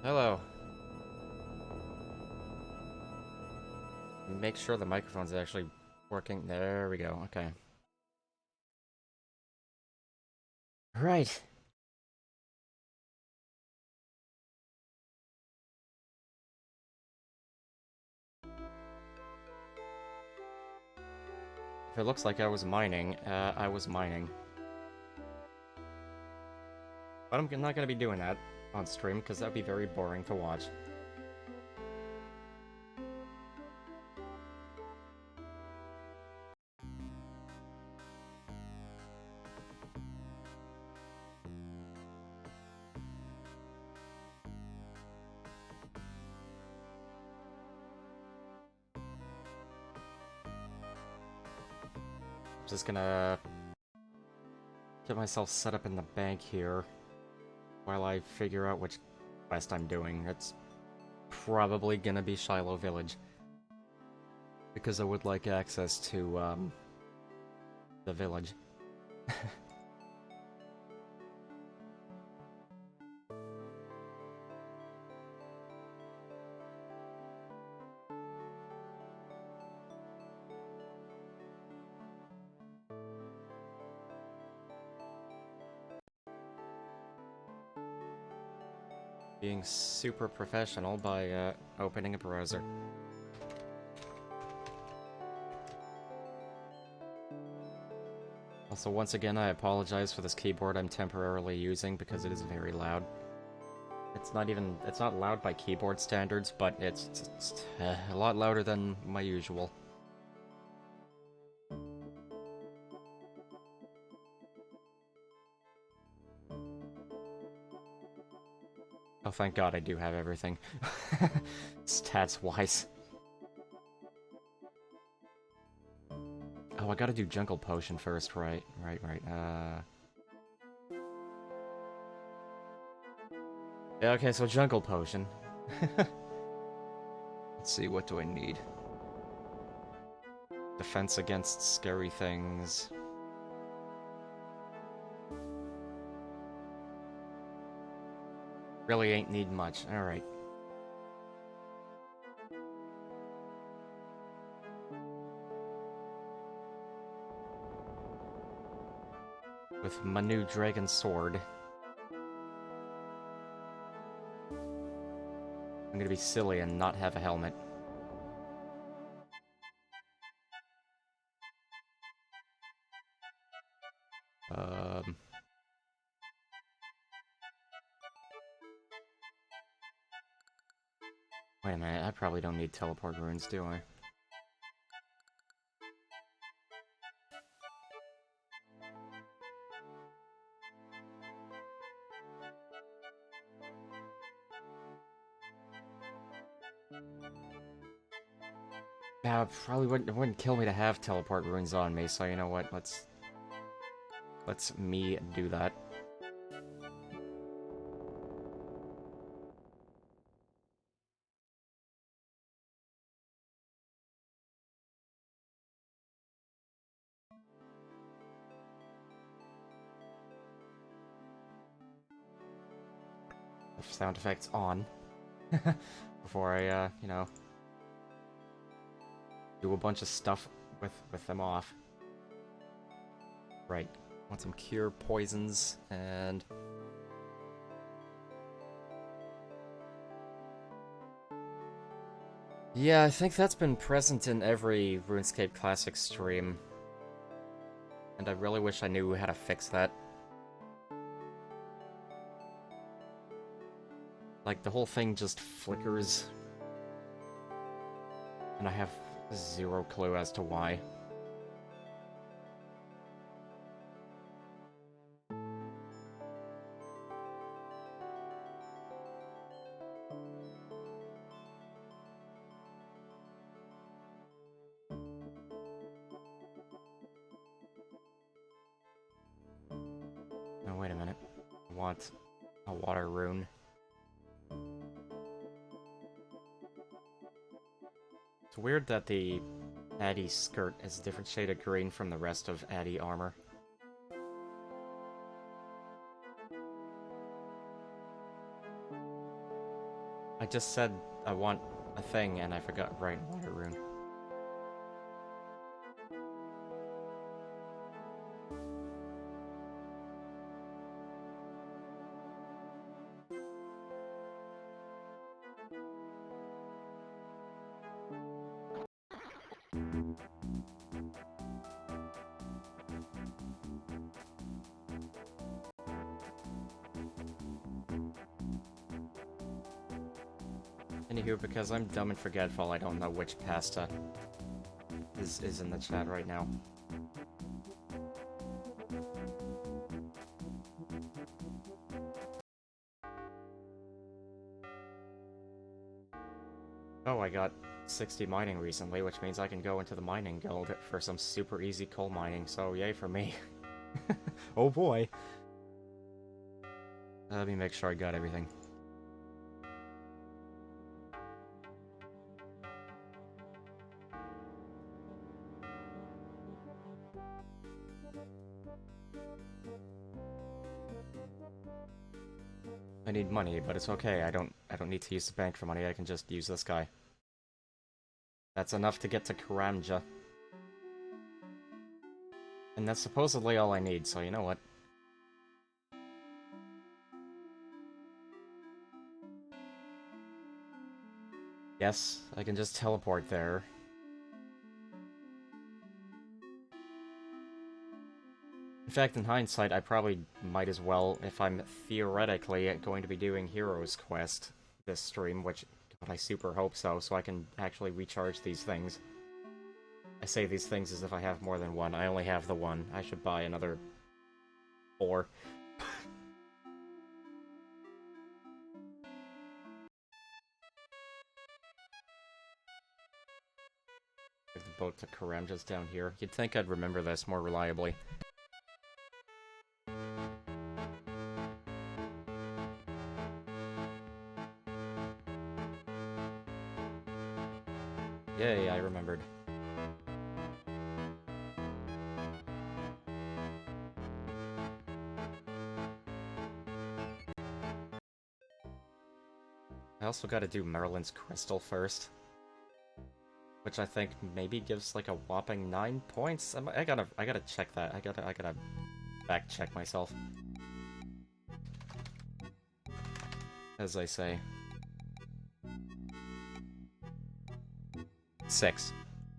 Hello. Make sure the microphone's actually working. There we go. Okay. Right. If it looks like I was mining, I was mining. But I'm not gonna be doing that on stream, because that'd be very boring to watch. Just gonna get myself set up in the bank here while I figure out which quest I'm doing. It's probably gonna be Shiloh Village, because I would like access to the village. Being super professional by opening a browser. Also, once again, I apologize for this keyboard I'm temporarily using because it is very loud. It's not loud by keyboard standards, but it's a lot louder than my usual. Oh, thank God I do have everything. Stats-wise. Oh, I gotta do Jungle Potion first, right. Yeah, okay, so Jungle Potion. Let's see, what do I need? Defense against scary things. Really ain't need much, alright. With my new dragon sword. I'm gonna be silly and not have a helmet. Wait a minute, I probably don't need teleport runes, do I? Yeah, it wouldn't kill me to have teleport runes on me, so you know what, let's me do that. Sound effects on. Before I, you know, do a bunch of stuff with them off. Right. Want some cure poisons, and... Yeah, I think that's been present in every RuneScape Classic stream. And I really wish I knew how to fix that. Like, the whole thing just flickers. And I have zero clue as to why. No, wait a minute. I want a water rune. It's weird that the Addy skirt is a different shade of green from the rest of Addy armor. I just said I want a thing and I forgot right water rune. Anywho, because I'm dumb and forgetful, I don't know which pasta is in the chat right now. Oh, I got 60 mining recently, which means I can go into the mining guild for some super easy coal mining, so yay for me. Oh boy. Let me make sure I got everything. I need money, but it's okay. I don't need to use the bank for money. I can just use this guy. That's enough to get to Karamja. And that's supposedly all I need, so you know what? Yes, I can just teleport there. In fact, in hindsight, I probably might as well, if I'm theoretically going to be doing Heroes Quest this stream, which, God, I super hope so I can actually recharge these things. I say these things as if I have more than one. I only have the one. I should buy another 4. The boat to Karamja's down here. You'd think I'd remember this more reliably. Yay, I remembered. I also gotta do Merlin's Crystal first. Which I think maybe gives like a whopping 9 points. I gotta check that. I gotta fact check myself. As I say. 6.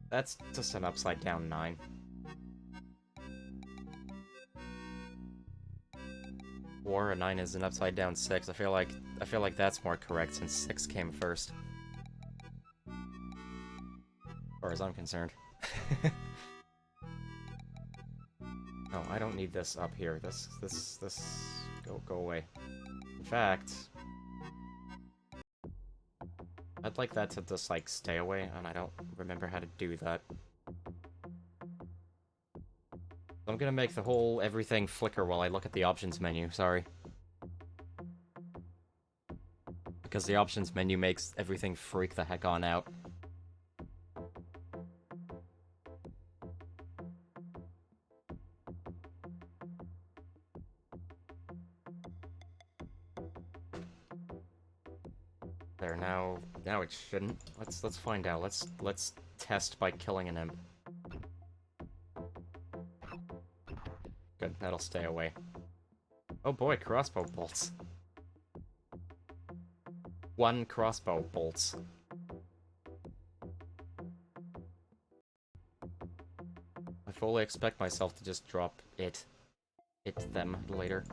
That's just an upside down 9. Or a 9 is an upside down 6. I feel like that's more correct since 6 came first. As far as I'm concerned. No, I don't need this up here. This go away. In fact, I'd like that to just like stay away, and I don't remember how to do that. I'm gonna make the whole everything flicker while I look at the options menu, sorry. Because the options menu makes everything freak the heck on out. There, now it shouldn't. Let's find out. Let's test by killing an imp. Good, that'll stay away. Oh boy, crossbow bolts. 1 crossbow bolts. I fully expect myself to just drop them later.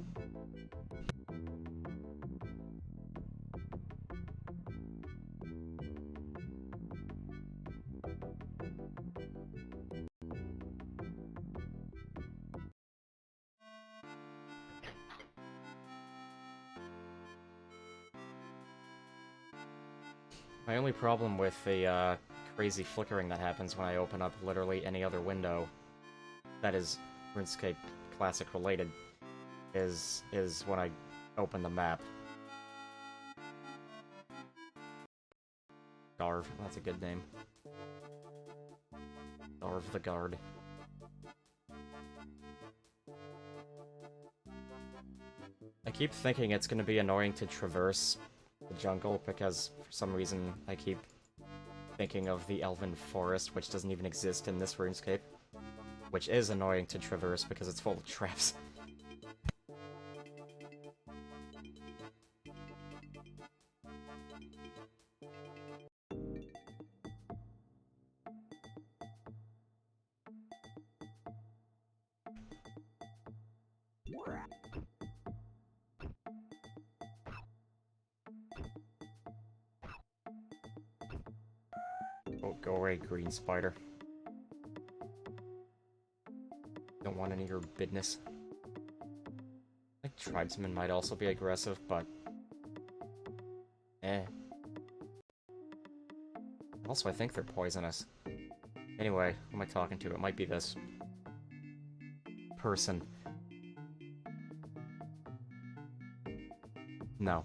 My only problem with the crazy flickering that happens when I open up literally any other window that is RuneScape Classic related is when I open the map. Garv, that's a good name. Garv the Guard. I keep thinking it's gonna be annoying to traverse the jungle, because for some reason I keep thinking of the Elven Forest, which doesn't even exist in this RuneScape. Which is annoying to traverse because it's full of traps. Oh, go away, green spider. Don't want any of your business. I think tribesmen might also be aggressive, but... eh. Also, I think they're poisonous. Anyway, who am I talking to? It might be this... person. No.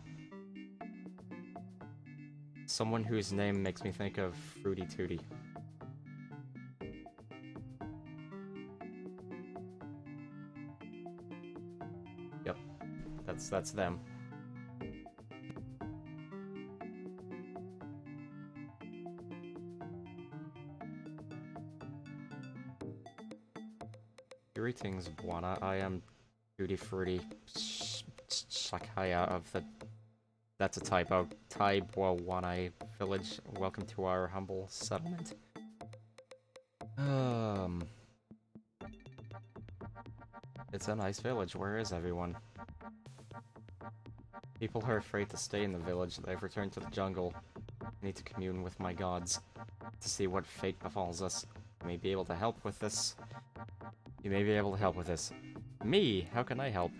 Someone whose name makes me think of Fruity Tooty. Yep. That's them. Greetings, Buana. I am Tutti Frutti Shakaya of the... That's a typo. Taibuanai village. Welcome to our humble settlement. It's a nice village. Where is everyone? People are afraid to stay in the village. They've returned to the jungle. I need to commune with my gods to see what fate befalls us. You may be able to help with this. You may be able to help with this. Me? How can I help?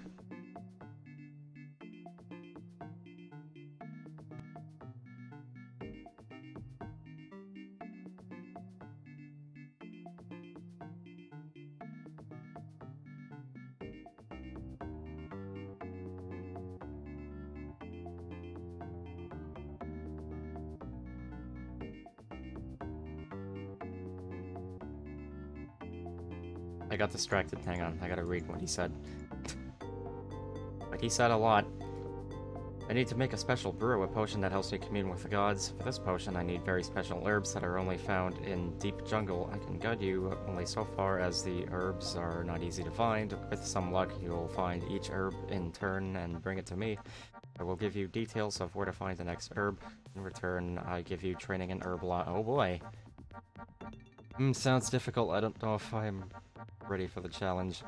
I got distracted. Hang on, I gotta read what he said. But he said a lot. I need to make a special brew, a potion that helps me commune with the gods. For this potion, I need very special herbs that are only found in deep jungle. I can guide you only so far, as the herbs are not easy to find. With some luck, you'll find each herb in turn and bring it to me. I will give you details of where to find the next herb. In return, I give you training in herb law. Oh boy. Sounds difficult. I don't know if I'm ready for the challenge.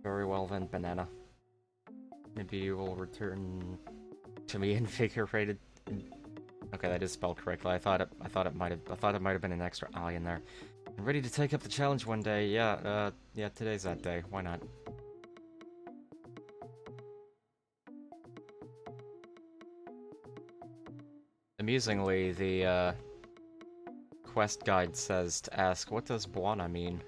Very well then, banana. Maybe you will return to me invigorated. Okay, that is spelled correctly. I thought it might have been an extra I in there. I'm ready to take up the challenge one day. Yeah, yeah, today's that day. Why not? Amusingly, the quest guide says to ask, what does Buana mean?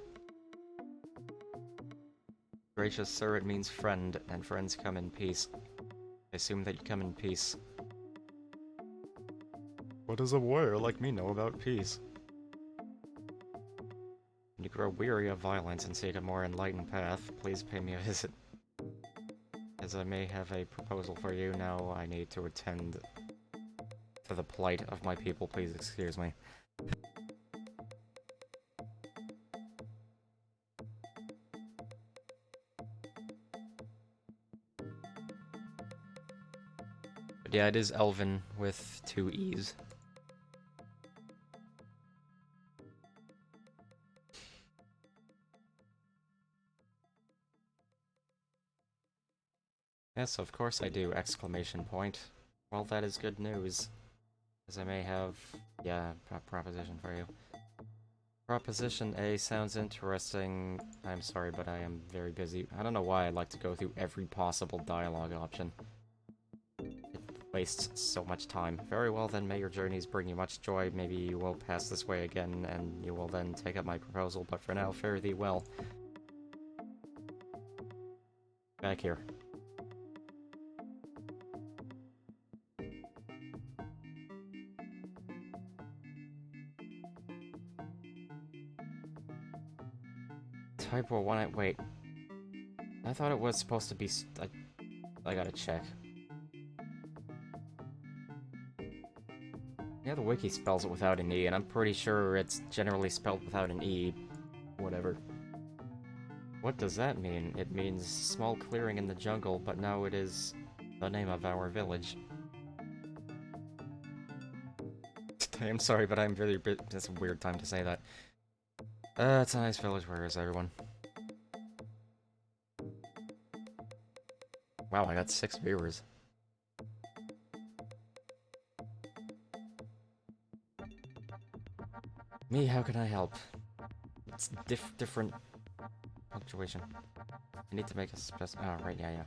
Gracious sir, it means friend, and friends come in peace. I assume that you come in peace. What does a warrior like me know about peace? When you grow weary of violence and seek a more enlightened path, please pay me a visit. As I may have a proposal for you now, I need to attend to the plight of my people. Please excuse me. But yeah, it is Elven with 2 E's. Yes, of course I do! Exclamation point. Well, that is good news. As I may have, yeah, a proposition for you. Proposition A sounds interesting. I'm sorry, but I am very busy. I don't know why I like to go through every possible dialogue option. It wastes so much time. Very well then, may your journeys bring you much joy. Maybe you will pass this way again, and you will then take up my proposal, but for now, fare thee well. Back here. Type 1, wait. I thought it was supposed to be... I gotta check. Yeah, the wiki spells it without an E, and I'm pretty sure it's generally spelled without an E. Whatever. What does that mean? It means small clearing in the jungle, but now it is the name of our village. I'm sorry, but I'm really... It's a weird time to say that. It's a nice village. Where is everyone? Wow, I got 6 viewers. Me, how can I help? It's different punctuation. I need to make a oh, right, yeah.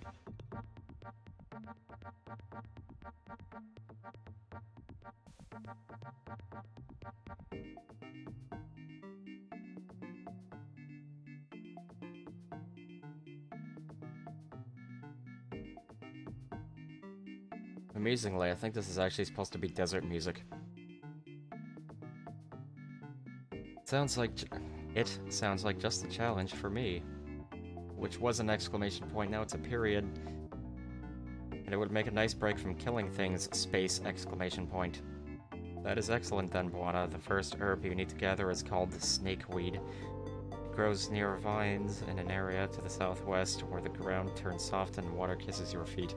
Amazingly, I think this is actually supposed to be desert music. Sounds like just a challenge for me. Which was an exclamation point, now it's a period. And it would make a nice break from killing things, space, exclamation point. That is excellent then, Buana. The first herb you need to gather is called the snakeweed. It grows near vines in an area to the southwest where the ground turns soft and water kisses your feet.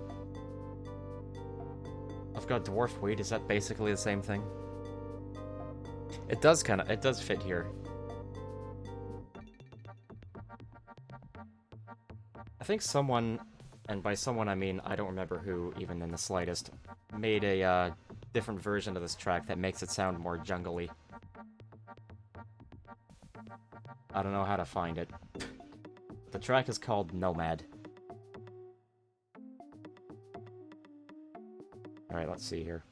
I've got dwarf weed, is that basically the same thing? It does fit here. I think someone, and by someone I mean I don't remember who, even in the slightest, made a different version of this track that makes it sound more jungly. I don't know how to find it. The track is called Nomad. Alright, let's see here.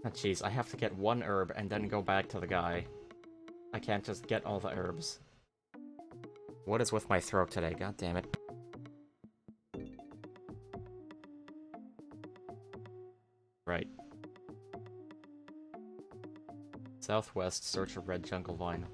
Oh, jeez, I have to get one herb and then go back to the guy. I can't just get all the herbs. What is with my throat today? God damn it. Right. Southwest, search a red jungle vine.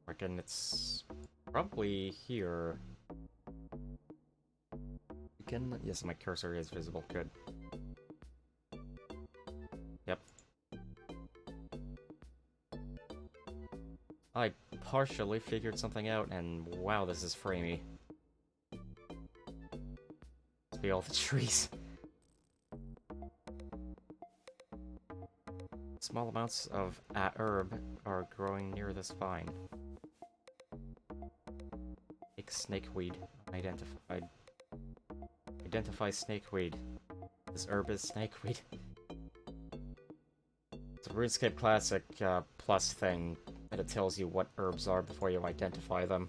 Reckon it's probably here. Again, yes, my cursor is visible. Good. Yep. I partially figured something out, and wow, this is framey. Must be all the trees. Small amounts of herb are growing near this vine. Snakeweed identified. Identify snakeweed. This herb is snakeweed. It's a Runescape Classic plus thing that it tells you what herbs are before you identify them.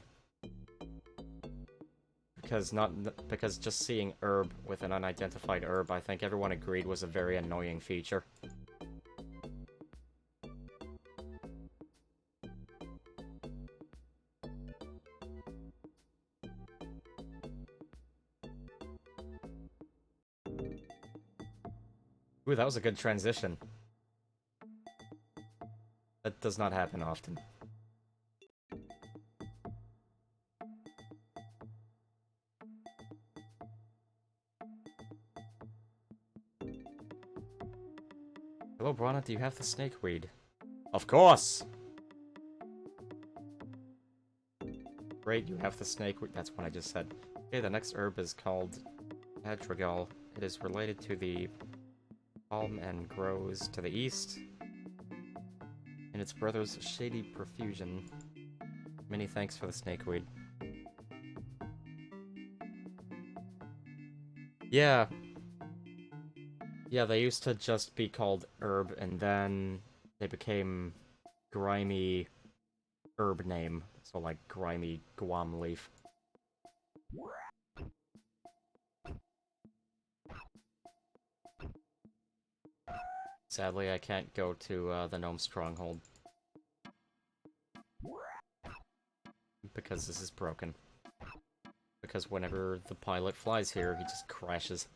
Because just seeing herb with an unidentified herb, I think everyone agreed was a very annoying feature. Ooh, that was a good transition. That does not happen often. Hello, Brana, do you have the snakeweed? Of course! Great, you have the snakeweed. That's what I just said. Okay, the next herb is called Adragal. It is related to the palm and grows to the east in its brother's shady profusion. Many thanks for the snakeweed. Yeah. Yeah, they used to just be called herb, and then they became grimy herb name. So, like, grimy guam leaf. Sadly, I can't go to the gnome stronghold. Because this is broken. Because whenever the pilot flies here, he just crashes.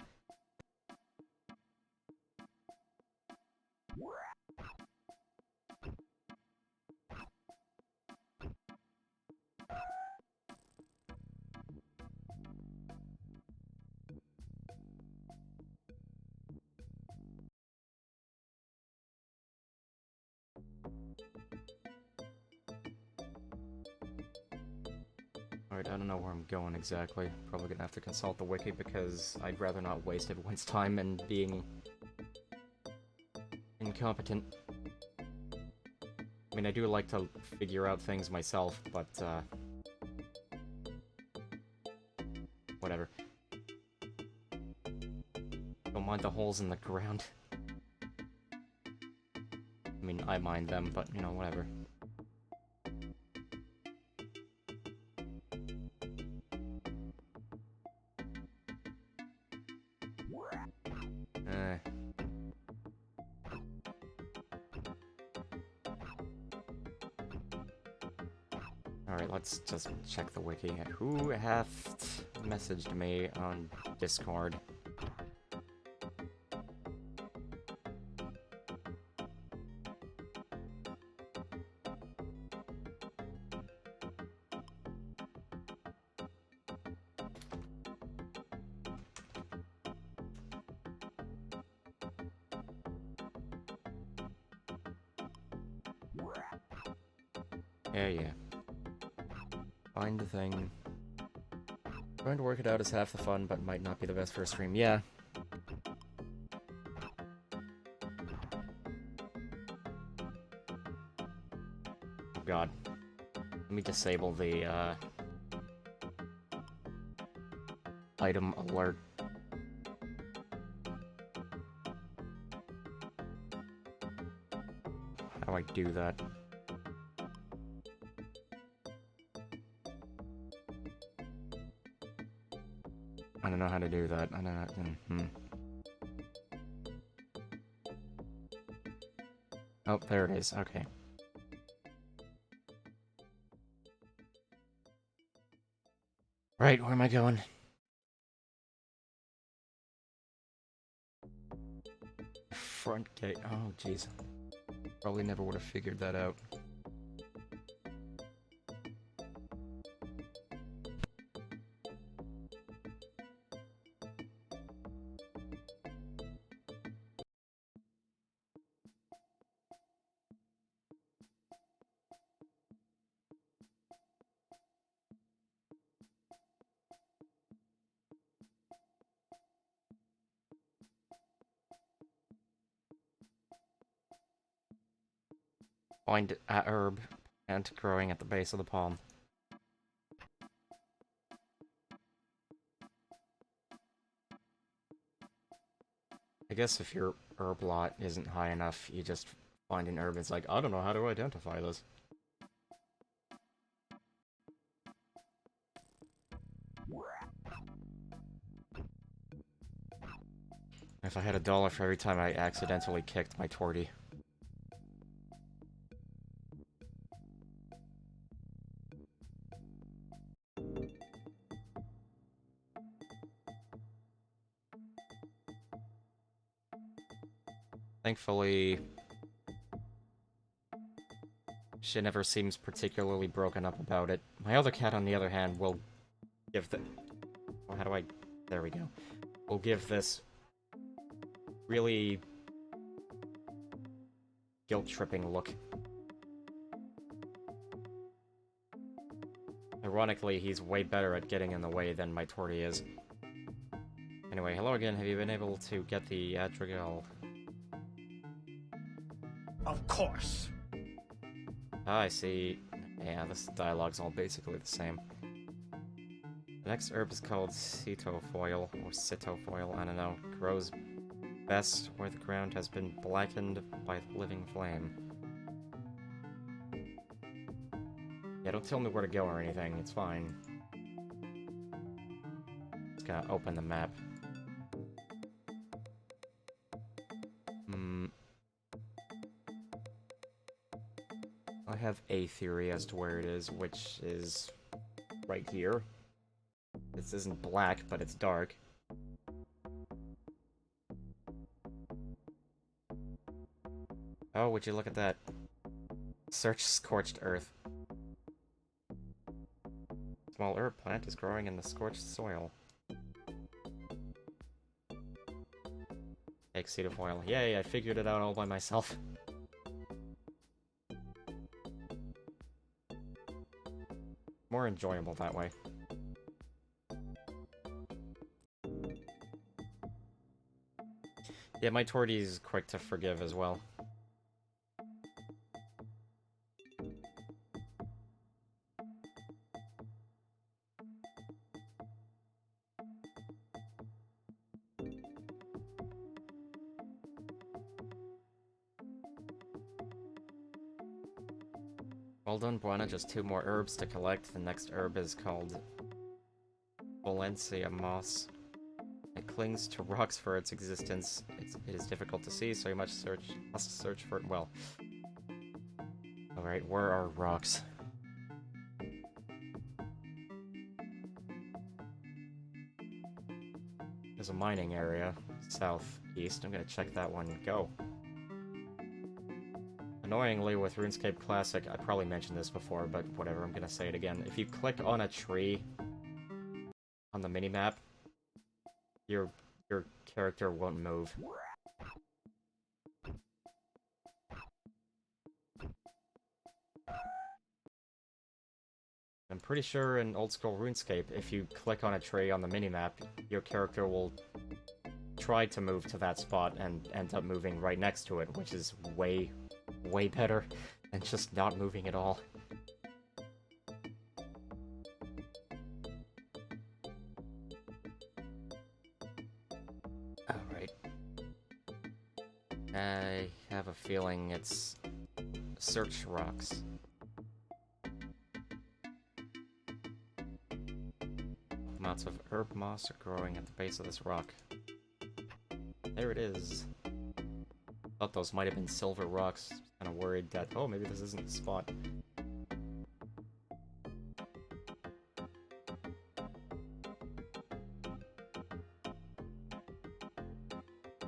Alright, I don't know where I'm going exactly. Probably gonna have to consult the wiki because I'd rather not waste everyone's time and being incompetent. I mean, I do like to figure out things myself, but, whatever. Don't mind the holes in the ground. I mean, I mind them, but, you know, whatever. Eh. Alright, let's just check the wiki. Who hath messaged me on Discord? Yeah. Find the thing. Trying to work it out is half the fun, but might not be the best for a stream. Yeah. Oh god. Let me disable the, item alert. How do I do that? I don't know how to do that. I don't know. Oh, there it is. Okay. Right, where am I going? Front gate. Oh, jeez. Probably never would have figured that out. Find a herb and growing at the base of the palm. I guess if your herb lot isn't high enough, you just find an herb. It's like, I don't know how to identify this. If I had $1 for every time I accidentally kicked my torty. Thankfully, she never seems particularly broken up about it. My other cat, on the other hand, will give the... Oh, how do I... There we go. Will give this really guilt-tripping look. Ironically, he's way better at getting in the way than my torty is. Anyway, hello again. Have you been able to get the Adrigal? Of course. Ah, I see. Yeah, this dialogue's all basically the same. The next herb is called cetofoil, or citofoil, I don't know. Grows best where the ground has been blackened by the living flame. Yeah, don't tell me where to go or anything, it's fine. Just gotta open the map. I have a theory as to where it is, which is right here. This isn't black, but it's dark. Oh, would you look at that? Search scorched earth. Small herb plant is growing in the scorched soil. Take seed of oil. Yay, I figured it out all by myself. More enjoyable that way. Yeah, my Torty's quick to forgive as well. Well done, Buana. Just 2 more herbs to collect. The next herb is called Valencia moss. It clings to rocks for its existence. It is difficult to see, so you must search for it well. Alright, where are rocks? There's a mining area, southeast. I'm gonna check that one. Go. Annoyingly, with RuneScape Classic, I probably mentioned this before, but whatever, I'm gonna say it again. If you click on a tree on the minimap, your character won't move. I'm pretty sure in old school RuneScape, if you click on a tree on the minimap, your character will try to move to that spot and end up moving right next to it, which is way better than just not moving at all. Alright. I have a feeling it's search rocks. Amounts of herb moss are growing at the base of this rock. There it is. Thought those might have been silver rocks. Kind of worried that, oh, maybe this isn't the spot.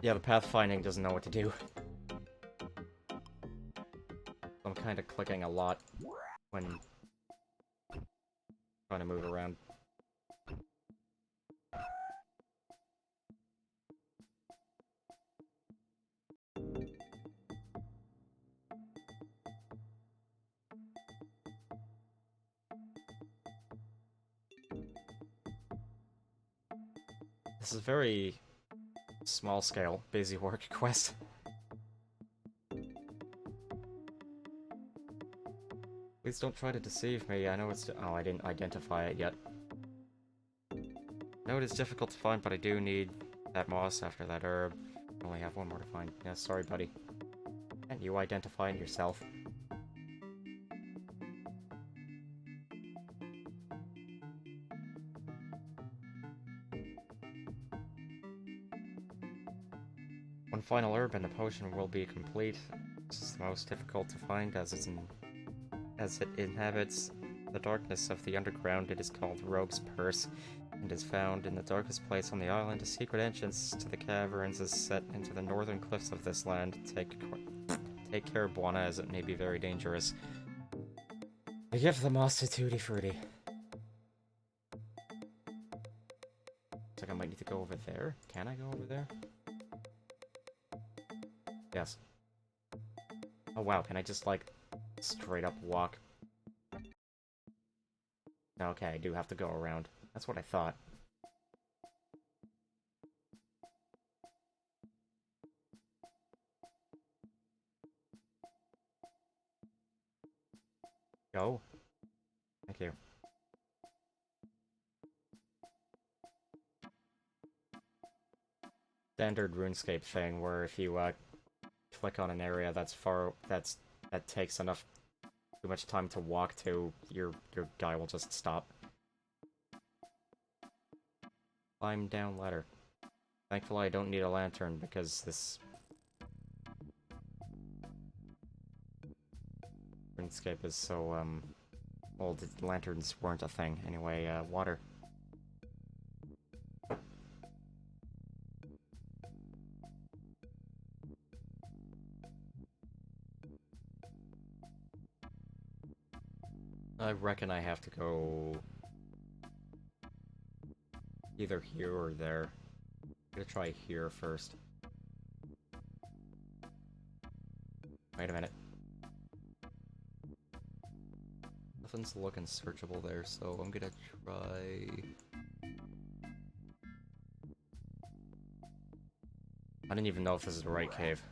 Yeah, the pathfinding doesn't know what to do. I'm kind of clicking a lot when trying to move around. This is a very small-scale, busy work quest. Please don't try to deceive me. I know it's... Oh, I didn't identify it yet. I know it is difficult to find, but I do need that moss after that herb. I only have 1 more to find. Yeah, sorry, buddy. Can't you identify it yourself? One final herb and the potion will be complete. This is the most difficult to find as it inhabits the darkness of the underground. It is called Rogue's Purse and is found in the darkest place on the island. A secret entrance to the caverns is set into the northern cliffs of this land. Take care, Buana, as it may be very dangerous. I give the moss to Tutti Frutti. Looks like I might need to go over there. Can I go over there? Yes. Oh wow, can I just, like, straight up walk? Okay, I do have to go around. That's what I thought. Go. Thank you. standard RuneScape thing where if you click on an area that takes too much time to walk to, your guy will just stop. Climb down ladder. Thankfully, I don't need a lantern because this RuneScape is so old. Lanterns weren't a thing. Anyway, water. I reckon I have to go either here or there. I'm gonna try here first. Wait a minute. Nothing's looking searchable there, so I'm gonna try... I don't even know if this is the right cave.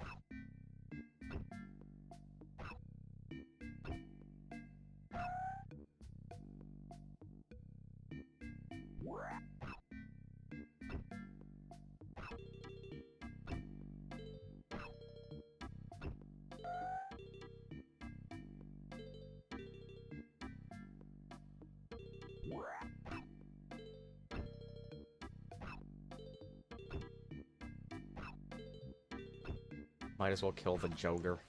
Might as well kill the Joker.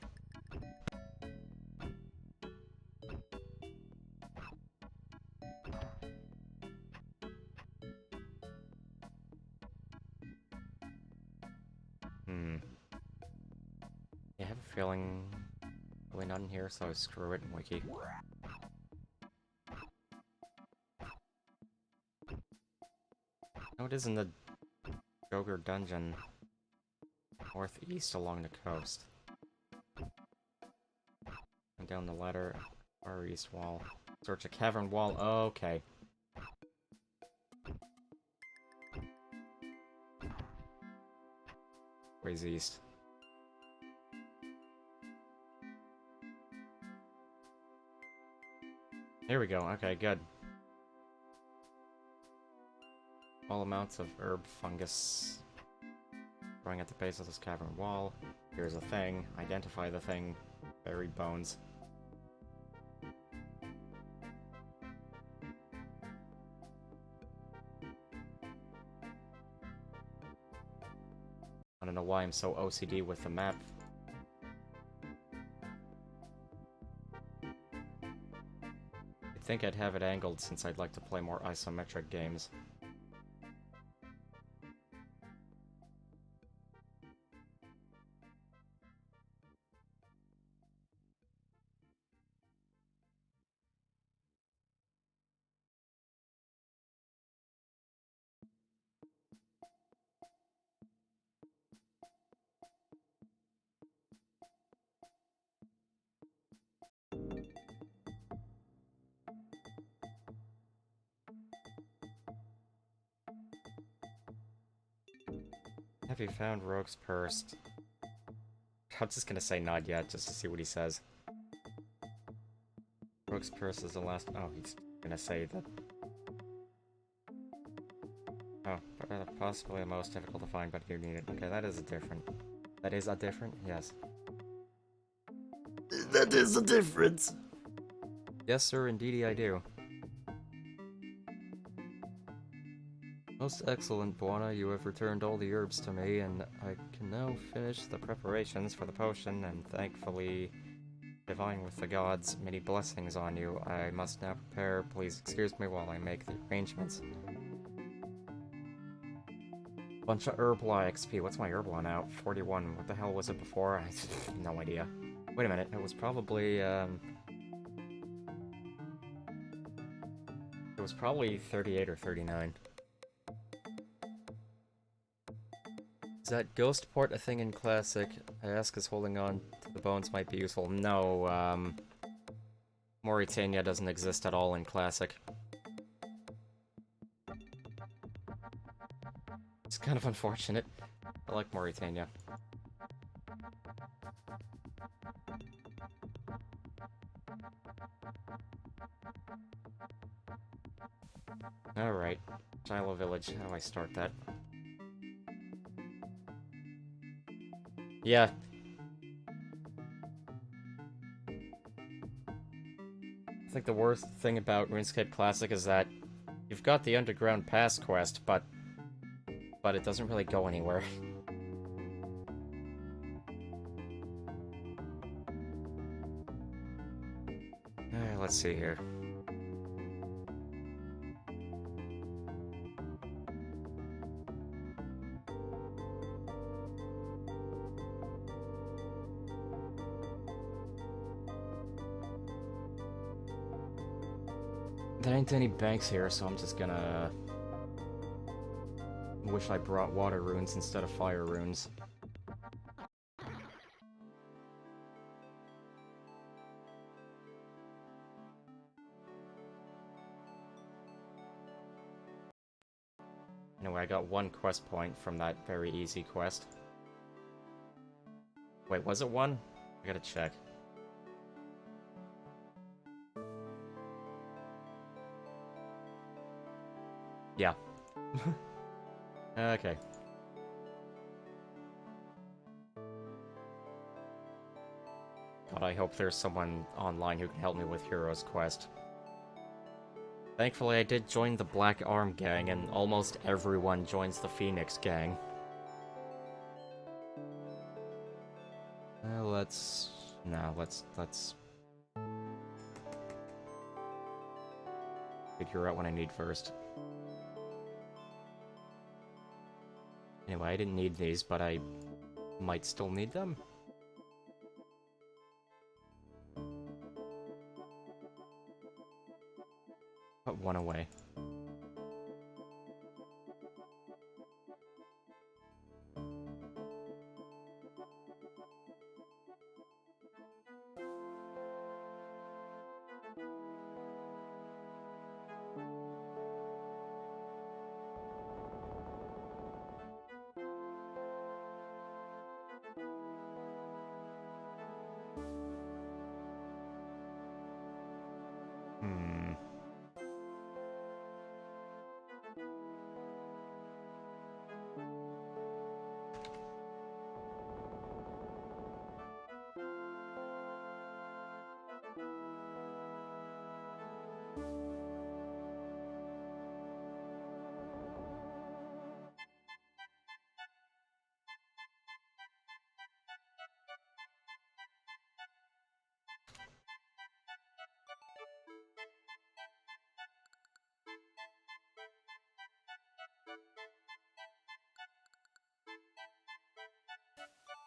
I have a feeling really not in here, so screw it and wiki. No, it is in the Joker dungeon. Northeast along the coast. And down the ladder, far east wall. Search a cavern wall. Okay. Ways east. Here we go. Okay, good. All amounts of herb fungus growing at the base of this cavern wall. Here's a thing. Identify the thing. Buried bones. I don't know why I'm so OCD with the map. You'd think I'd have it angled since I'd like to play more isometric games. Have you found Rogue's Purse? I'm just gonna say not yet, just to see what he says. Rogue's Purse is the last... Oh, he's gonna say that... Oh, possibly the most difficult to find, but you need it. Okay, that is a different... That is a different? Yes. That is a difference! Yes, sir, indeedy I do. Most excellent, Buona, you have returned all the herbs to me, and I can now finish the preparations for the potion, and thankfully divine with the gods. Many blessings on you. I must now prepare. Please excuse me while I make the arrangements. Bunch of Herblaw XP. What's my Herblaw now? 41. What the hell was it before? I have no idea. Wait a minute. It was probably, It was probably 38 or 39. Is that ghost port a thing in Classic? I ask as holding on to the bones might be useful. No, Mauritania doesn't exist at all in Classic. It's kind of unfortunate. I like Mauritania. Alright. Shiloh Village. How do I start that? Yeah. I think the worst thing about RuneScape Classic is that you've got the Underground Pass quest, but it doesn't really go anywhere. Let's see here. There ain't any banks here, so I'm just gonna... wish I brought water runes instead of fire runes. Anyway, I got one quest point from that very easy quest. Wait, was it one? I gotta check. Yeah. Okay. God, I hope there's someone online who can help me with Hero's Quest. Thankfully, I did join the Black Arm Gang, and almost everyone joins the Phoenix Gang. Let's figure out what I need first. Anyway, I didn't need these, but I might still need them. Put one away.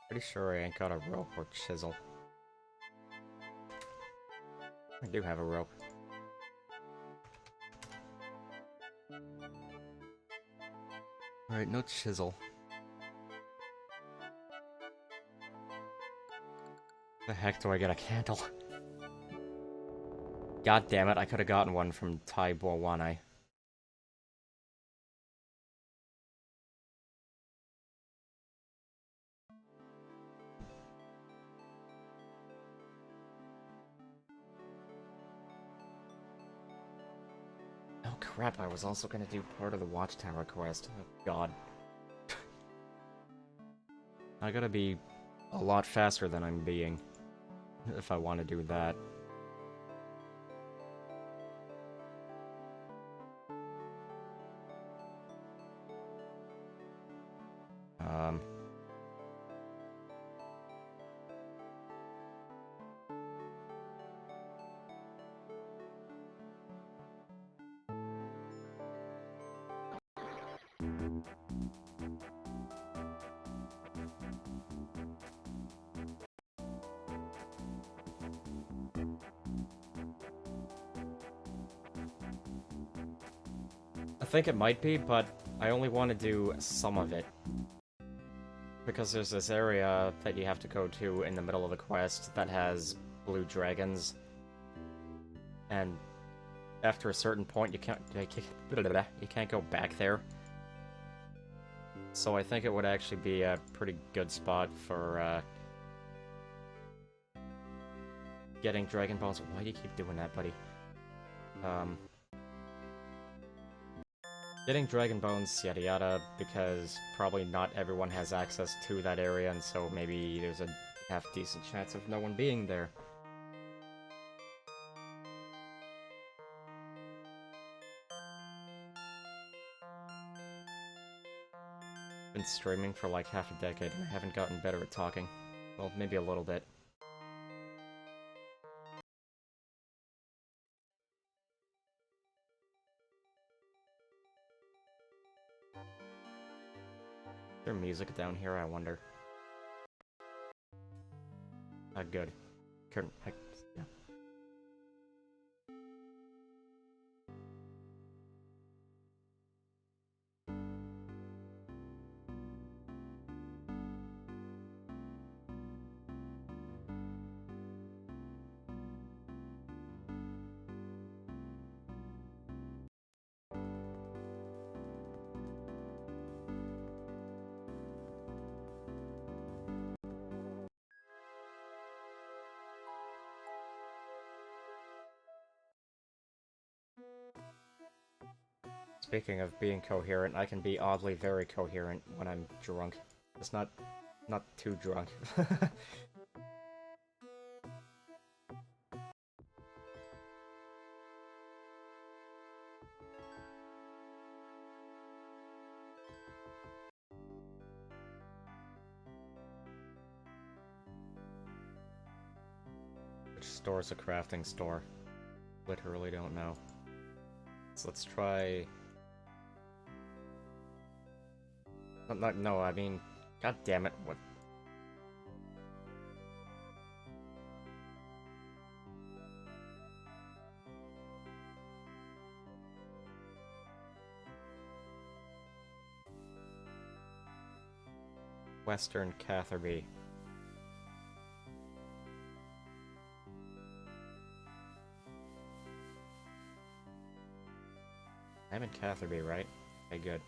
Pretty sure I ain't got a rope or chisel. I do have a rope. Alright, no chisel. The heck do I get a candle? God damn it, I could have gotten one from Tai Bowane. Oh crap, I was also gonna do part of the Watchtower quest. Oh god. I gotta be a lot faster than I'm being if I want to do that. Um... I think it might be, but I only want to do some of it. Because there's this area that you have to go to in the middle of the quest that has blue dragons. And after a certain point, you can't go back there. So I think it would actually be a pretty good spot for getting Dragon Balls. Why do you keep doing that, buddy? Getting dragon bones, yada yada, because probably not everyone has access to that area, and so maybe there's a half-decent chance of no one being there. Been streaming for like half a decade and I haven't gotten better at talking. Well, maybe a little bit. Is there music down here, I wonder? Good. Yeah. Speaking of being coherent, I can be oddly very coherent when I'm drunk. It's not too drunk. Which store's a crafting store? Literally don't know. So let's try... No, I mean... God damn it, what... Western Catherby. I'm in Catherby, right? Okay, good.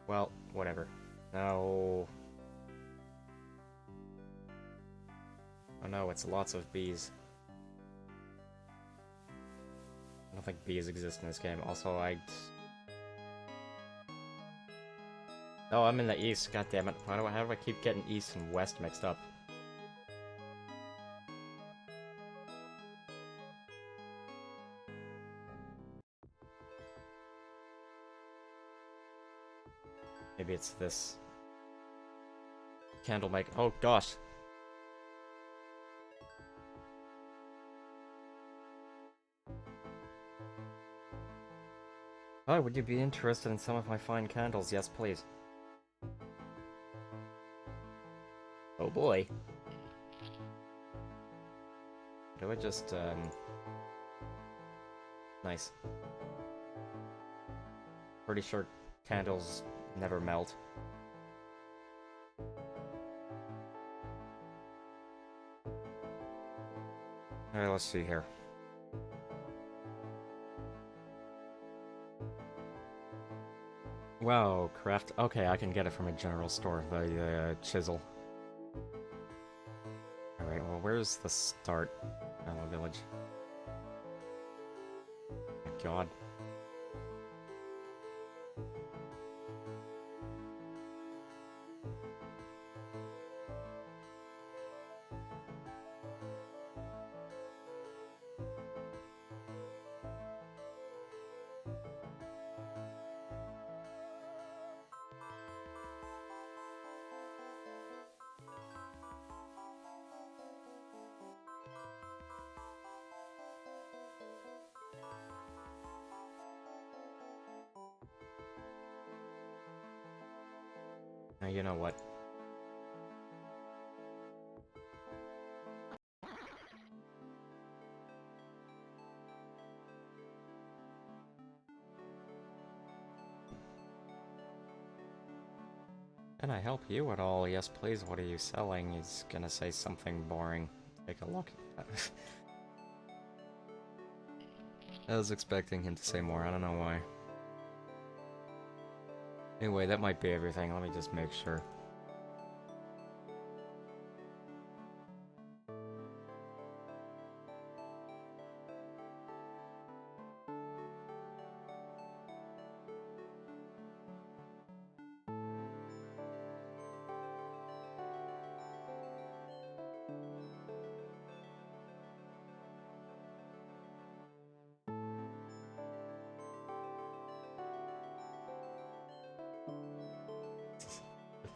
Well, whatever. No. Oh no, it's lots of bees. I don't think bees exist in this game. Also, Oh, I'm in the east, god damn it. How do I keep getting east and west mixed up? Maybe it's this. Candle make. Oh gosh. Oh, would you be interested in some of my fine candles? Yes, please. Oh boy. Do I just, Nice. Pretty sure candles never melt. Alright, let's see here. Wow, craft. Okay, I can get it from a general store, the chisel. Alright, well, where's the start? Hello, village. Oh, God. Now, you know what? Can I help you at all? Yes, please. What are you selling? He's gonna say something boring. Take a look. I was expecting him to say more. I don't know why. Anyway, that might be everything. Let me just make sure.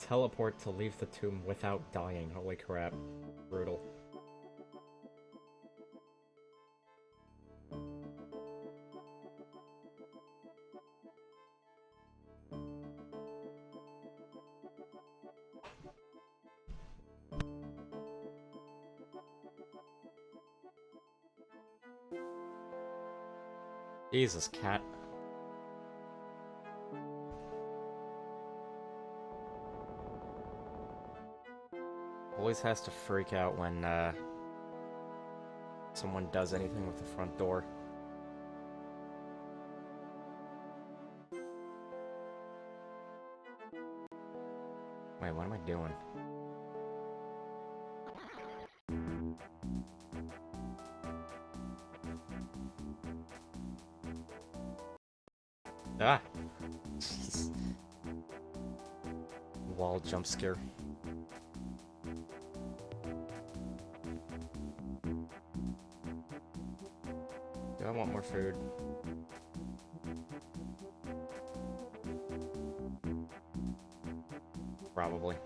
teleport to leave the tomb without dying. Holy crap. Brutal. Jesus, cat. Always has to freak out when, someone does anything with the front door. Wait, what am I doing? Ah! Jeez. Wall jump scare. Do I want more food? Probably.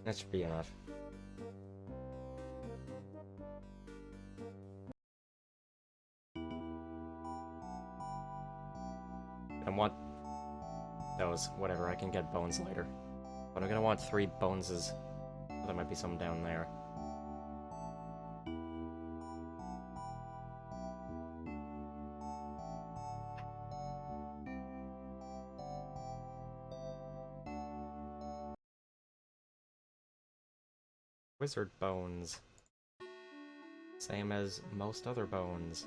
That should be enough. I want those. Whatever, I can get bones later. But I'm gonna want 3 boneses. There might be some down there. Wizard bones. Same as most other bones.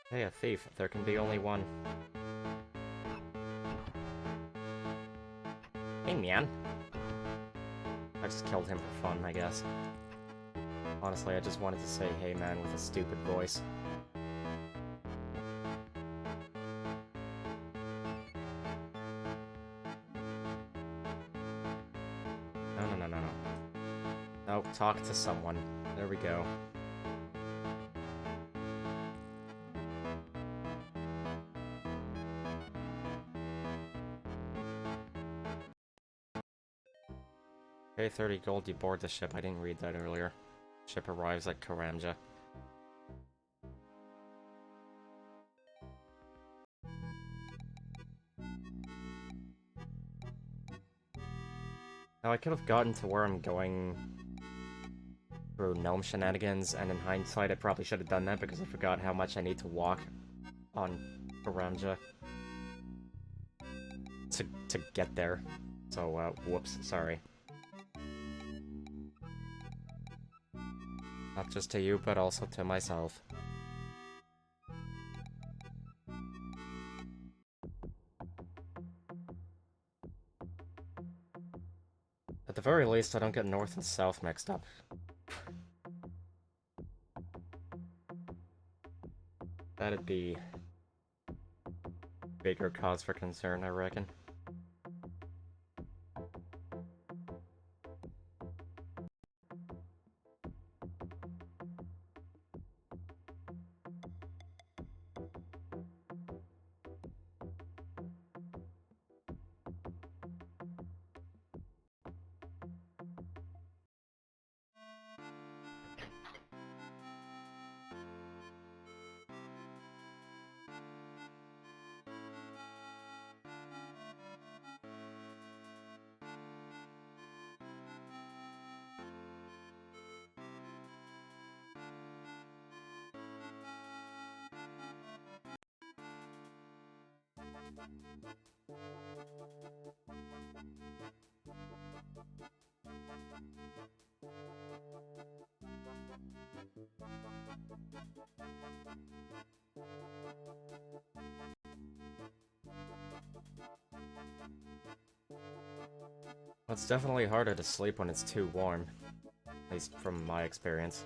Hey, a thief. There can be only one. Hey, man. I just killed him for fun, I guess. Honestly, I just wanted to say hey man with a stupid voice. No. No, talk to someone. There we go. Pay 30 gold, you board the ship. I didn't read that earlier. Ship arrives at Karamja. Now I could have gotten to where I'm going through gnome shenanigans, and in hindsight I probably should have done that because I forgot how much I need to walk on Karamja to get there. So, whoops, sorry. Not just to you, but also to myself. At the very least, I don't get north and south mixed up. That'd be bigger cause for concern, I reckon. It's definitely harder to sleep when it's too warm. At least from my experience.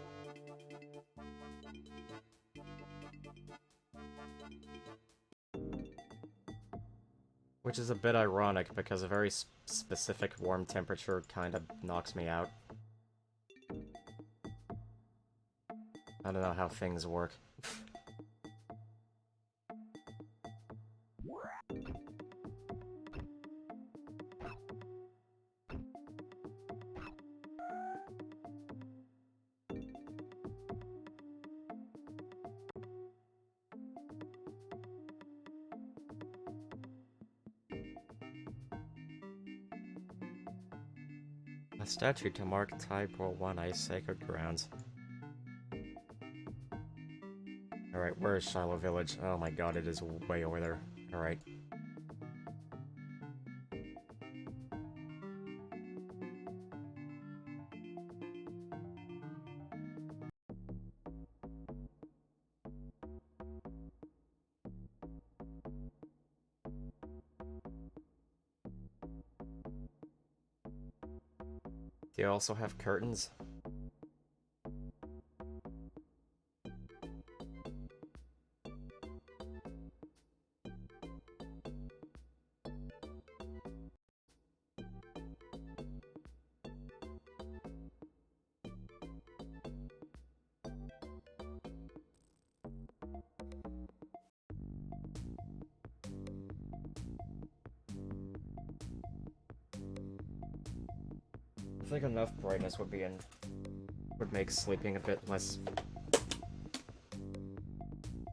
Which is a bit ironic, because a very specific warm temperature kind of knocks me out. I don't know how things work. A statue to mark Type 1 Ice Sacred Grounds. Alright, where is Shiloh Village? Oh my god, it is way over there. Alright. Do you also have curtains? I think enough brightness would make sleeping a bit less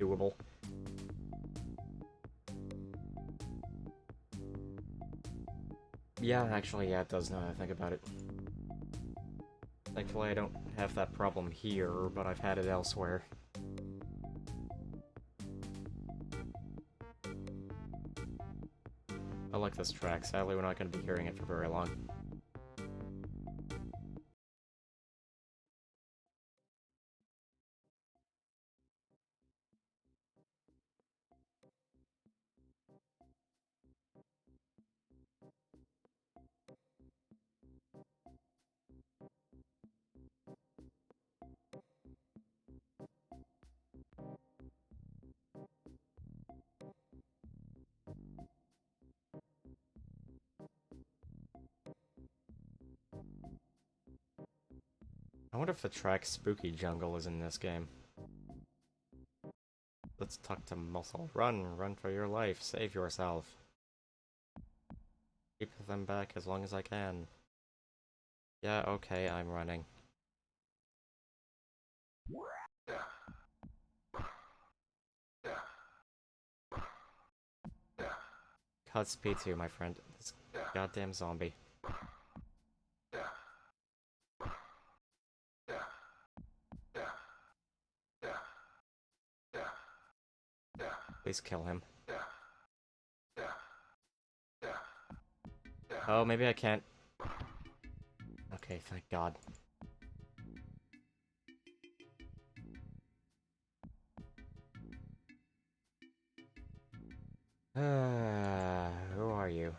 doable. Yeah, actually, yeah, it does now that I think about it. Thankfully, I don't have that problem here, but I've had it elsewhere. I like this track. Sadly, we're not going to be hearing it for very long. I wonder if the track Spooky Jungle is in this game. Let's talk to Muscle. Run! Run for your life. Save yourself. Keep them back as long as I can. Yeah, okay, I'm running. Cut speed 2, my friend. This goddamn zombie. Please kill him. Oh, maybe I can't. Okay, thank God. Who are you?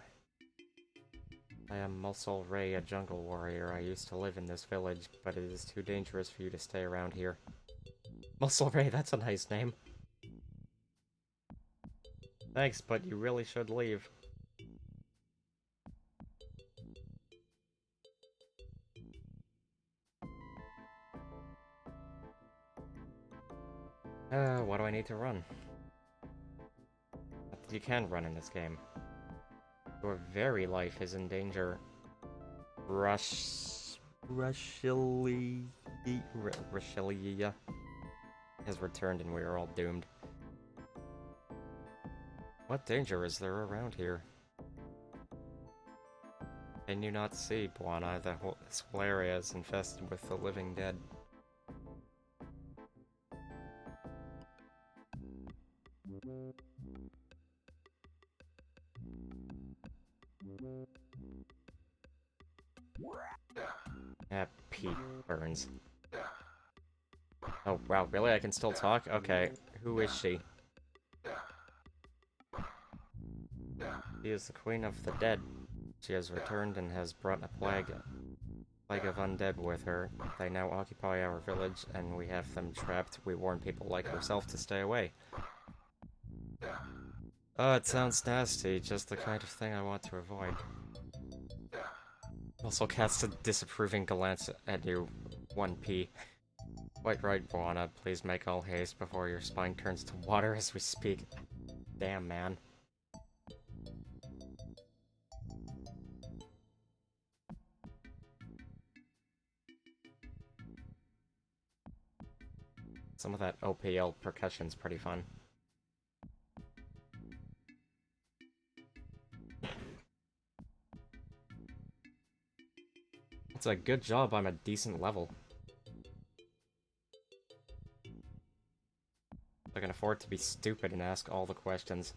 I am Muscle Ray, a jungle warrior. I used to live in this village, but it is too dangerous for you to stay around here. Muscle Ray, that's a nice name. Thanks, but you really should leave. Why do I need to run? You can run in this game. Your very life is in danger. Rushelia has returned and we are all doomed. What danger is there around here? Can you not see, Buana? This whole area is infested with the living dead. Ah, Pete burns. Oh, wow, really? I can still talk? Okay, who is she? She is the queen of the dead. She has returned and has brought a plague of undead with her. They now occupy our village, and we have them trapped. We warn people like yourself to stay away. Oh, it sounds nasty, just the kind of thing I want to avoid. Also cast a disapproving glance at you, 1P. Quite right, Buana. Please make all haste before your spine turns to water as we speak. Damn, man. Some of that OPL percussion's pretty fun. It's a good job I'm a decent level. I can afford to be stupid and ask all the questions.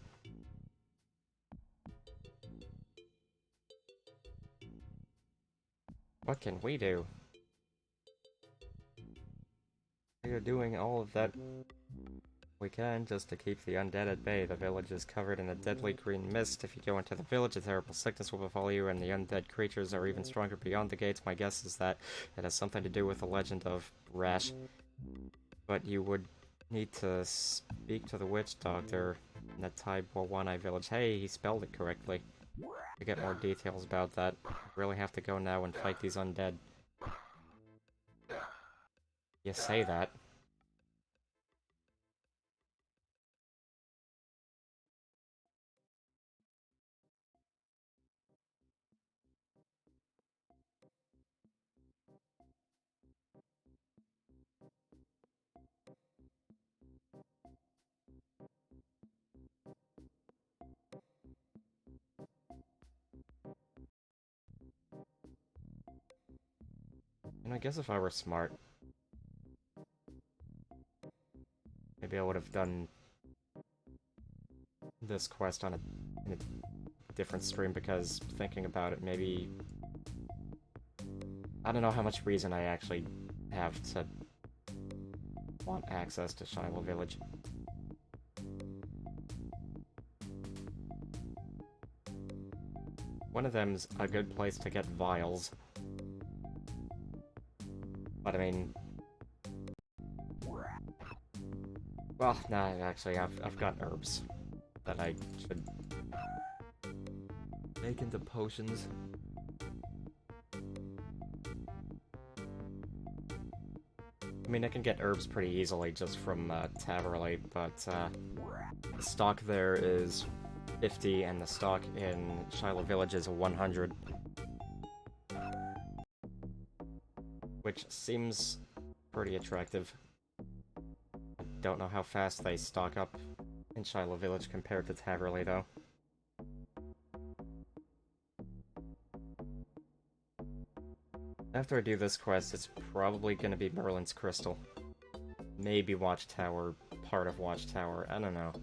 What can we do? We are doing all of that we can just to keep the undead at bay. The village is covered in a deadly green mist. If you go into the village, a terrible sickness will befall you, and the undead creatures are even stronger beyond the gates. My guess is that it has something to do with the legend of Rash. But you would need to speak to the witch doctor in the Taiwanai village. Hey, he spelled it correctly. To get more details about that, I really have to go now and fight these undead. You say that. And I guess if I were smart, maybe I would have done this quest on in a different stream, because thinking about it, maybe... I don't know how much reason I actually have to want access to Shiloh Village. One of them's a good place to get vials. But I mean... Well, nah, actually, I've got herbs that I should make into potions. I mean, I can get herbs pretty easily just from Taverley, but the stock there is 50 and the stock in Shiloh Village is 100. Which seems pretty attractive. I don't know how fast they stock up in Shiloh Village compared to Taverley, though. After I do this quest, it's probably gonna be Merlin's Crystal. Maybe Watchtower, part of Watchtower, I don't know.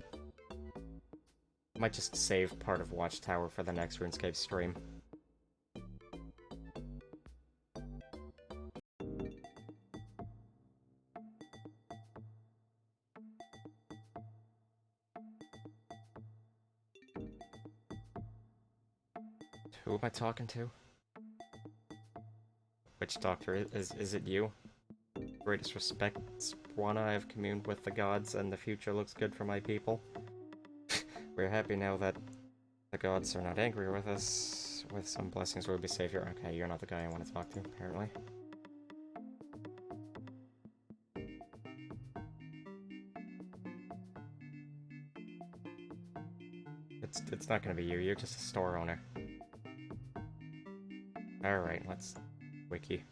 I might just save part of Watchtower for the next Runescape stream. Who am I talking to? Witch Doctor, is it you? Greatest respect, Swana. I have communed with the gods, and the future looks good for my people. We're happy now that the gods are not angry with us. With some blessings, we'll be safe here. Okay, you're not the guy I want to talk to, apparently. It's not gonna be you. You're just a store owner. Alright, let's wiki.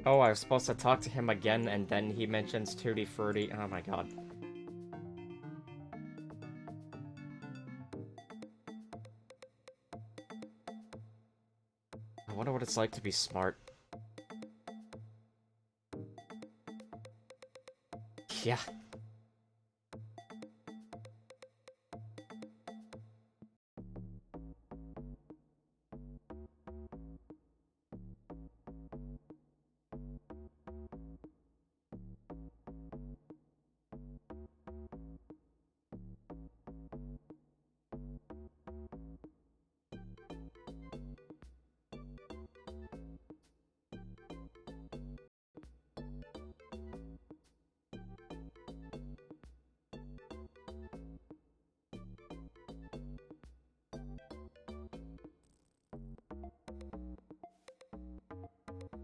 Oh, I was supposed to talk to him again, and then he mentions Tutti Frutti. Oh my god. I wonder what it's like to be smart. Yeah.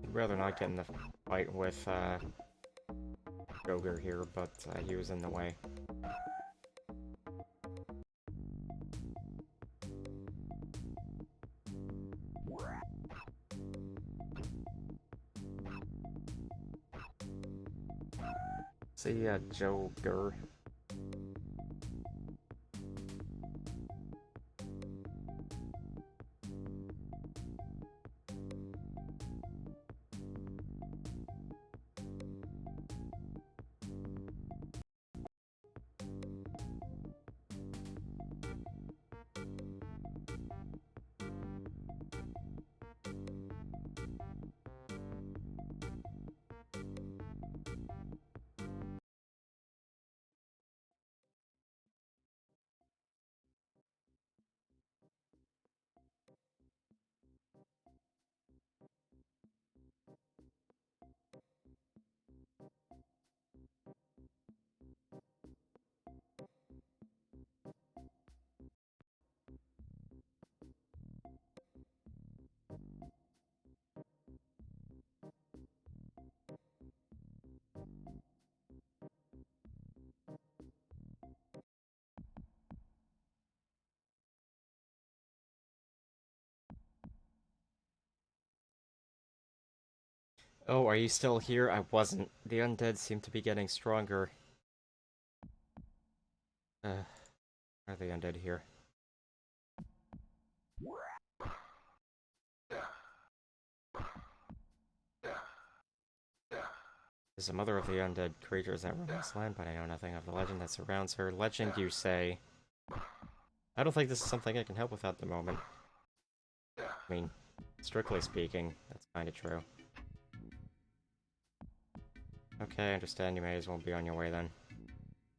I'd rather not get in the fight with, Joker here, but, he was in the way. See ya, Joker. Oh, are you still here? I wasn't. The undead seem to be getting stronger. Are the undead here? Is the mother of the undead creatures that roam this land, but I know nothing of the legend that surrounds her. Legend, you say? I don't think this is something I can help with at the moment. I mean, strictly speaking, that's kinda true. Okay, I understand you may as well be on your way then.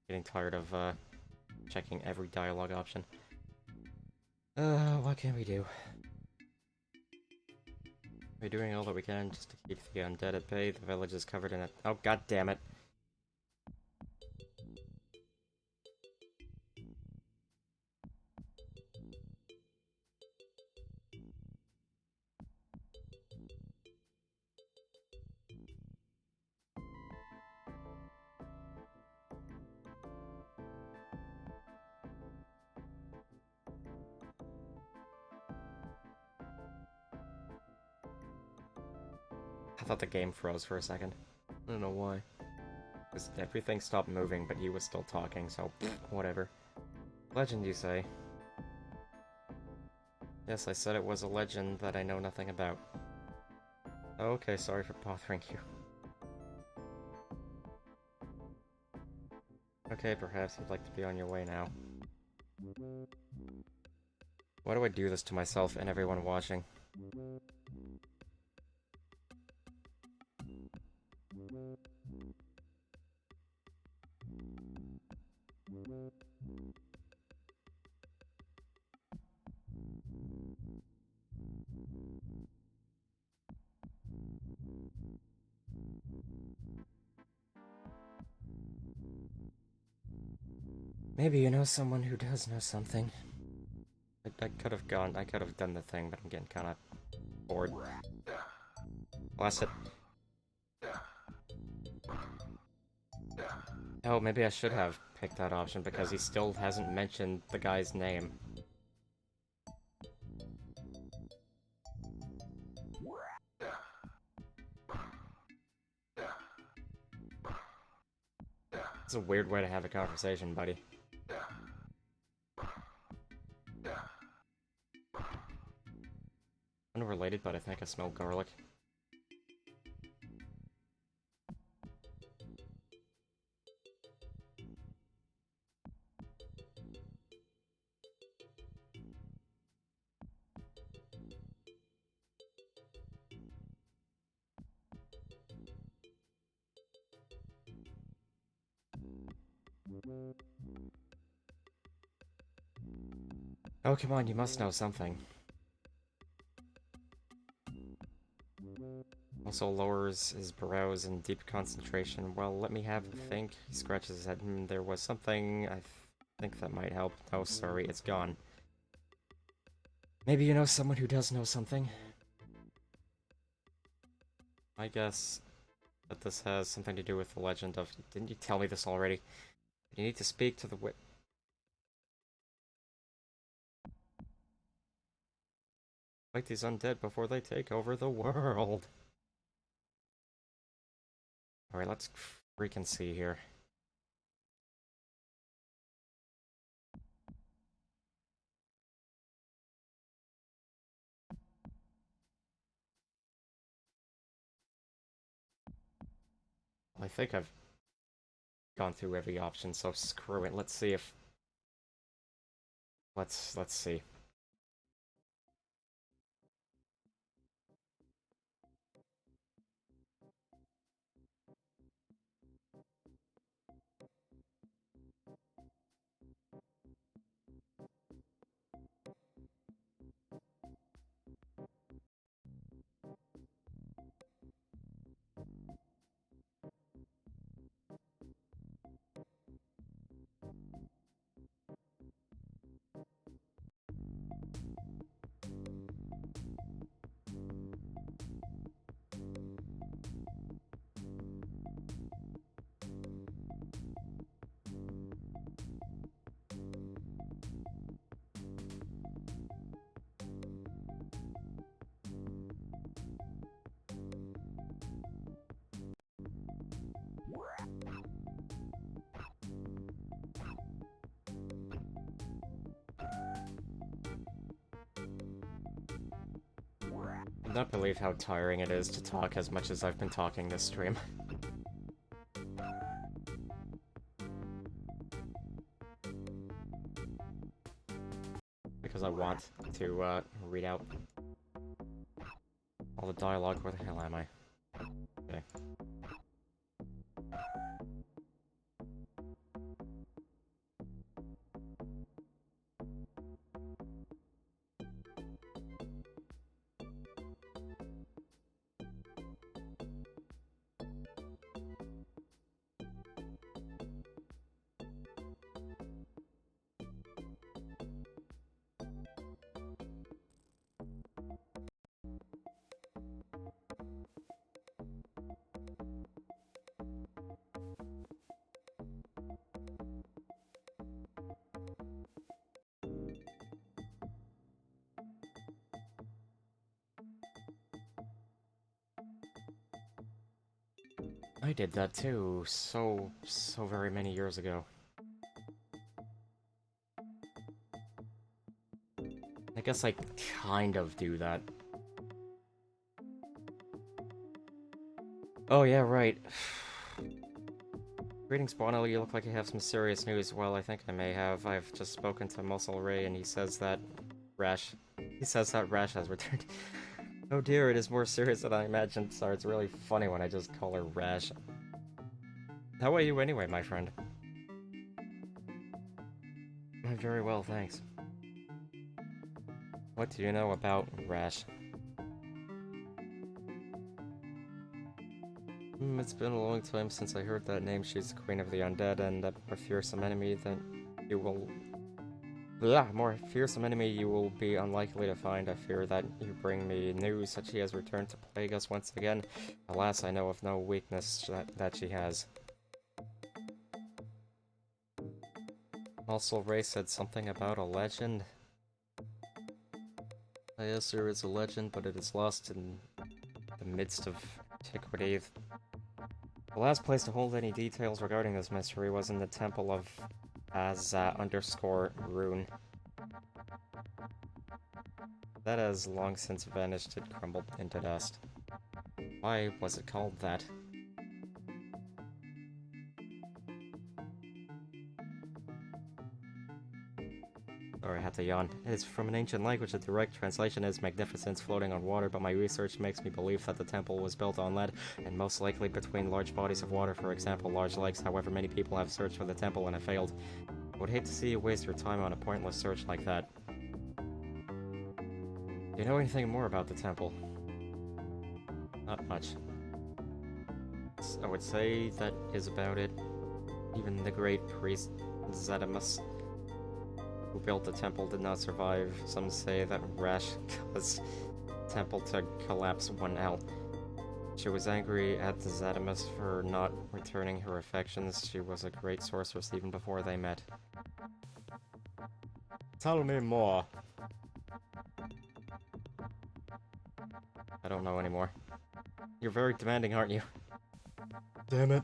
Getting tired of, checking every dialogue option. What can we do? We're doing all that we can just to keep the undead at bay. The village is covered in it. Oh, god damn it. I thought the game froze for a second. I don't know why. Because everything stopped moving, but he was still talking, so whatever. Legend, you say? Yes, I said it was a legend that I know nothing about. Okay, sorry for bothering you. Okay, perhaps you'd like to be on your way now. Why do I do this to myself and everyone watching? Maybe you know someone who does know something. I could have done the thing, but I'm getting kinda bored. Blast it. Oh, maybe I should have picked that option because he still hasn't mentioned the guy's name. It's a weird way to have a conversation, buddy. Unrelated, but I think I smell garlic. Oh, come on, you must know something. Also lowers his brows in deep concentration. Well, let me have a think. He scratches his head. There was something. I think that might help. Oh, sorry, it's gone. Maybe you know someone who does know something? I guess that this has something to do with the legend of... Didn't you tell me this already? You need to speak to the fight these undead before they take over the world. Alright, let's freaking see here. I think I've gone through every option, so screw it. Let's see if... Let's see. I cannot believe how tiring it is to talk as much as I've been talking this stream. Because I want to read out all the dialogue. Where the hell am I? Okay. I did that too, so very many years ago. I guess I kind of do that. Oh yeah, right. Greetings, Bono. You look like you have some serious news. Well, I think I may have. I've just spoken to Muscle Ray, and he says that Rash has returned. Oh dear, it is more serious than I imagined. Sorry, it's really funny when I just call her Rash. How are you anyway, my friend? I'm very well, thanks. What do you know about Rash? It's been a long time since I heard that name. She's the Queen of the Undead, and a more fearsome enemy than you will... more fearsome enemy you will be unlikely to find. I fear that you bring me news that she has returned to plague us once again. Alas, I know of no weakness that she has. Also, Ray said something about a legend. Yes, there is a legend, but it is lost in the midst of antiquity. The last place to hold any details regarding this mystery was in the temple of _rune. That has long since vanished. It crumbled into dust. Why was it called that? Sorry, I had to yawn. It's from an ancient language. The direct translation is magnificence floating on water, but my research makes me believe that the temple was built on lead, and most likely between large bodies of water, for example, large lakes. However, many people have searched for the temple and have failed. I would hate to see you waste your time on a pointless search like that. Do you know anything more about the temple? Not much. I would say that is about it. Even the great priest Zetimus, who built the temple, did not survive. Some say that Rash caused the temple to collapse one L. She was angry at Zatimus for not returning her affections. She was a great sorceress even before they met. Tell me more. I don't know anymore. You're very demanding, aren't you? Damn it.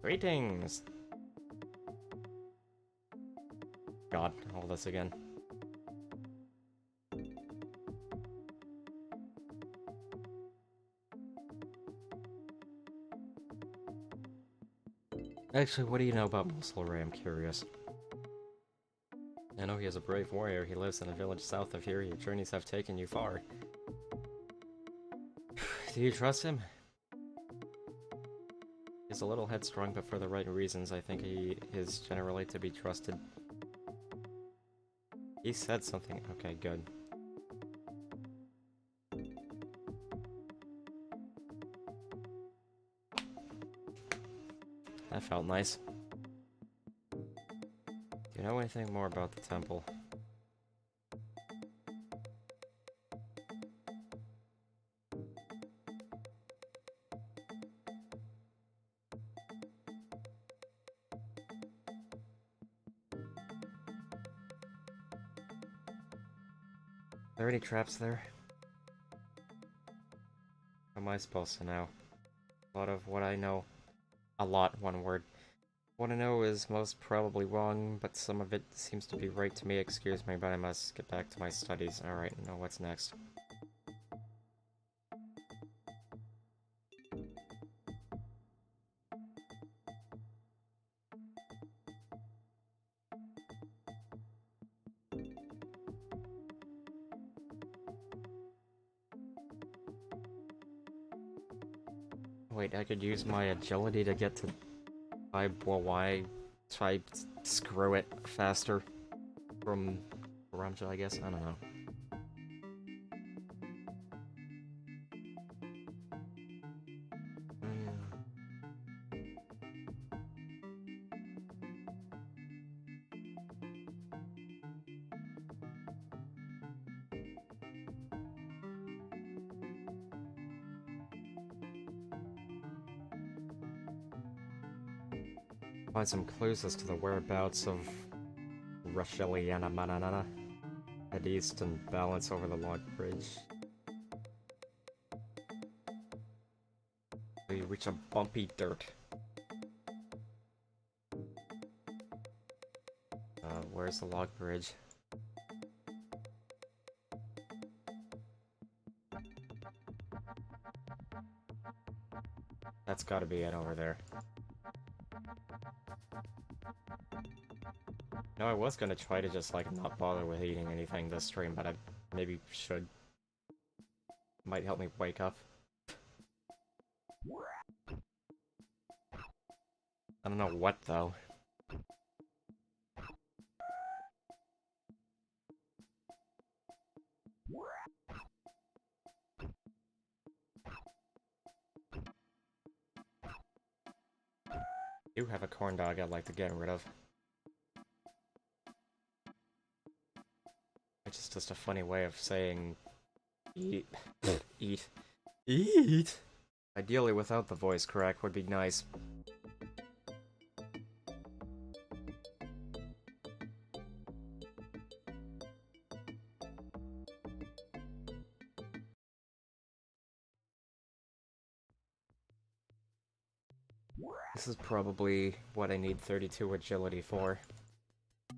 Greetings! God, all this again. Actually, what do you know about Musselray? I'm curious. I know he is a brave warrior. He lives in a village south of here. Your journeys have taken you far. Do you trust him? He's a little headstrong, but for the right reasons. I think he is generally to be trusted. He said something. Okay, good. That felt nice. Do you know anything more about the temple? Are there any traps there? How am I supposed to know? A lot of what I know. A lot, one word. What I know is most probably wrong, but some of it seems to be right to me. Excuse me, but I must get back to my studies. Alright, now what's next? Wait, I could use my agility to get to why try screw it faster from Ramja, I guess? I don't know. Find some clues as to the whereabouts of Rocheliana Mananana. Head east and balance over the log bridge. Till you reach a bumpy dirt. Where's the log bridge? That's gotta be it over there. No, I was gonna try to just, like, not bother with eating anything this stream, but I maybe should. Might help me wake up. I don't know what, though. I do have a corn dog I'd like to get rid of. Which is just a funny way of saying eat. Eat. Eat! Ideally without the voice crack would be nice. This is probably what I need 32 agility for.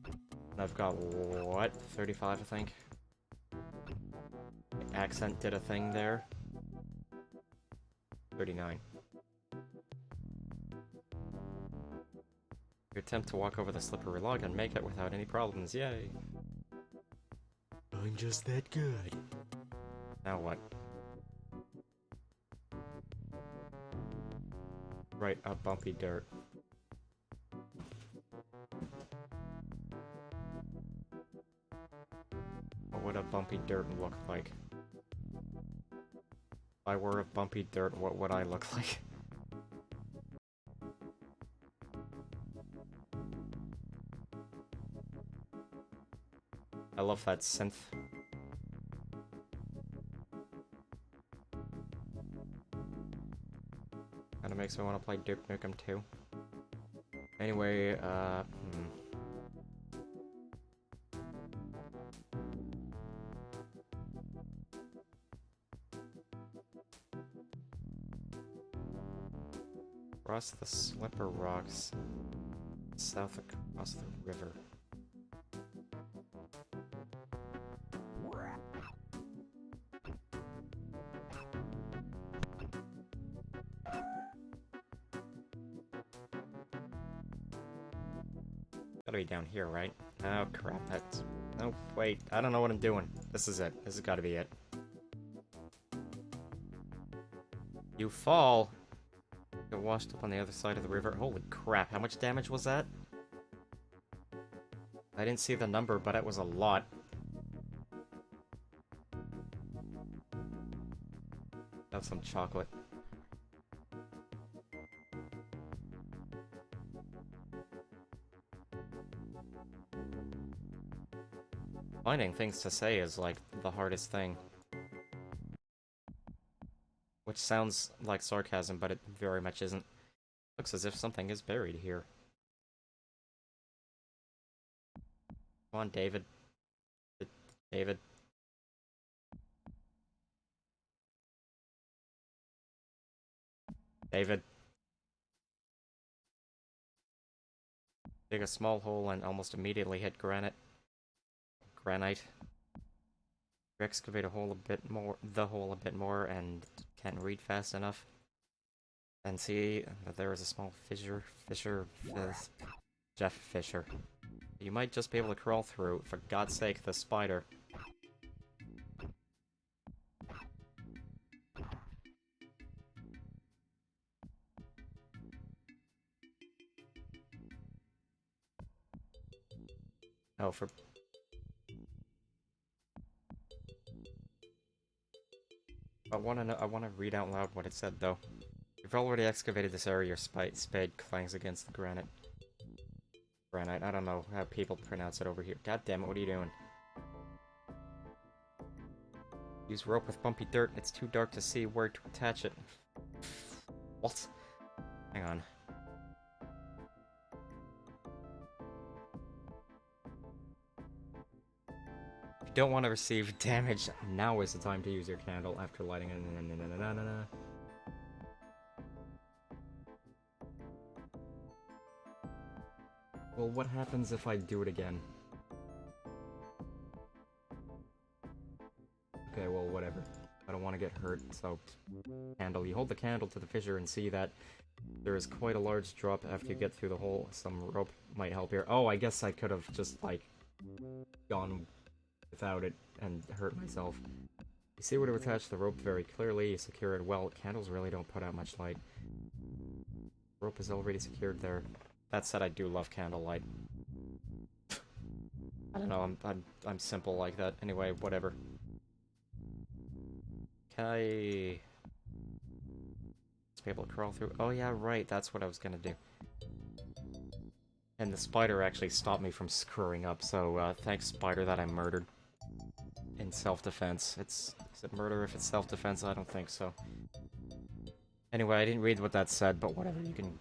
And I've got, what, 35 I think? The accent did a thing there. 39. You attempt to walk over the slippery log and make it without any problems, yay! I'm just that good. Now what? Right up bumpy dirt. What would a bumpy dirt look like? If I were a bumpy dirt, what would I look like? I love that synth. Kinda makes me want to play Duke Nukem 2. Anyway, Across the Slipper Rocks, south across the river. Gotta be down here, right? Oh crap, that's... Oh, wait, I don't know what I'm doing. This is it. This has gotta be it. You fall! Get washed up on the other side of the river. Holy crap, how much damage was that? I didn't see the number, but it was a lot. Have some chocolate. Finding things to say is, like, the hardest thing. Which sounds like sarcasm, but it very much isn't. Looks as if something is buried here. Come on, David. David. David. Dig a small hole and almost immediately hit granite. Granite. Excavate a hole a bit more, the hole a bit more, and can't read fast enough. And see that there is a small Jeff Fisher. You might just be able to crawl through. For God's sake, the spider. Oh, for... I wanna read out loud what it said, though. You've already excavated this area, your spade clangs against the granite. Granite, I don't know how people pronounce it over here. God damn it, what are you doing? Use rope with bumpy dirt, it's too dark to see where to attach it. What? Hang on. If you don't want to receive damage, now is the time to use your candle after lighting it. Well, what happens if I do it again? Okay, well, whatever. I don't want to get hurt, so... Candle. You hold the candle to the fissure and see that there is quite a large drop after you get through the hole. Some rope might help here. Oh, I guess I could have just, like, gone without it and hurt myself. You see where to attach the rope very clearly. You secure it well. Candles really don't put out much light. Rope is already secured there. That said, I do love candlelight. I don't know, I'm simple like that. Anyway, whatever. Can I... Just be able to crawl through? Oh yeah, right, that's what I was gonna do. And the spider actually stopped me from screwing up, so thanks, spider, that I murdered. In self-defense. Is it murder if it's self-defense? I don't think so. Anyway, I didn't read what that said, but whatever, you can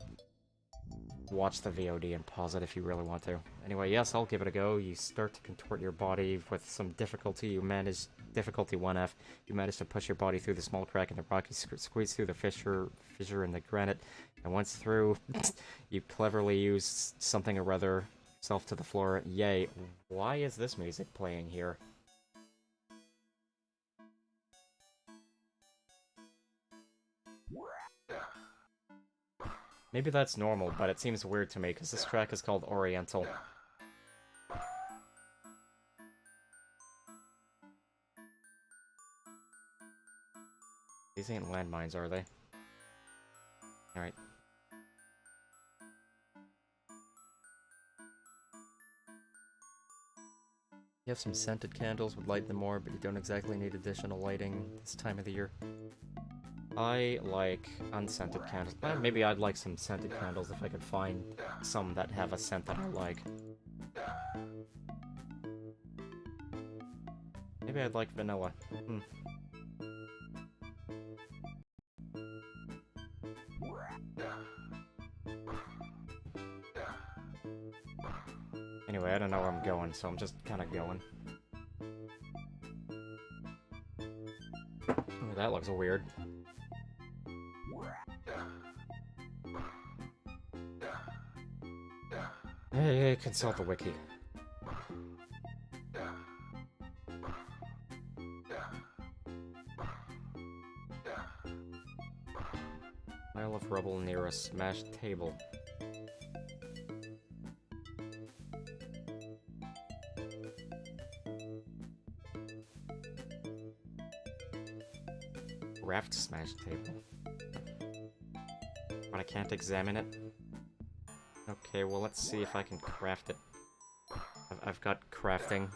watch the VOD and pause it if you really want to. Anyway, yes, I'll give it a go. You start to contort your body with some difficulty. You manage difficulty 1F. You manage to push your body through the small crack in the rock. You squeeze through the fissure in the granite. And once through, you cleverly use something or other yourself to the floor. Yay. Why is this music playing here? Maybe that's normal, but it seems weird to me, because this track is called Oriental. These ain't landmines, are they? Alright. You have some scented candles, would light them more, but you don't exactly need additional lighting this time of the year. I like unscented candles. Maybe I'd like some scented candles if I could find some that have a scent that I like. Maybe I'd like vanilla. Anyway, I don't know where I'm going, so I'm just kind of going. Ooh, that looks weird. Hey, consult the wiki. Pile of rubble near a smashed table. Raft smashed table. But I can't examine it. Okay, well let's see if I can craft it. I've got crafting.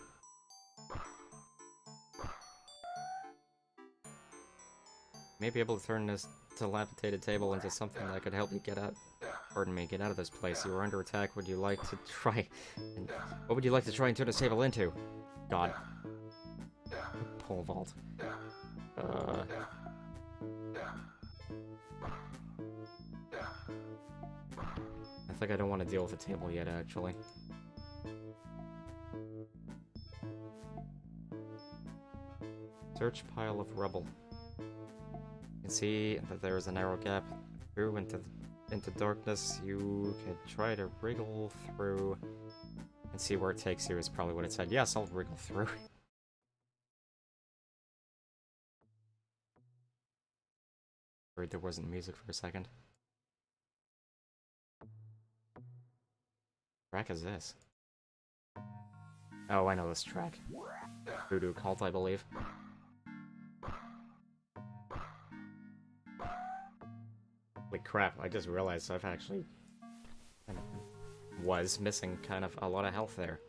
May be able to turn this dilapidated table into something that could help you get out. Pardon me, get out of this place. You were under attack. Would you like to try? What would you like to try and turn this table into? God. Pole vault. I think I don't want to deal with the table yet, actually. Search pile of rubble. You can see that there is a narrow gap through into darkness. You could try to wriggle through and see where it takes you is probably what it said. Yes, I'll wriggle through. Worried there wasn't music for a second. What track is this? Oh, I know this track. Voodoo Cult, I believe. Holy crap, I just realized I've actually was missing kind of a lot of health there.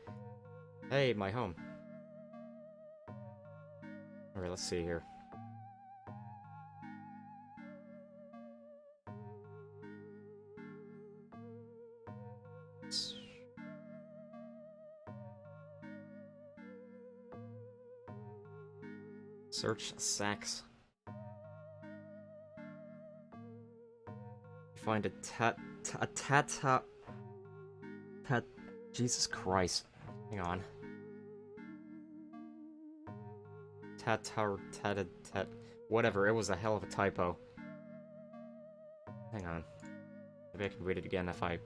Hey, my home. Alright, let's see here. Search sacks. You find a Jesus Christ. Hang on. Whatever, it was a hell of a typo. Hang on. Maybe I can read it again if I...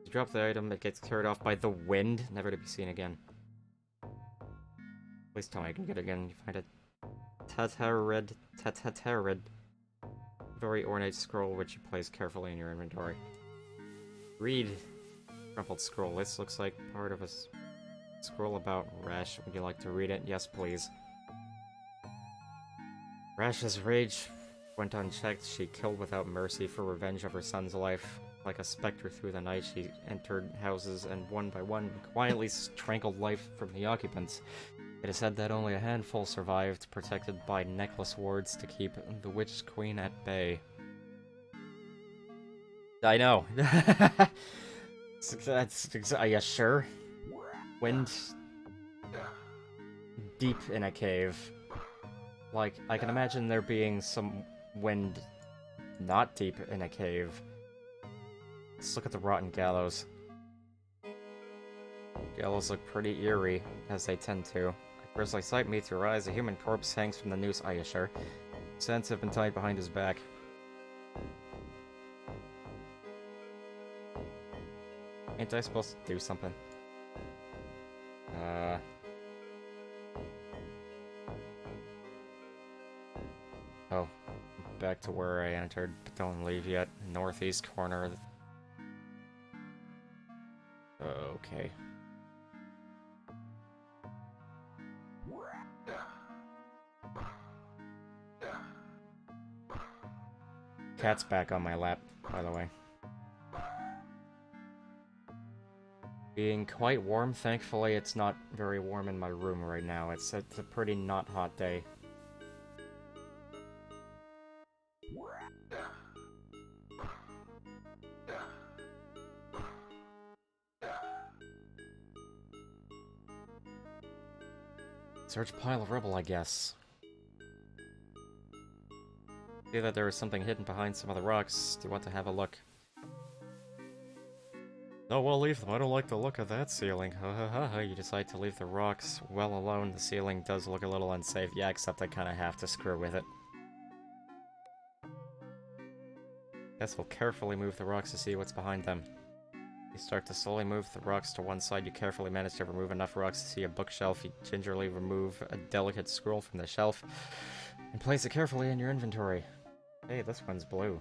You drop the item, it gets carried off by the wind, never to be seen again. Please tell me I can get it again. You find a Tatarid. Very ornate scroll which you place carefully in your inventory. Read. Crumpled scroll. This looks like part of a scroll about Rash. Would you like to read it? Yes, please. Rash's rage went unchecked. She killed without mercy for revenge of her son's life. Like a specter through the night, she entered houses and one by one quietly strangled life from the occupants. It is said that only a handful survived, protected by necklace wards to keep the Witch Queen at bay. I know. Are you sure? Wind deep in a cave. Like, I can imagine there being some wind not deep in a cave. Let's look at the rotten gallows. Gallows look pretty eerie, as they tend to. A grisly sight meets your eyes. A human corpse hangs from the noose. Are you sure? Scents have been tied behind his back. Ain't I supposed to do something? Oh. Back to where I entered, but don't leave yet. Northeast corner. Okay. Cat's back on my lap, by the way. Being quite warm, thankfully it's not very warm in my room right now. It's a pretty not hot day. Search pile of rubble, I guess. See that there is something hidden behind some of the rocks. Do you want to have a look? No, we'll leave them. I don't like the look of that ceiling. Ha ha ha ha. You decide to leave the rocks well alone. The ceiling does look a little unsafe. Yeah, except I kind of have to screw with it. Guess we'll carefully move the rocks to see what's behind them. You start to slowly move the rocks to one side. You carefully manage to remove enough rocks to see a bookshelf. You gingerly remove a delicate scroll from the shelf and place it carefully in your inventory. Hey, this one's blue.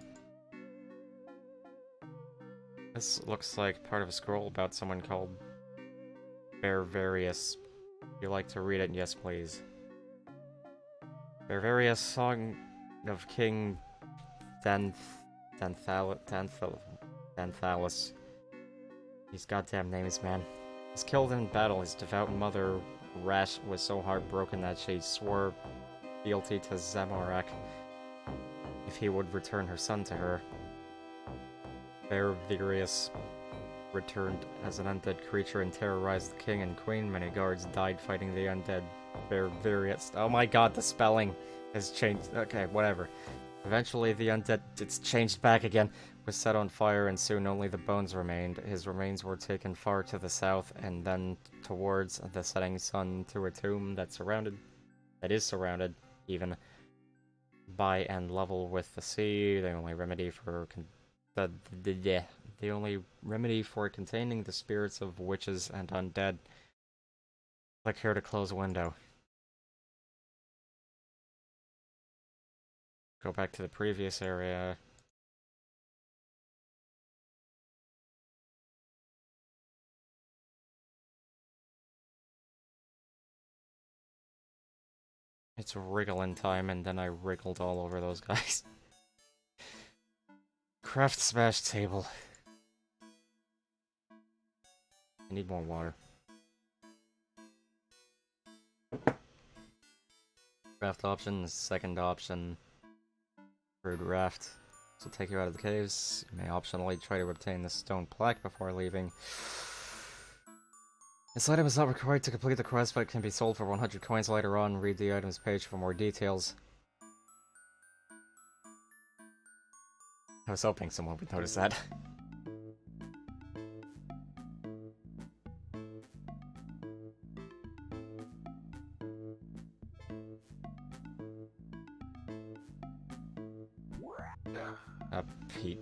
This looks like part of a scroll about someone called Bervarius. Would you like to read it? Yes, please. Bervarius, Song of King Danthalus. These goddamn names, man. Was killed in battle. His devout mother, Rash, was so heartbroken that she swore fealty to Zamorak if he would return her son to her. Bervarius returned as an undead creature and terrorized the king and queen. Many guards died fighting the undead Bervarius. Oh my god, the spelling has changed. Okay, whatever. Eventually, the undead, it's changed back again, was set on fire, and soon only the bones remained. His remains were taken far to the south, and then towards the setting sun to a tomb that is surrounded, even by and level with the sea. The only remedy for the only remedy for containing the spirits of witches and undead. Click here to close a window. Go back to the previous area. It's wriggling time, and then I wriggled all over those guys. Craft smash table. I need more water. Raft option, second option. Crude raft. This will take you out of the caves. You may optionally try to obtain the stone plaque before leaving. This item is not required to complete the quest, but it can be sold for 100 coins later on. Read the items page for more details. I was hoping someone would notice that. Pete.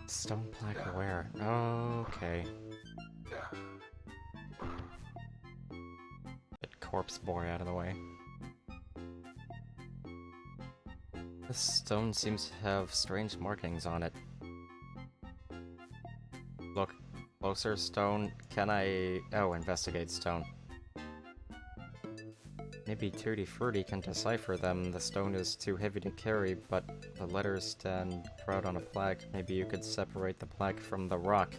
Stone plaque where? Okay. Get corpse boy out of the way. This stone seems to have strange markings on it. Look closer, stone. Can I... Oh, investigate stone. Maybe Tutti Frutti can decipher them. The stone is too heavy to carry, but the letters stand proud on a plaque. Maybe you could separate the plaque from the rock.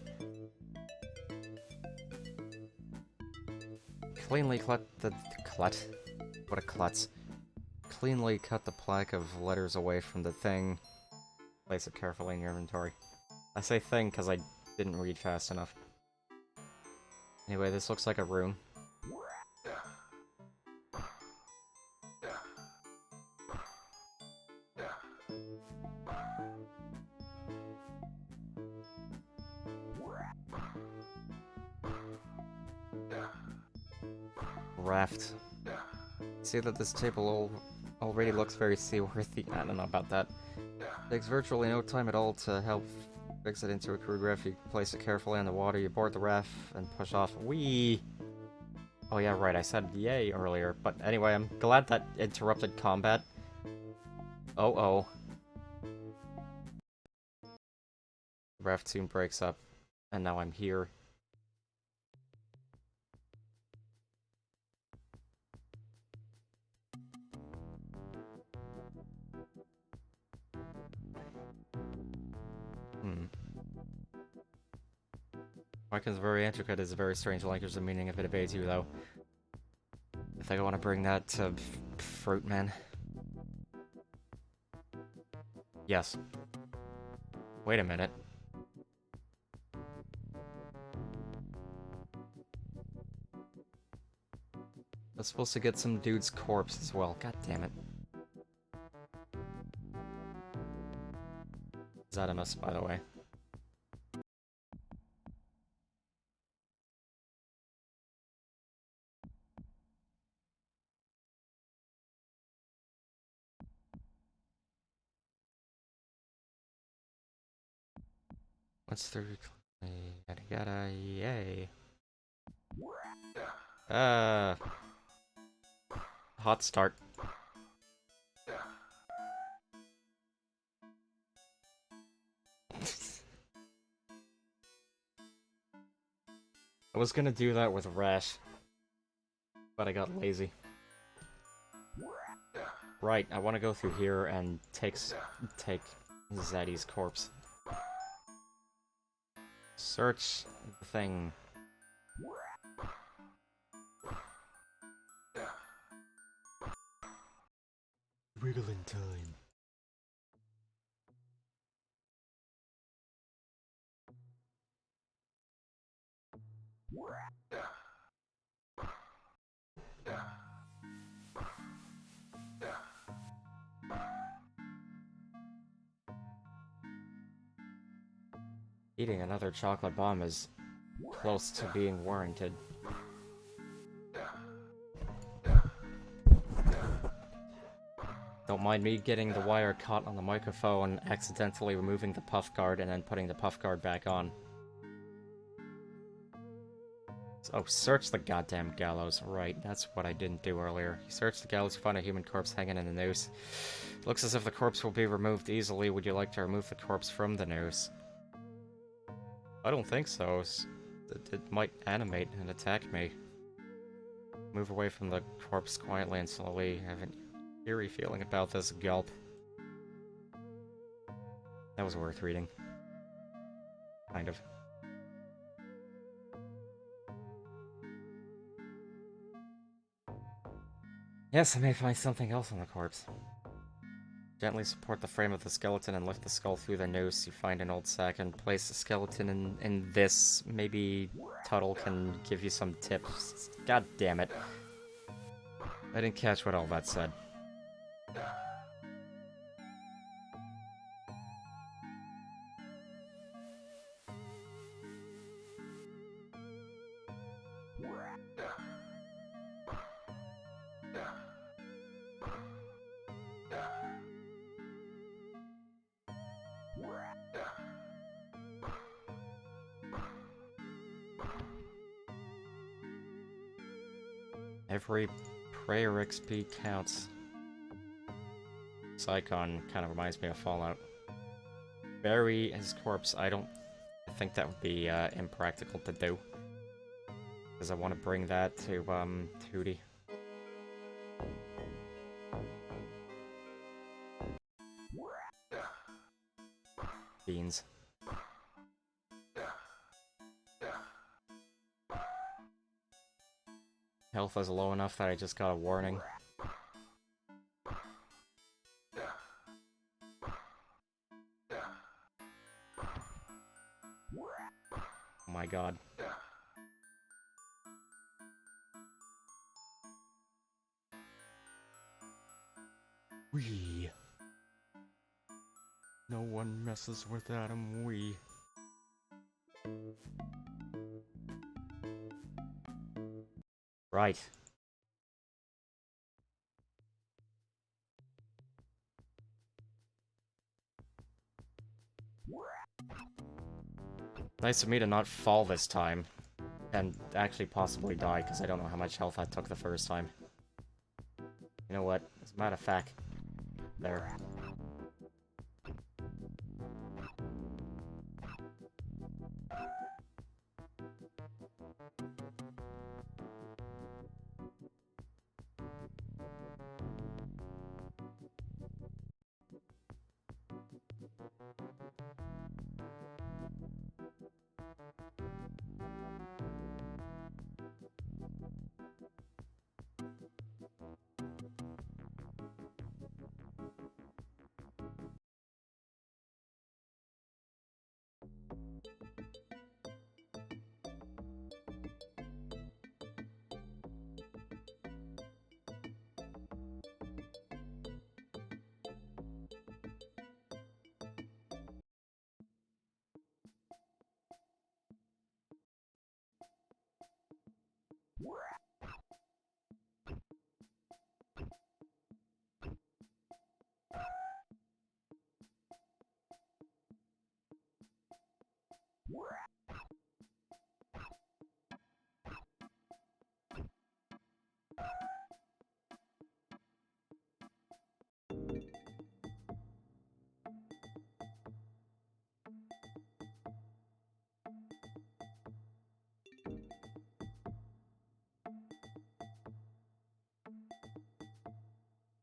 Cleanly What a klutz. Cleanly cut the plaque of letters away from the thing. Place it carefully in your inventory. I say thing because I didn't read fast enough. Anyway, this looks like a rune. Raft. See that this table already looks very seaworthy. I don't know about that. Takes virtually no time at all to help fix it into a crude raft. You place it carefully in the water, you board the raft, and push off. Whee! Oh yeah, right, I said yay earlier. But anyway, I'm glad that interrupted combat. Oh. The raft soon breaks up, and now I'm here. Mark is very intricate, is a very strange language, the meaning of it evades you, though. I think I want to bring that to Fruitman. Yes. Wait a minute. was supposed to get some dude's corpse as well. God damn it. Is that a miss, by the way? What's through? Yada yada, yay. Hot start. I was gonna do that with Rash, but I got lazy. Right, I want to go through here and take Zaddy's corpse. Search the thing. Wiggling time. Eating another chocolate bomb is close to being warranted. Don't mind me getting the wire caught on the microphone, accidentally removing the puff guard, and then putting the puff guard back on. Oh, search the goddamn gallows. Right, that's what I didn't do earlier. You search the gallows, you find a human corpse hanging in the noose. Looks as if the corpse will be removed easily. Would you like to remove the corpse from the noose? I don't think so. It might animate and attack me. Move away from the corpse quietly and slowly. I have an eerie feeling about this. Gulp. That was worth reading. Kind of. Yes, I may find something else on the corpse. Gently support the frame of the skeleton and lift the skull through the noose. You find an old sack and place the skeleton in this. Maybe Tuttle can give you some tips. God damn it. I didn't catch what all that said. Every prayer XP counts. This icon kind of reminds me of Fallout. Bury his corpse. I think that would be impractical to do. Because I want to bring that to Hootie. Beans. Health is low enough that I just got a warning. Oh my god. We. No one messes with Adam, we. Right. Nice of me to not fall this time. And actually possibly die, because I don't know how much health I took the first time. You know what? As a matter of fact, there.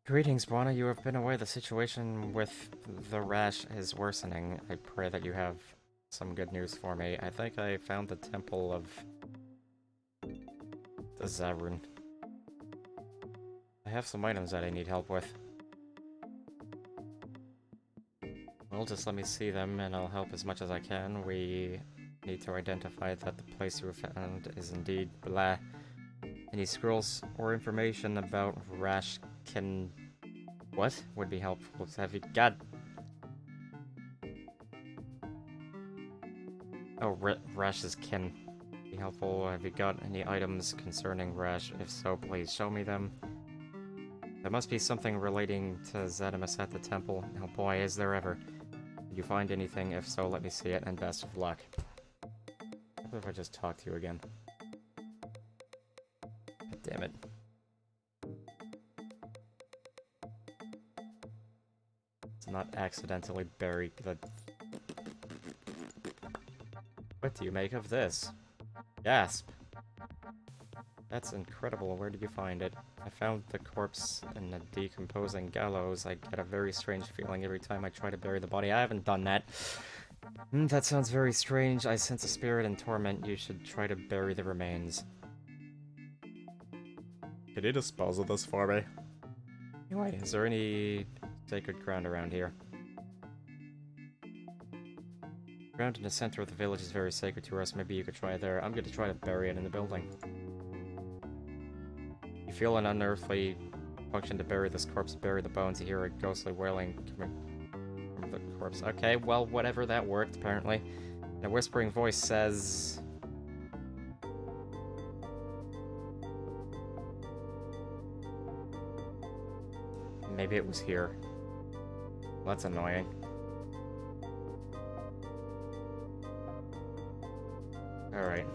Greetings, Buana. You have been away. The situation with the rash is worsening. I pray that you have some good news for me. I think I found the temple of the Zarun. I have some items that I need help with. Well, just let me see them and I'll help as much as I can. We need to identify that the place you found is indeed blah. Any scrolls or information about Rash can... What? Would be helpful. Have you got... Oh, Rash's kin. Be helpful. Have you got any items concerning Rash? If so, please show me them. There must be something relating to Zadimus at the temple. Oh boy, is there ever. Did you find anything? If so, let me see it, and best of luck. What if I just talk to you again? God damn it. It's not accidentally buried the... What do you make of this? Gasp! That's incredible. Where did you find it? I found the corpse in a decomposing gallows. I get a very strange feeling every time I try to bury the body. I haven't done that. That sounds very strange. I sense a spirit in torment. You should try to bury the remains. Could you dispose of this for me? Anyway, is there any sacred ground around here? Ground in the center of the village is very sacred to us. Maybe you could try there. I'm going to try to bury it in the building. You feel an unearthly function to bury this corpse. Bury the bones. You hear a ghostly wailing coming from the corpse. Okay, well, whatever, that worked, apparently. And a whispering voice says... Maybe it was here. Well, that's annoying. Alright.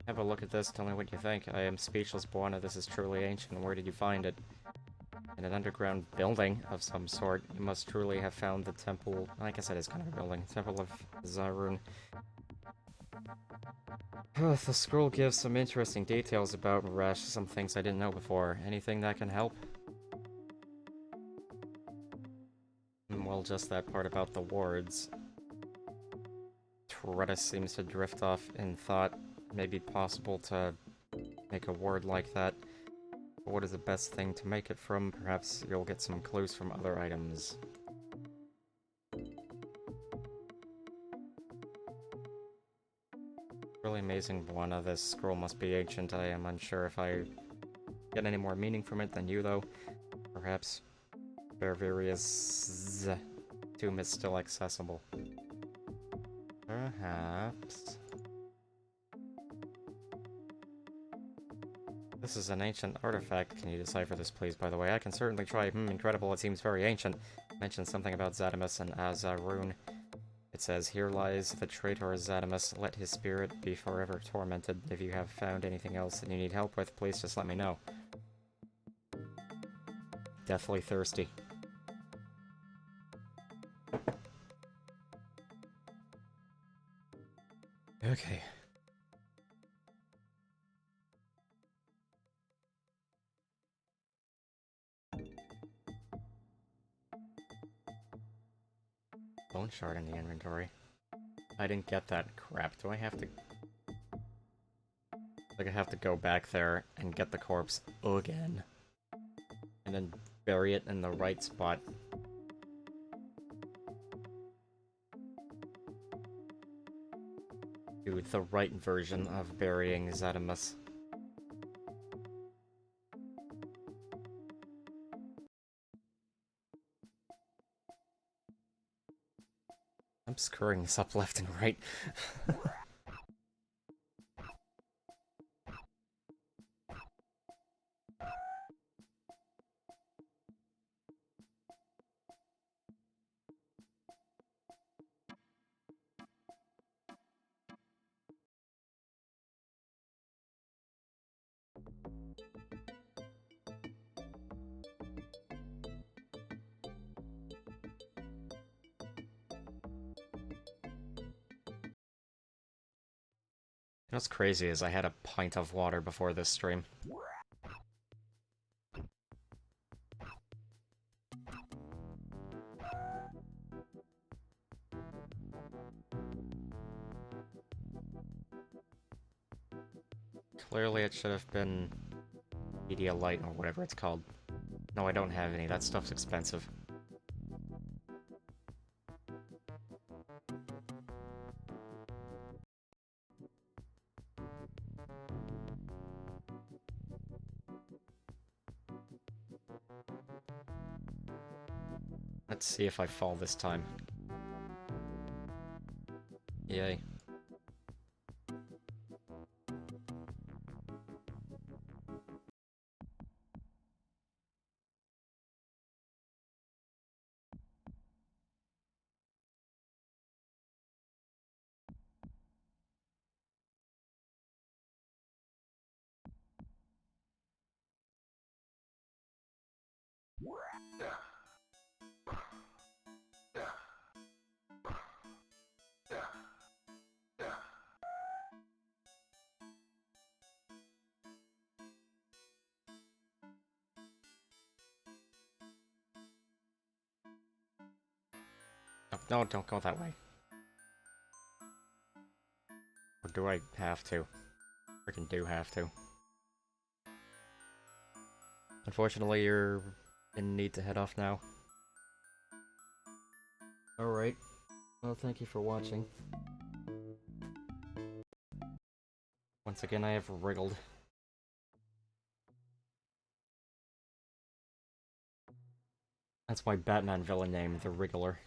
Have a look at this, tell me what you think. I am speechless, Buana. This is truly ancient. Where did you find it? In an underground building of some sort. You must truly have found the temple... I guess it is kind of a building. Temple of Zarun. The scroll gives some interesting details about Rash, some things I didn't know before. Anything that can help? Well, just that part about the wards. Toretto seems to drift off in thought. Maybe possible to make a ward like that. But what is the best thing to make it from? Perhaps you'll get some clues from other items. Really amazing, Buana. This scroll must be ancient. I am unsure if I get any more meaning from it than you, though. Perhaps Berveria's tomb is still accessible. Perhaps... This is an ancient artifact. Can you decipher this, please, by the way? I can certainly try. Incredible. It seems very ancient. Mentions something about Zadimus and Azarun. It says, here lies the traitor Zadimus. Let his spirit be forever tormented. If you have found anything else that you need help with, please just let me know. Deathly thirsty. Okay. Bone shard in the inventory. I didn't get that crap. Do I have to... Like, I have to go back there and get the corpse again. And then bury it in the right spot. Do the right version of burying Zadimus. I'm screwing this up left and right. What's crazy is I had a pint of water before this stream. Clearly it should have been Pedialyte or whatever it's called. No, I don't have any. That stuff's expensive. Let's see if I fall this time. Yay. Oh, no, don't go that way. Or do I have to? Freaking do have to. Unfortunately, you're in need to head off now. Alright. Well, thank you for watching. Once again, I have wriggled. That's my Batman villain name, the Wriggler.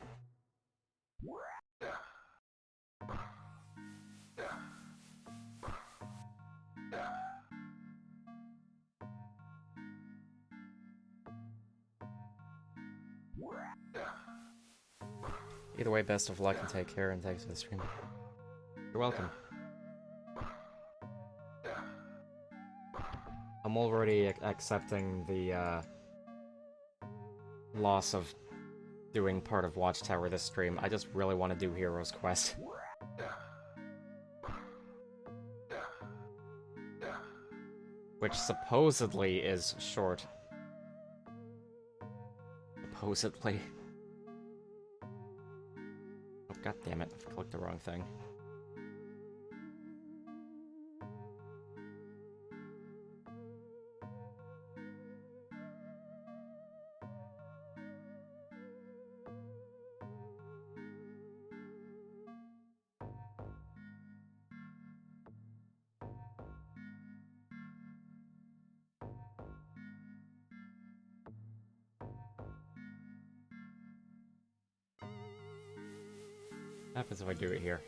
Either way, best of luck and take care, and thanks for the stream. You're welcome. I'm already accepting the loss of doing part of Watchtower this stream. I just really want to do Heroes Quest. Which supposedly is short. Supposedly. Oh, god damn it, I've clicked the wrong thing. What happens if I do it here?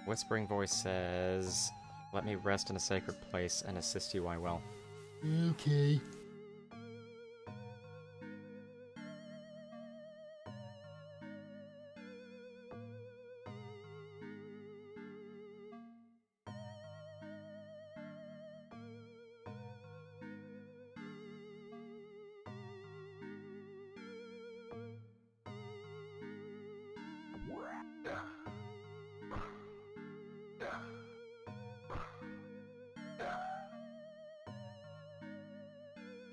Whispering voice says, "Let me rest in a sacred place and assist you I will." Okay.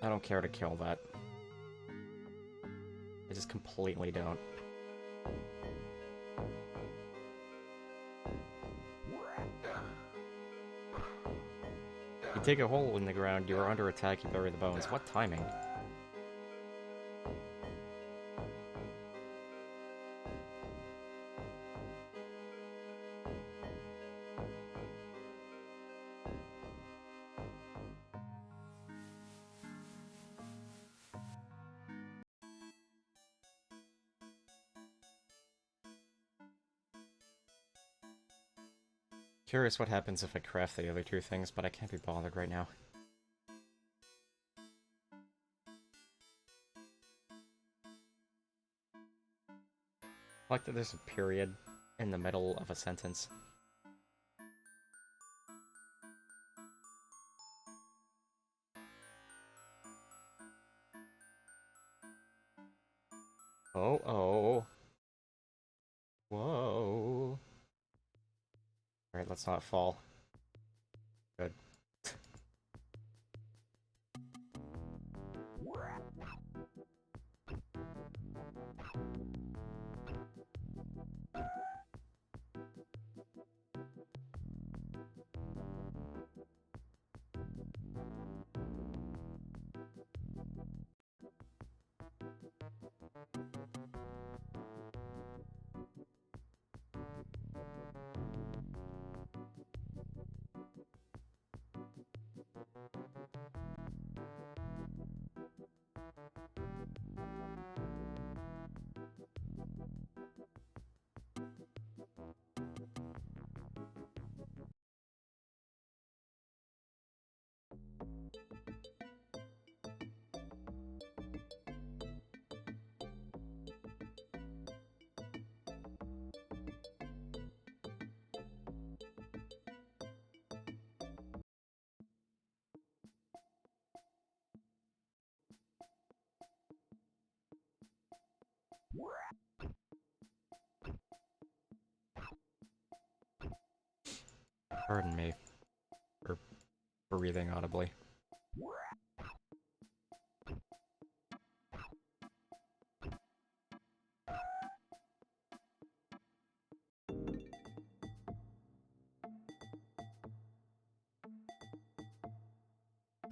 I don't care to kill that. I just completely don't. You dig a hole in the ground, you are under attack, you bury the bones. What timing? Curious what happens if I craft the other two things, but I can't be bothered right now. I like that there's a period in the middle of a sentence. Oh, oh. Whoa. let's not fall. Good. Pardon me for breathing audibly.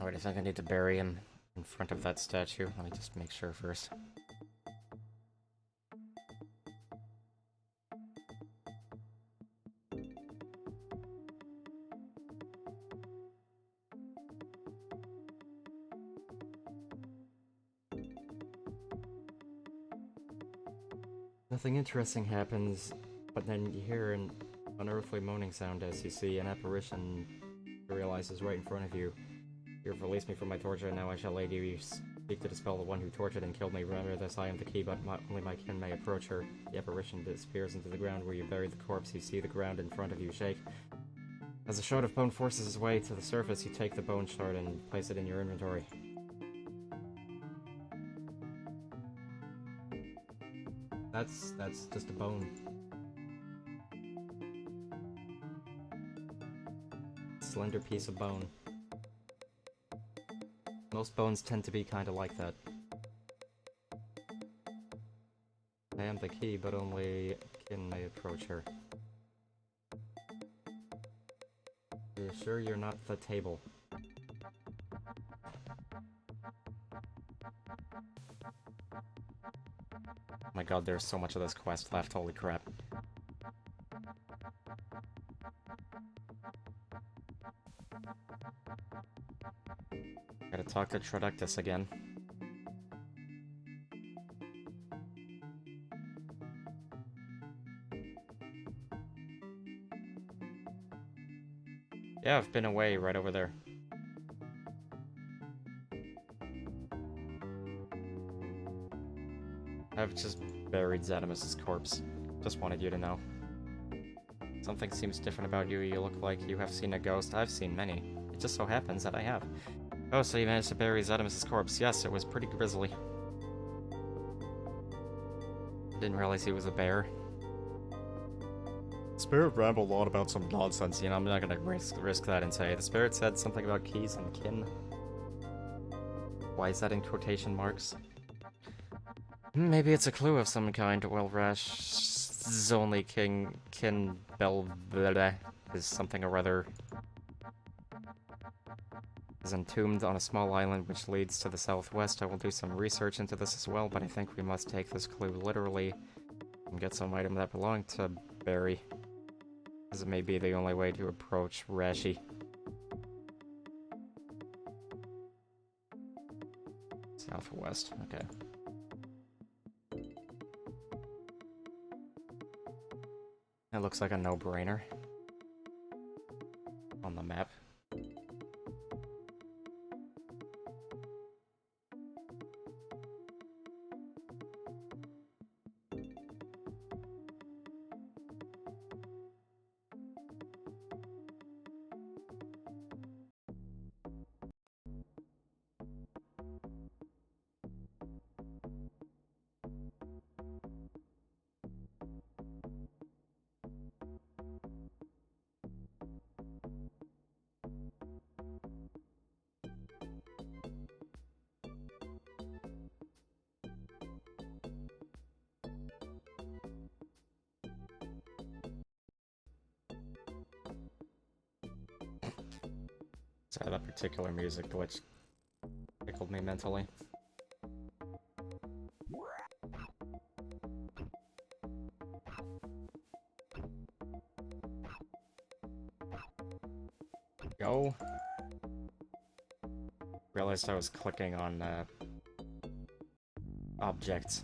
Alright, I think I need to bury him in front of that statue. Let me just make sure first. Nothing interesting happens, but then you hear an unearthly moaning sound as you see an apparition you realize is right in front of you. You have released me from my torture, and now I shall aid you. You speak to dispel the one who tortured and killed me. Remember this, I am the key, but only my kin may approach her. The apparition disappears into the ground where you buried the corpse. You see the ground in front of you shake. As the shard of bone forces its way to the surface, you take the bone shard and place it in your inventory. That's just a bone. Slender piece of bone. Most bones tend to be kinda like that. I am the key, but only kin may approach her. Are you sure you're not the table? Oh my god, there's so much of this quest left, holy crap. Gotta talk to Traductus again. Yeah, I've been away right over there. I've just buried Zadimus's corpse. Just wanted you to know. Something seems different about you. You look like you have seen a ghost. I've seen many. It just so happens that I have. Oh, so you managed to bury Zadimus's corpse. Yes, it was pretty grisly. Didn't realize he was a bear. Spirit rambled on about some nonsense, you know, I'm not gonna risk that and say. The spirit said something about keys and kin. Why is that in quotation marks? Maybe it's a clue of some kind. Well, Rash's only kin Belvede is something or other. Is entombed on a small island which leads to the southwest. I will do some research into this as well, but I think we must take this clue literally and get some item that belonged to Barry, as it may be the only way to approach Rashi. Southwest, okay. That looks like a no-brainer on the map. So that particular music glitch tickled me mentally. Go. Realized I was clicking on objects.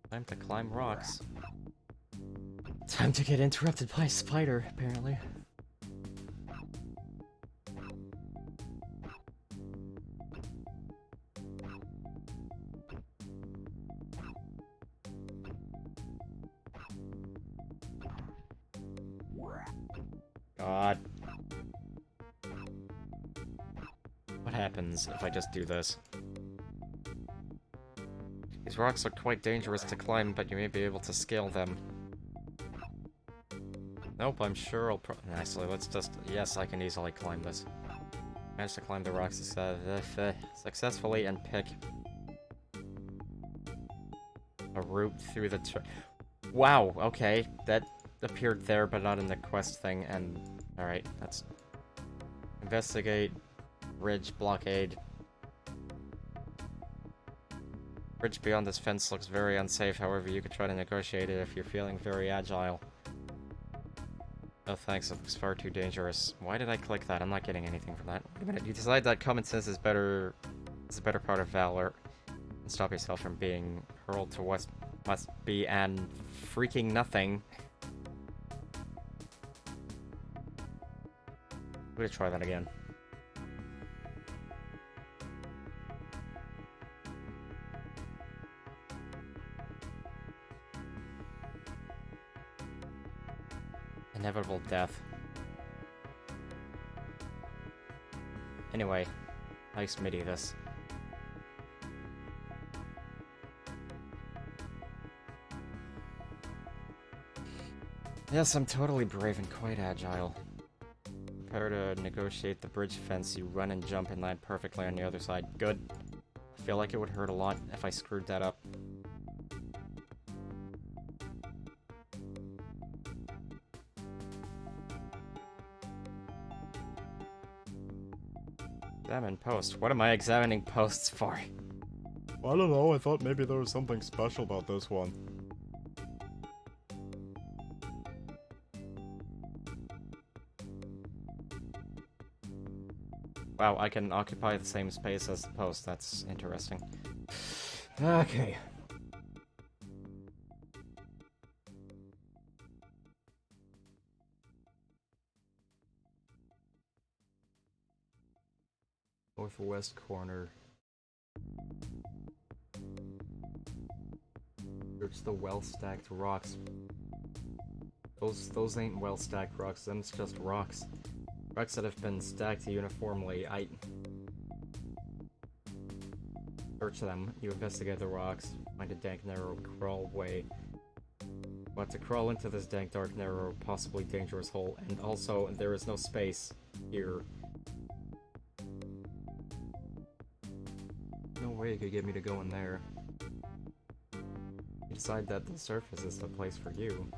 Time to climb rocks. Time to get interrupted by a spider, apparently. God. What happens if I just do this? These rocks are quite dangerous to climb, but you may be able to scale them. Nope, I'm sure I'll Nicely, let's just... Yes, I can easily climb this. Managed to climb the rocks successfully and pick a route through the... Wow, okay. That appeared there, but not in the quest thing, and... Alright, that's... Investigate. Bridge blockade. Bridge beyond this fence looks very unsafe, however you could try to negotiate it if you're feeling very agile. No thanks, it looks far too dangerous. Why did I click that? I'm not getting anything from that. Wait a minute, you decide that common sense is better... is a better part of valor. And stop yourself from being hurled to what must be an freaking nothing. I'm gonna try that again. Inevitable death. Anyway, nice MIDI this. Yes, I'm totally brave and quite agile. Prepare to negotiate the bridge fence. You run and jump and land perfectly on the other side. Good. I feel like it would hurt a lot if I screwed that up. Examine post. What am I examining posts for? I don't know, I thought maybe there was something special about this one. Wow, I can occupy the same space as the post. That's interesting. Okay. Northwest corner. Search the well-stacked rocks. Those ain't well-stacked rocks, them's just rocks. Rocks that have been stacked uniformly. Search them. You investigate the rocks. Find a dank, narrow crawl way. But to crawl into this dank, dark, narrow, possibly dangerous hole, and also there is no space here. No way you could get me to go in there. You decide that the surface is the place for you.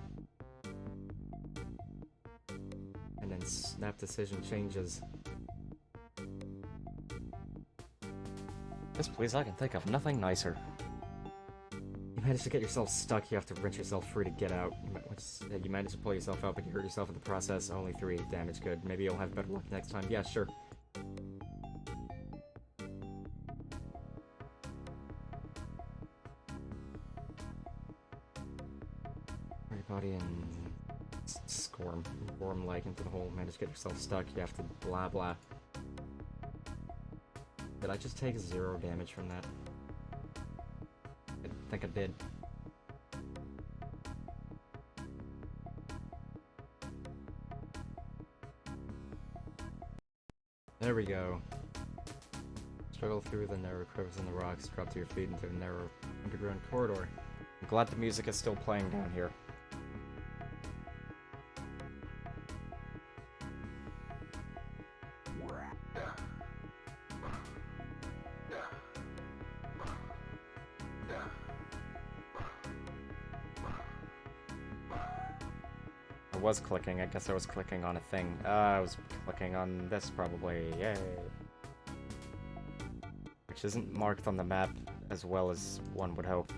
And then snap decision changes. Yes, please, I can think of nothing nicer. You manage to get yourself stuck, you have to wrench yourself free to get out. You manage to pull yourself out, but you hurt yourself in the process. Only 3 damage, good. Maybe you'll have better luck next time. Yeah, sure. Body and squirm leg into the hole. Manage to get yourself stuck. You have to blah blah. Did I just take 0 damage from that? I think I did. There we go. Struggle through the narrow crevice in the rocks. Drop to your feet into the narrow underground corridor. I'm glad the music is still playing down here. was clicking. I guess I was clicking on a thing. I was clicking on this, probably. Yay. Which isn't marked on the map as well as one would hope.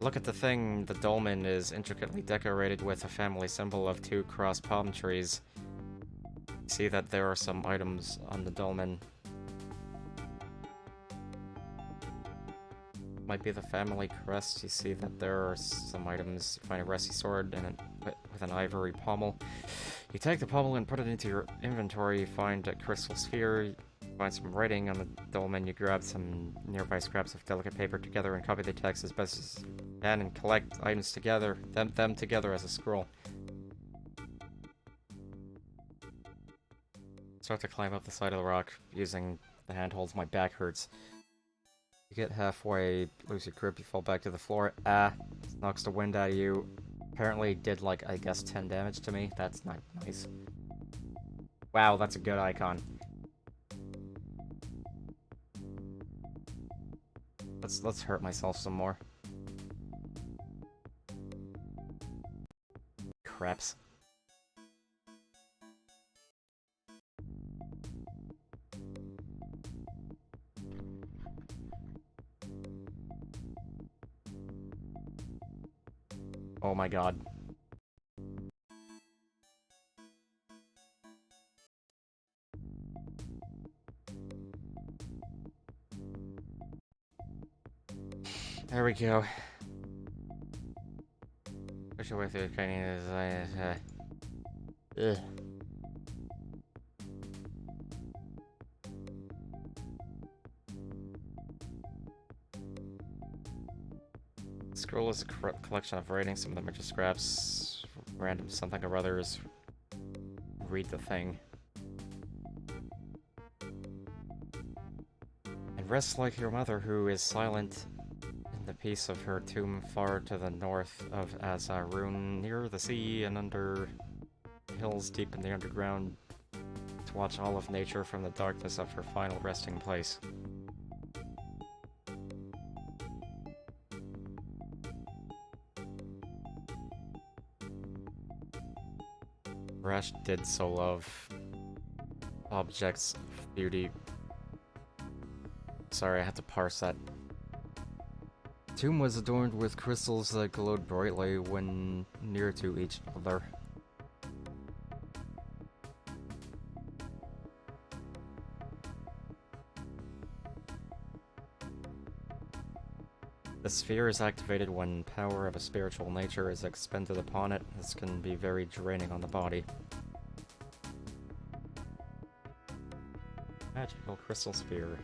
Look at the thing. The dolmen is intricately decorated with a family symbol of 2 cross palm trees. See that there are some items on the dolmen. Might be the family crest. You see that there are some items. You find a rusty sword and with an ivory pommel. You take the pommel and put it into your inventory. You find a crystal sphere. You find some writing on the dolmen. You grab some nearby scraps of delicate paper together and copy the text as best as you can and collect items together, them together as a scroll. Start to climb up the side of the rock using the handholds. My back hurts. You get halfway, lose your grip, you fall back to the floor. Knocks the wind out of you. Apparently did, like, I guess 10 damage to me. That's not nice. Wow, that's a good icon. Let's hurt myself some more. Craps. Oh my god. There we go. Push your way through the training design. Ugh. Scroll is a collection of writings. Some of them are just scraps, random something or others. Read the thing. And rest like your mother, who is silent in the peace of her tomb far to the north of Azarun, near the sea and under hills deep in the underground, to watch all of nature from the darkness of her final resting place. Rash did so love objects of beauty. Sorry, I had to parse that. Tomb was adorned with crystals that glowed brightly when near to each other. The sphere is activated when power of a spiritual nature is expended upon it. This can be very draining on the body. Magical crystal sphere.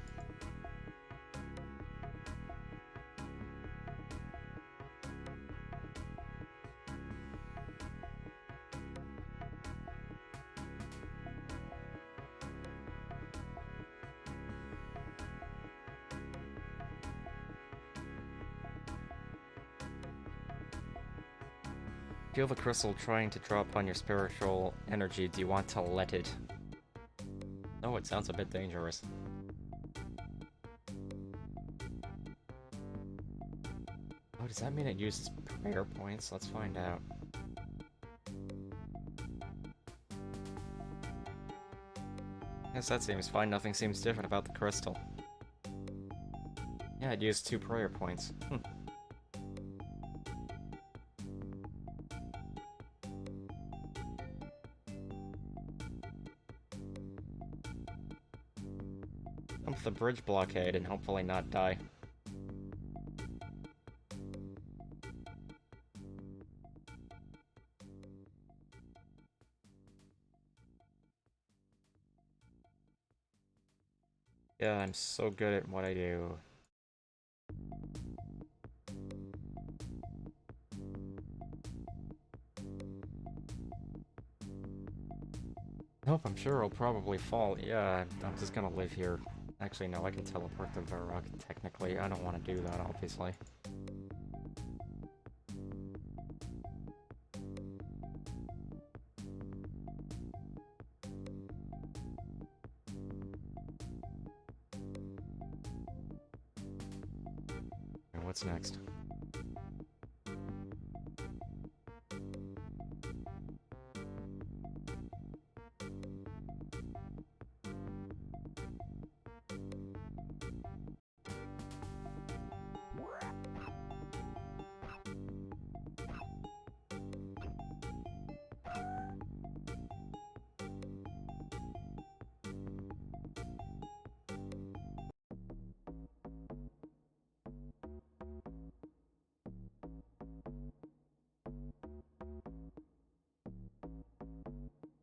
Feel the crystal trying to draw upon your spiritual energy. Do you want to let it? No, it sounds a bit dangerous. Oh, does that mean it uses prayer points? Let's find out. Yes, that seems fine. Nothing seems different about the crystal. Yeah, it used 2 prayer points. Jump the bridge blockade and hopefully not die. Yeah, I'm so good at what I do. Nope, I'm sure I'll probably fall. Yeah, I'm just gonna live here. Actually, no, I can teleport to Varrock, technically. I don't want to do that, obviously. Okay, what's next?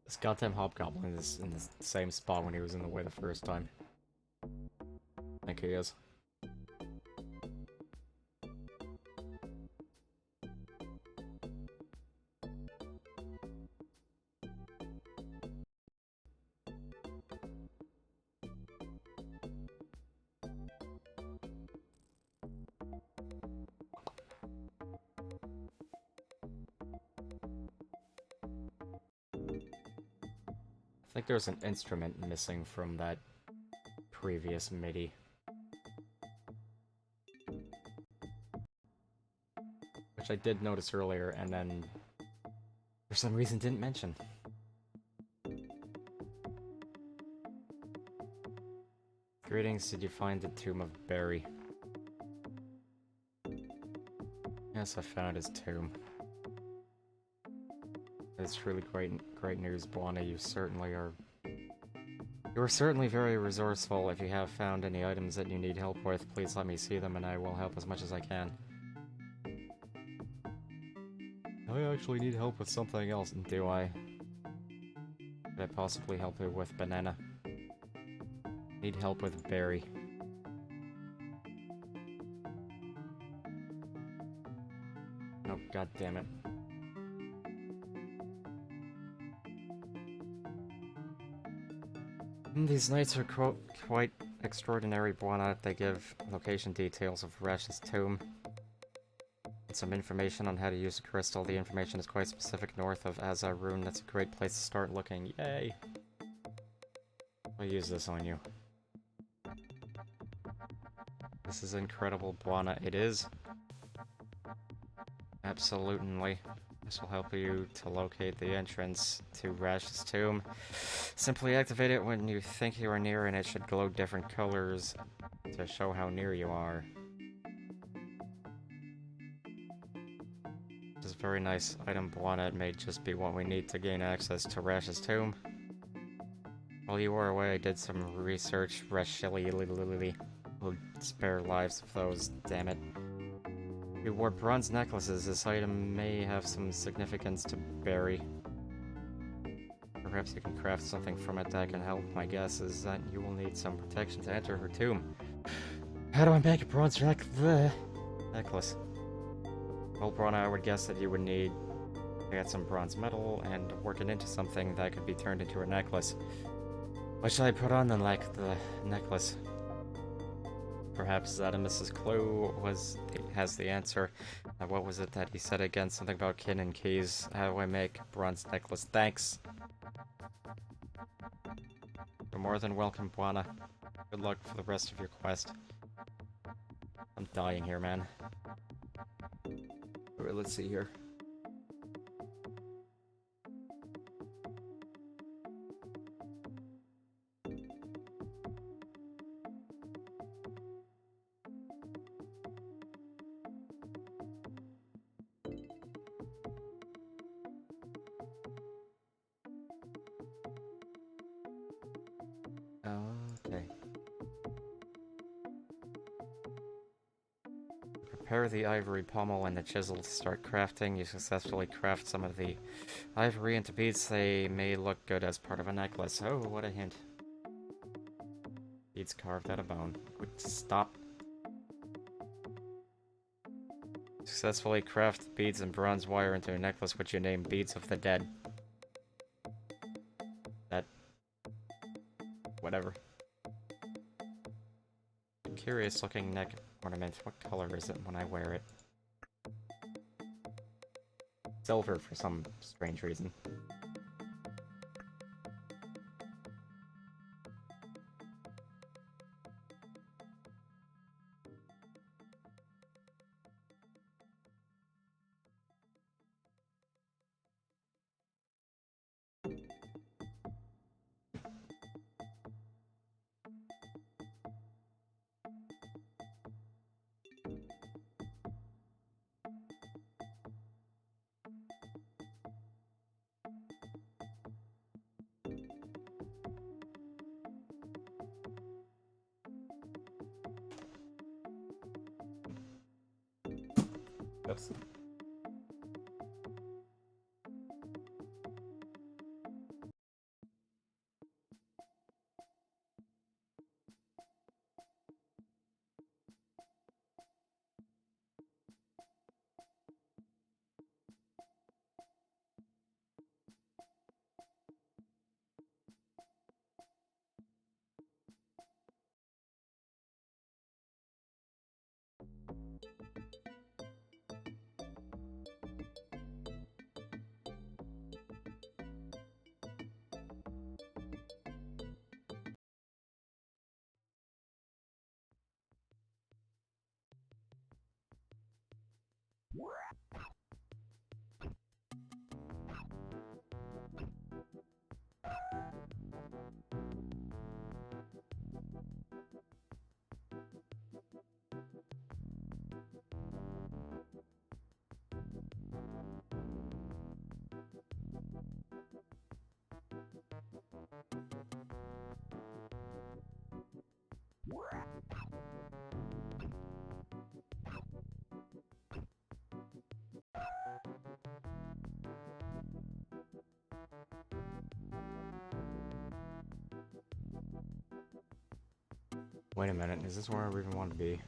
This goddamn hobgoblin is in the same spot when he was in the way the first time. I think he is. I think there's an instrument missing from that previous MIDI. Which I did notice earlier, and then for some reason didn't mention. Greetings, did you find the tomb of Barry? Yes, I found his tomb. It's truly great news, Buana. You are certainly very resourceful. If you have found any items that you need help with, please let me see them and I will help as much as I can. I actually need help with something else, do I? Could I possibly help you with Banana? Need help with Barry. Oh, god damn it. These nights are quite extraordinary, Buana. They give location details of Rash's tomb. And some information on how to use the crystal. The information is quite specific north of Azar Rune. That's a great place to start looking. Yay! I'll use this on you. This is incredible, Buana. It is. Absolutely. This will help you to locate the entrance to Rash's tomb. Simply activate it when you think you are near and it should glow different colors to show how near you are. This is a very nice item, Buana. It may just be what we need to gain access to Rash's tomb. While you were away, I did some research. Rashili will spare lives of those, damn it. You wore bronze necklaces. This item may have some significance to Barry. Perhaps you can craft something from it that can help. My guess is that you will need some protection to enter her tomb. How do I make a bronze necklace? Well, Brona, I would guess that you would need to get some bronze metal and work it into something that could be turned into a necklace. What should I put on the necklace? Perhaps Zadimus's clue has the answer. What was it that he said again? Something about kin and keys. How do I make a bronze necklace? Thanks. You're more than welcome, Buana. Good luck for the rest of your quest. I'm dying here, man. Alright, let's see here. Okay. Prepare the ivory pommel and the chisel to start crafting. You successfully craft some of the ivory into beads. They may look good as part of a necklace. Oh, what a hint. Beads carved out of bone. Stop. Successfully craft beads and bronze wire into a necklace which you name Beads of the Dead. That... whatever. Curious looking neck ornament. What color is it when I wear it? Silver for some strange reason. Oops. Wait a minute, is this where I even want to be?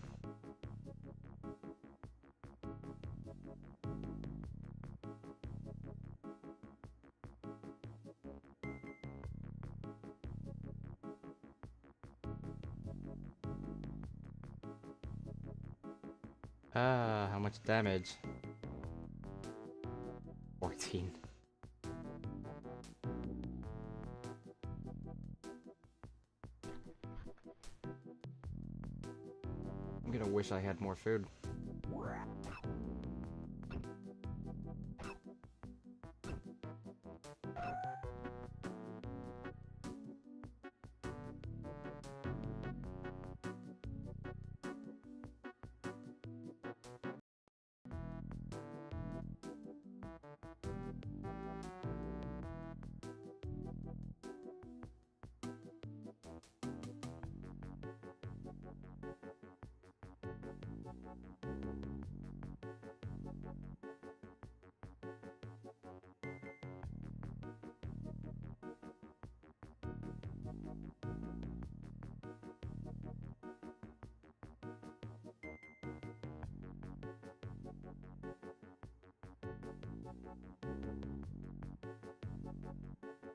Ah, how much damage? 14. I'm gonna wish I had more food.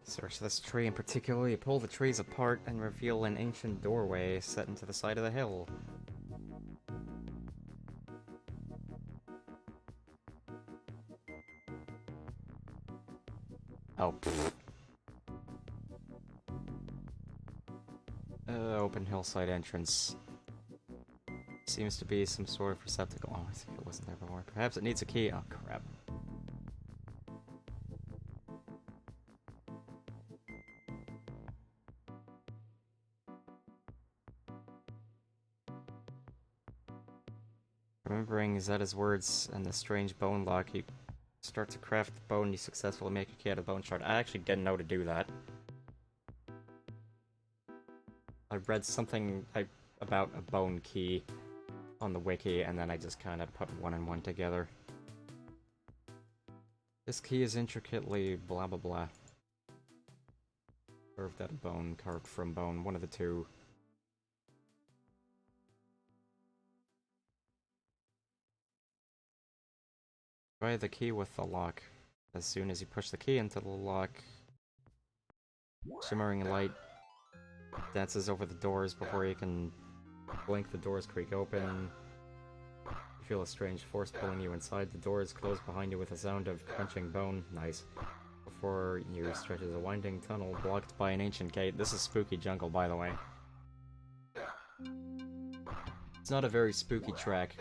Search this tree in particular. You pull the trees apart and reveal an ancient doorway set into the side of the hill. Oh, pfft. Open hillside entrance. Seems to be some sort of receptacle. Oh, I think it wasn't there before. Perhaps it needs a key. Oh, crap. Remembering Zeta's words and the strange bone lock, you start to craft the bone. You successfully make a key out of bone shard. I actually didn't know to do that. I read something about a bone key on the wiki, and then I just kind of put one and one together. This key is intricately blah blah blah. Carved out of bone, carved from bone, one of the two. Try the key with the lock. As soon as you push the key into the lock, shimmering light dances over the doors before you can blink. The doors creak open. You feel a strange force pulling you inside. The doors close behind you with a sound of crunching bone. Nice. Before you stretches a winding tunnel blocked by an ancient gate. This is spooky jungle, by the way. It's not a very spooky track.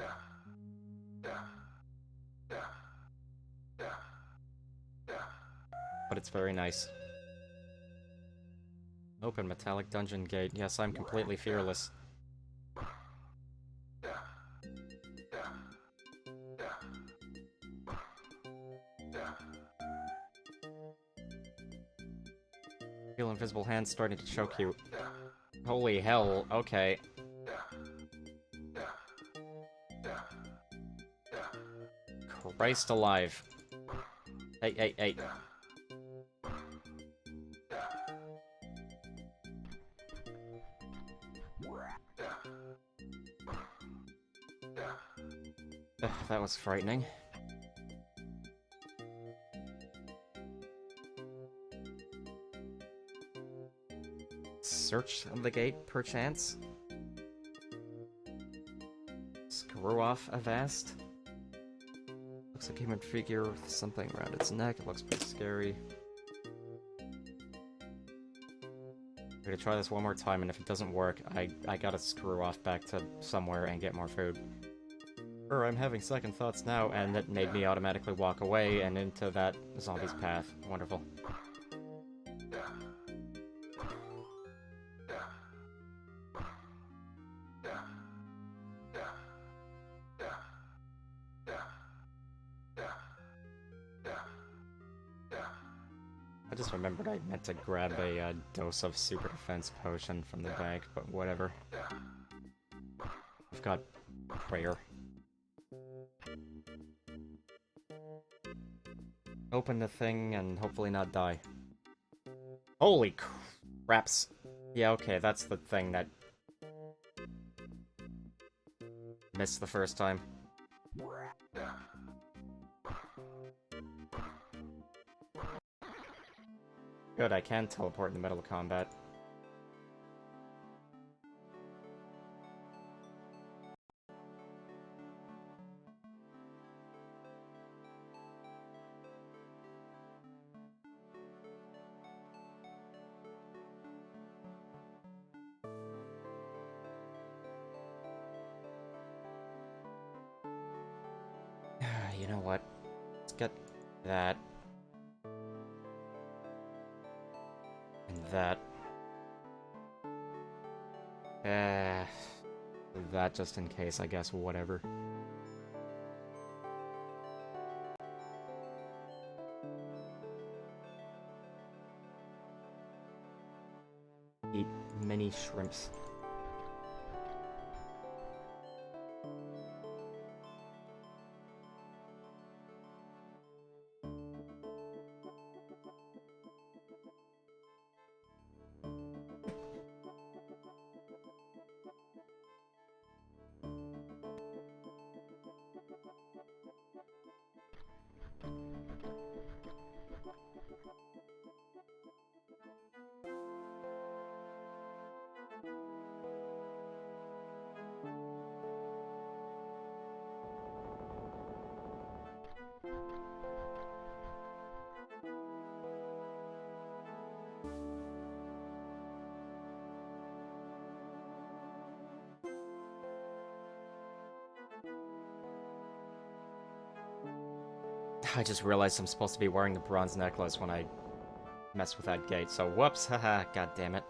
But it's very nice. Open metallic dungeon gate. Yes, I'm completely fearless. Feel invisible hands starting to choke you. Holy hell, okay. Christ alive. Hey, hey, hey. Ugh, that was frightening. Search the gate, perchance? Screw off Avast? Looks like a human figure with something around its neck. It looks pretty scary. I'm gonna try this one more time, and if it doesn't work, I gotta screw off back to somewhere and get more food. Or I'm having second thoughts now, and that made me automatically walk away and into that zombie's path. Wonderful. I just remembered I meant to grab a dose of super defense potion from the bank, but whatever. I've got prayer. Open the thing and hopefully not die. Holy craps. Yeah, okay, that's the thing that Missed the first time. Good, I can teleport in the middle of combat. You know what? Let's get that. And that. That just in case, I guess, whatever. Eat many shrimps. I just realized I'm supposed to be wearing the bronze necklace when I mess with that gate, so whoops, haha, god damn it.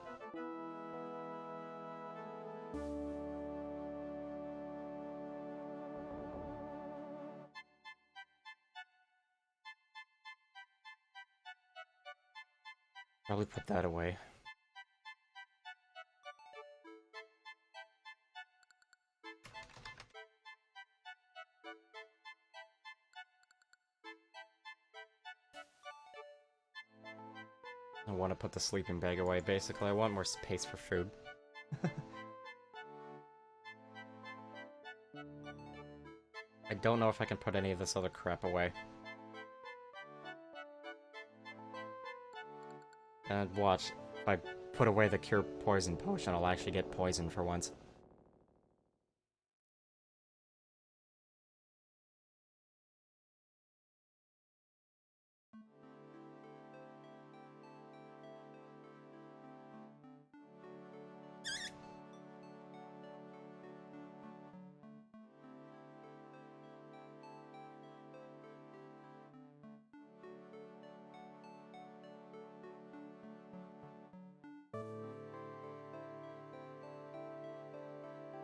Probably put that away. I want to put the sleeping bag away, basically. I want more space for food. I don't know if I can put any of this other crap away. And watch, if I put away the cure poison potion, I'll actually get poisoned for once.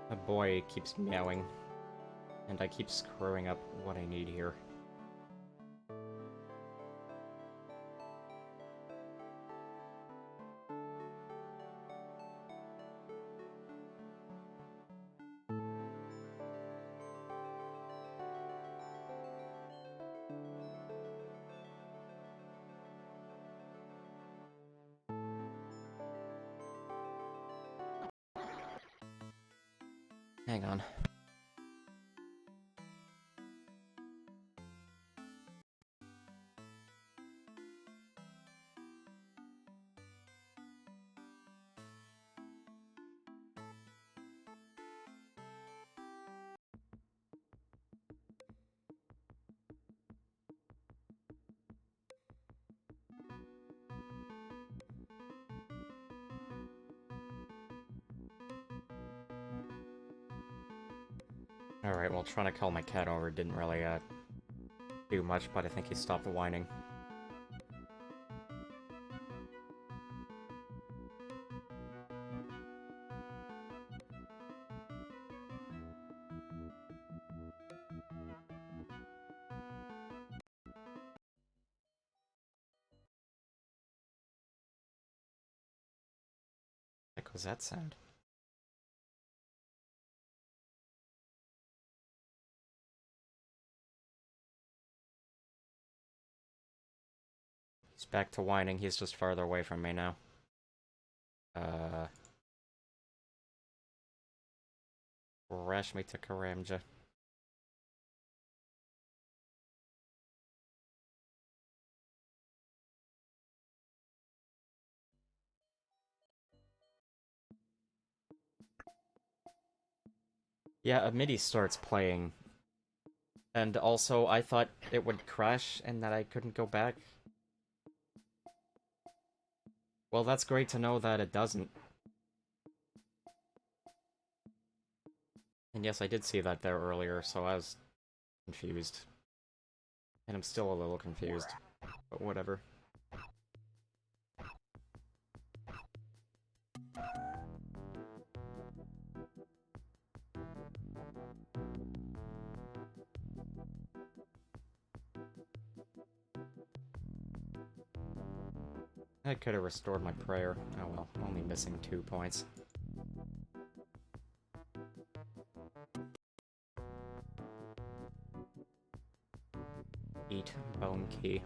The boy keeps meowing, and I keep screwing up what I need here. Hang on. Alright, well, trying to call my cat over didn't really, do much, but I think he stopped whining. What the heck was that sound? He's back to whining, he's just farther away from me now. crash me to Karamja. Yeah, a MIDI starts playing. And also, I thought it would crash and that I couldn't go back. Well, that's great to know that it doesn't. And yes, I did see that there earlier, so I was confused. And I'm still a little confused. But whatever. I could have restored my prayer. Oh well, only missing 2 points. Eat bone key.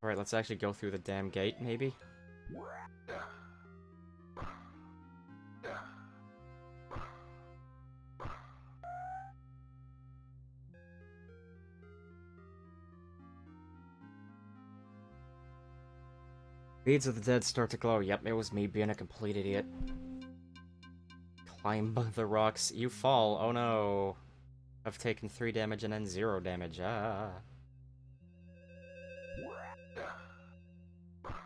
Alright, let's actually go through the damn gate, maybe? Beads of the dead start to glow. Yep, it was me being a complete idiot. Climb the rocks. You fall. Oh no. I've taken 3 damage and then 0 damage. Ah.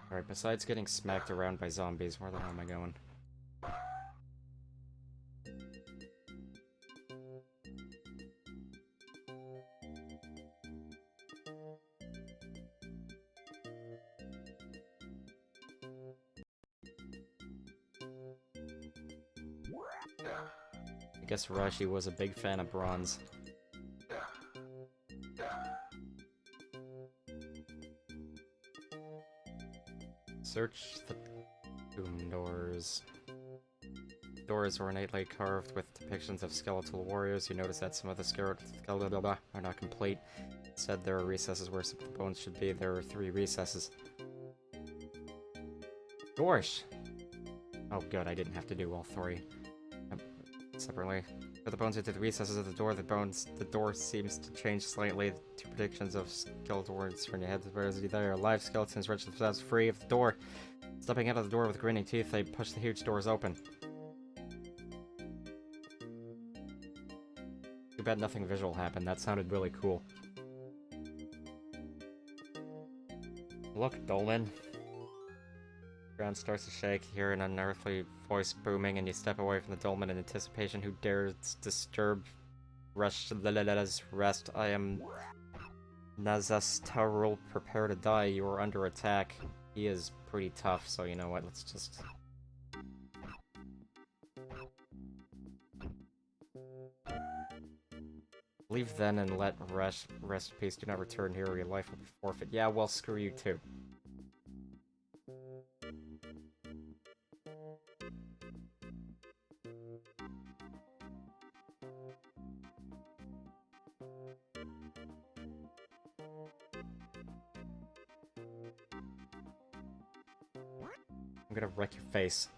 Alright, besides getting smacked around by zombies, where the hell am I going? I guess Rashi was a big fan of bronze. Search the tomb doors. Doors are ornately carved with depictions of skeletal warriors. You notice that some of the skeletal are not complete. Instead, there are recesses where some of the bones should be. There are 3 recesses. Gorsh! Oh good, I didn't have to do all 3. Separately. Put the bones into the recesses of the door. The door seems to change slightly. The 2 predictions of skeletal warriors turn your head. They are alive skeletons wrench themselves free of the door. Stepping out of the door with grinning teeth, they push the huge doors open. Too bad nothing visual happened. That sounded really cool. Look, Dolan. The ground starts to shake. You hear an unearthly voice booming, and you step away from the dolmen in anticipation. Who dares disturb Lala's rest? I am Nazastarul. Prepare to die. You are under attack. He is pretty tough, so you know what? Let's just... leave then and let rest in peace. Do not return here or your life will be forfeit. Yeah, well, screw you too. I'm gonna wreck your face.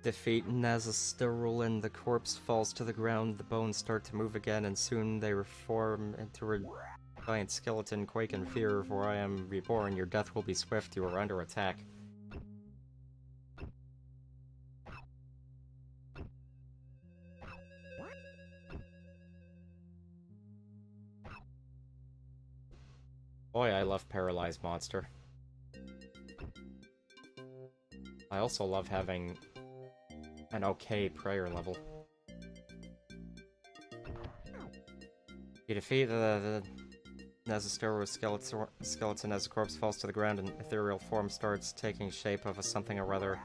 Defeat Nazastarulin, the corpse falls to the ground, the bones start to move again, and soon they reform into a giant skeleton. Quake in fear, for I am reborn. Your death will be swift, you are under attack. Boy, I love Paralyzed Monster. I also love having an okay prayer level. You defeat the Nazistor skeleton as the corpse falls to the ground and ethereal form starts taking shape of a something or other.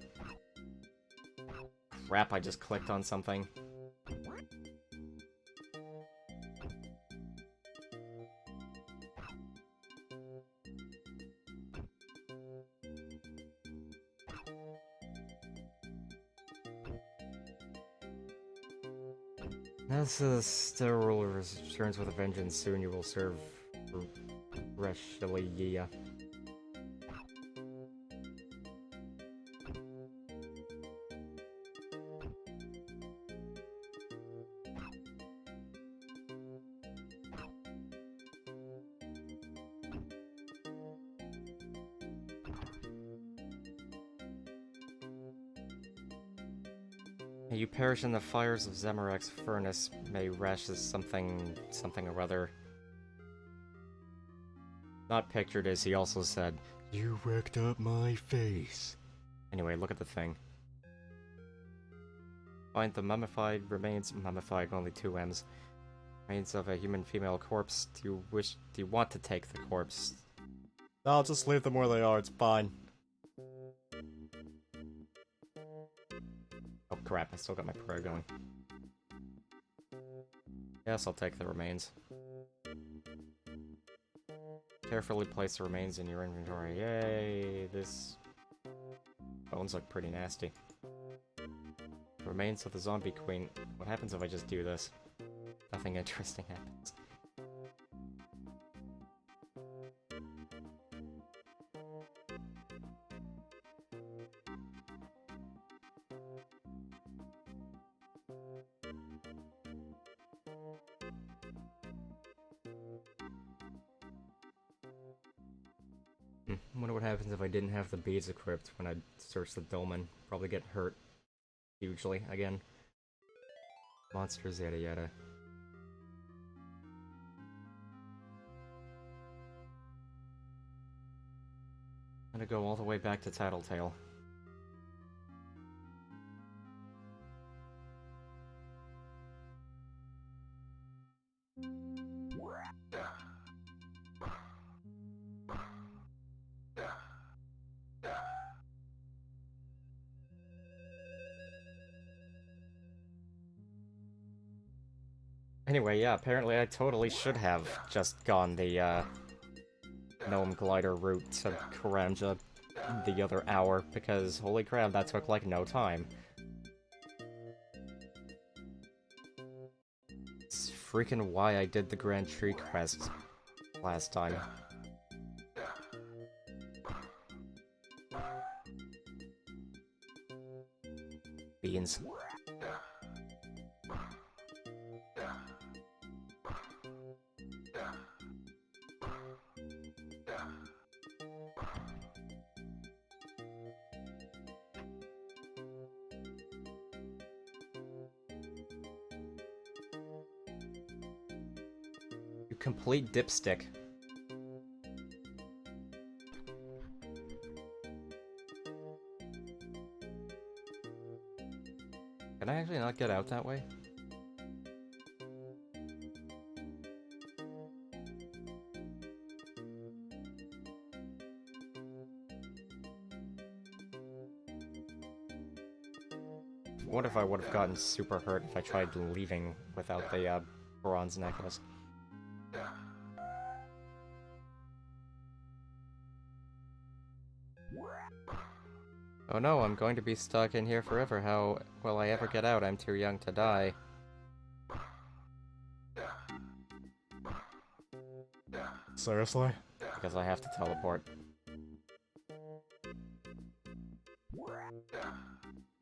Crap, I just clicked on something. As the sterile returns with a vengeance, soon you will serve Reshelia. May you perish in the fires of Zemarek's furnace. May Resh is something or other. Not pictured as he also said, "You wrecked up my face." Anyway, look at the thing. Find the mummified remains, mummified, only 2 M's. Remains of a human female corpse. Do you want to take the corpse? I'll just leave them where they are, it's fine. Oh crap, I still got my prayer going. Yes, I'll take the remains. Carefully place the remains in your inventory. Yay, this... bones look pretty nasty. Remains of the zombie queen. What happens if I just do this? Nothing interesting happens. Wonder what happens if I didn't have the beads equipped when I searched the dolmen. Probably get hurt. Hugely, again. Monsters, yada yada. I'm gonna go all the way back to Tattletale. Anyway, yeah, apparently I totally should have just gone the, Gnome Glider route to Karanja the other hour, because holy crap, that took like no time. It's freaking why I did the Grand Tree quest last time. Beans. You complete dipstick. Can I actually not get out that way? What if I would have gotten super hurt if I tried leaving without the bronze necklace? Oh no, I'm going to be stuck in here forever. How will I ever get out? I'm too young to die. Seriously? Because I have to teleport.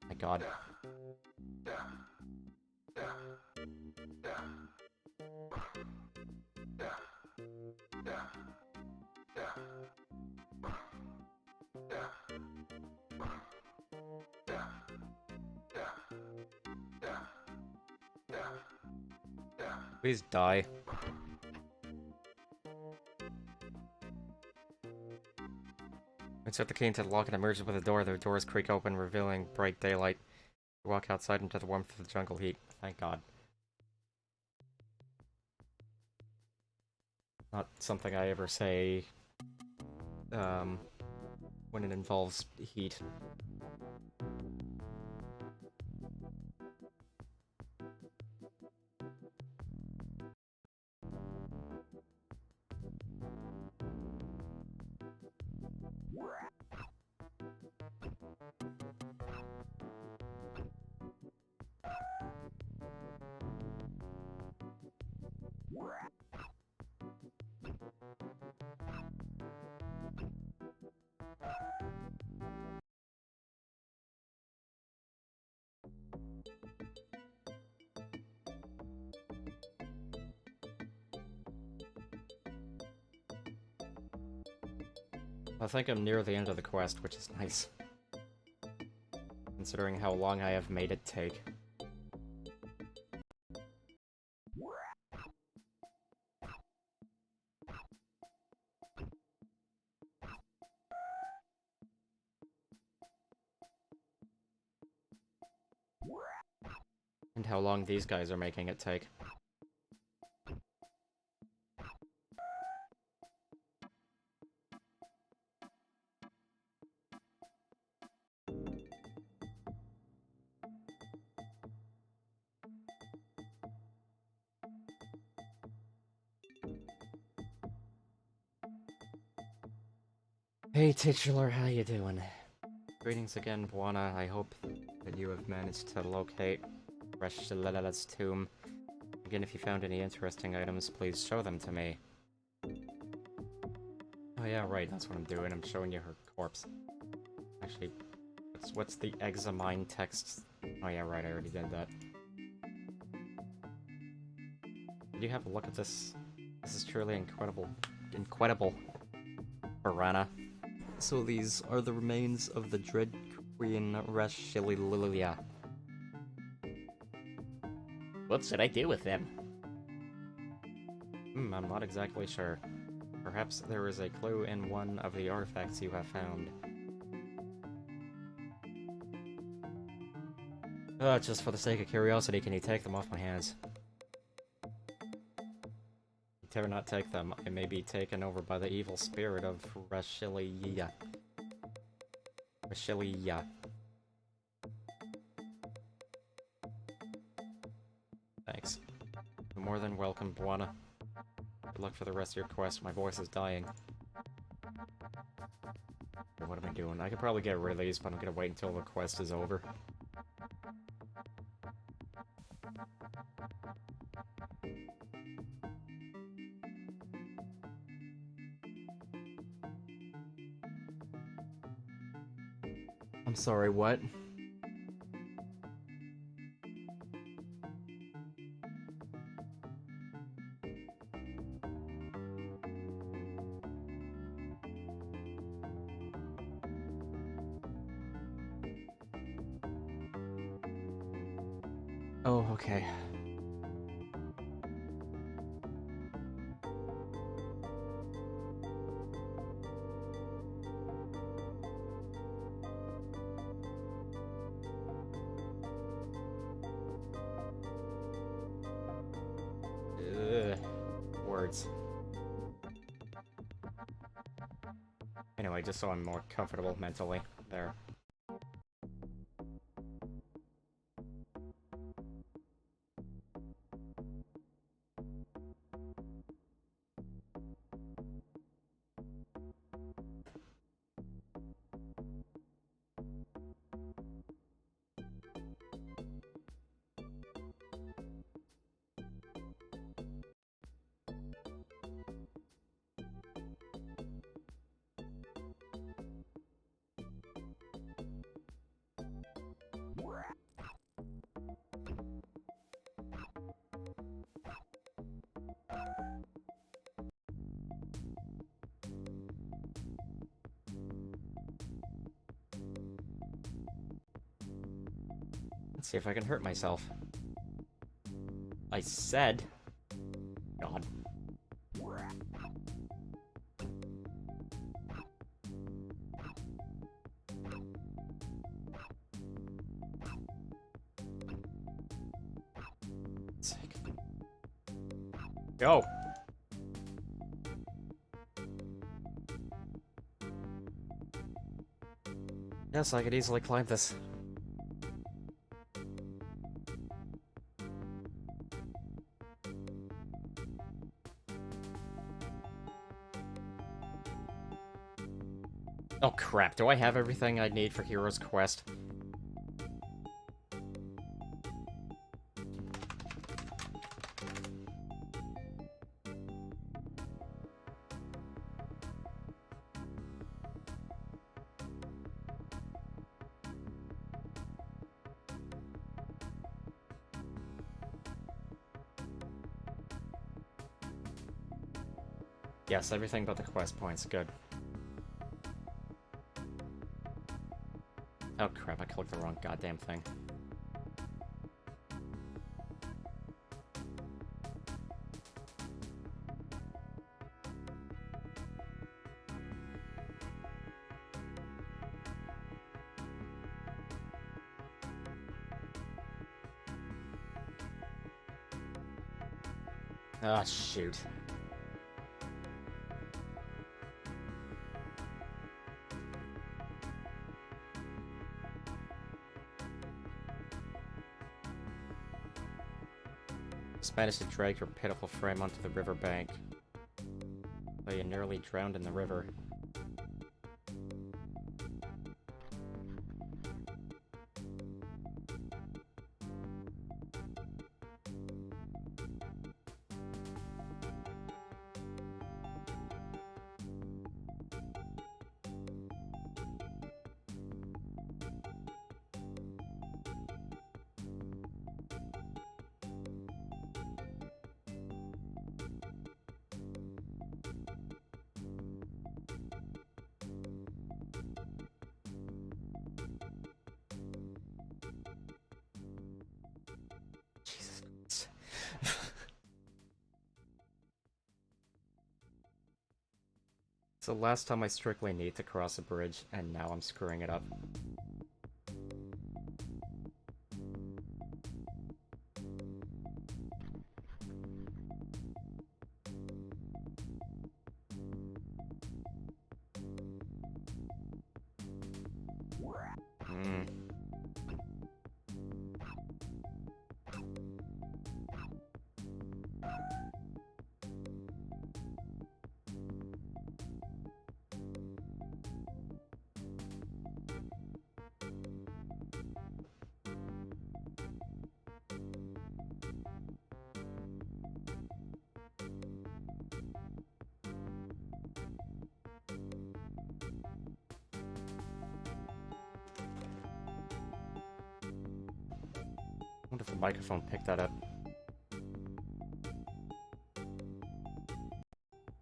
My god. Please die. Insert the key into the lock and emerge with the door. The doors creak open, revealing bright daylight. You walk outside into the warmth of the jungle heat. Thank God. Not something I ever say, when it involves heat. I think I'm near the end of the quest, which is nice. Considering how long I have made it take. And how long these guys are making it take. Hey titular, how you doing? Greetings again, Buana. I hope that you have managed to locate Reshlilala's tomb. Again, if you found any interesting items, please show them to me. Oh yeah, right, that's what I'm doing. I'm showing you her corpse. Actually, what's the examine text? Oh yeah, right, I already did that. Did you have a look at this? This is truly incredible. Incredible. Piranha. So these are the remains of the Dread Queen Rashililia. What should I do with them? I'm not exactly sure. Perhaps there is a clue in one of the artifacts you have found. Just for the sake of curiosity, can you take them off my hands? Dare not take them. I may be taken over by the evil spirit of Rashilia. Rashilia. Thanks. You're more than welcome, Buana. Good luck for the rest of your quest. My voice is dying. What am I doing? I could probably get rid of these, but I'm gonna wait until the quest is over. I'm sorry, what? Oh, okay. Ugh. Words. Anyway, just so I'm more comfortable mentally. There. Let's see if I can hurt myself. I said... God. Sick. Go! Yes, I could easily climb this. Oh crap, do I have everything I need for Hero's Quest? Yes, everything but the quest points, good. Oh crap, I clicked the wrong goddamn thing. Ah, shoot. Just managed to drag your pitiful frame onto the riverbank. Though you nearly drowned in the river. Jesus Christ. So last time I strictly need to cross a bridge, and now I'm screwing it up. Hmm. I wonder if the microphone picked that up.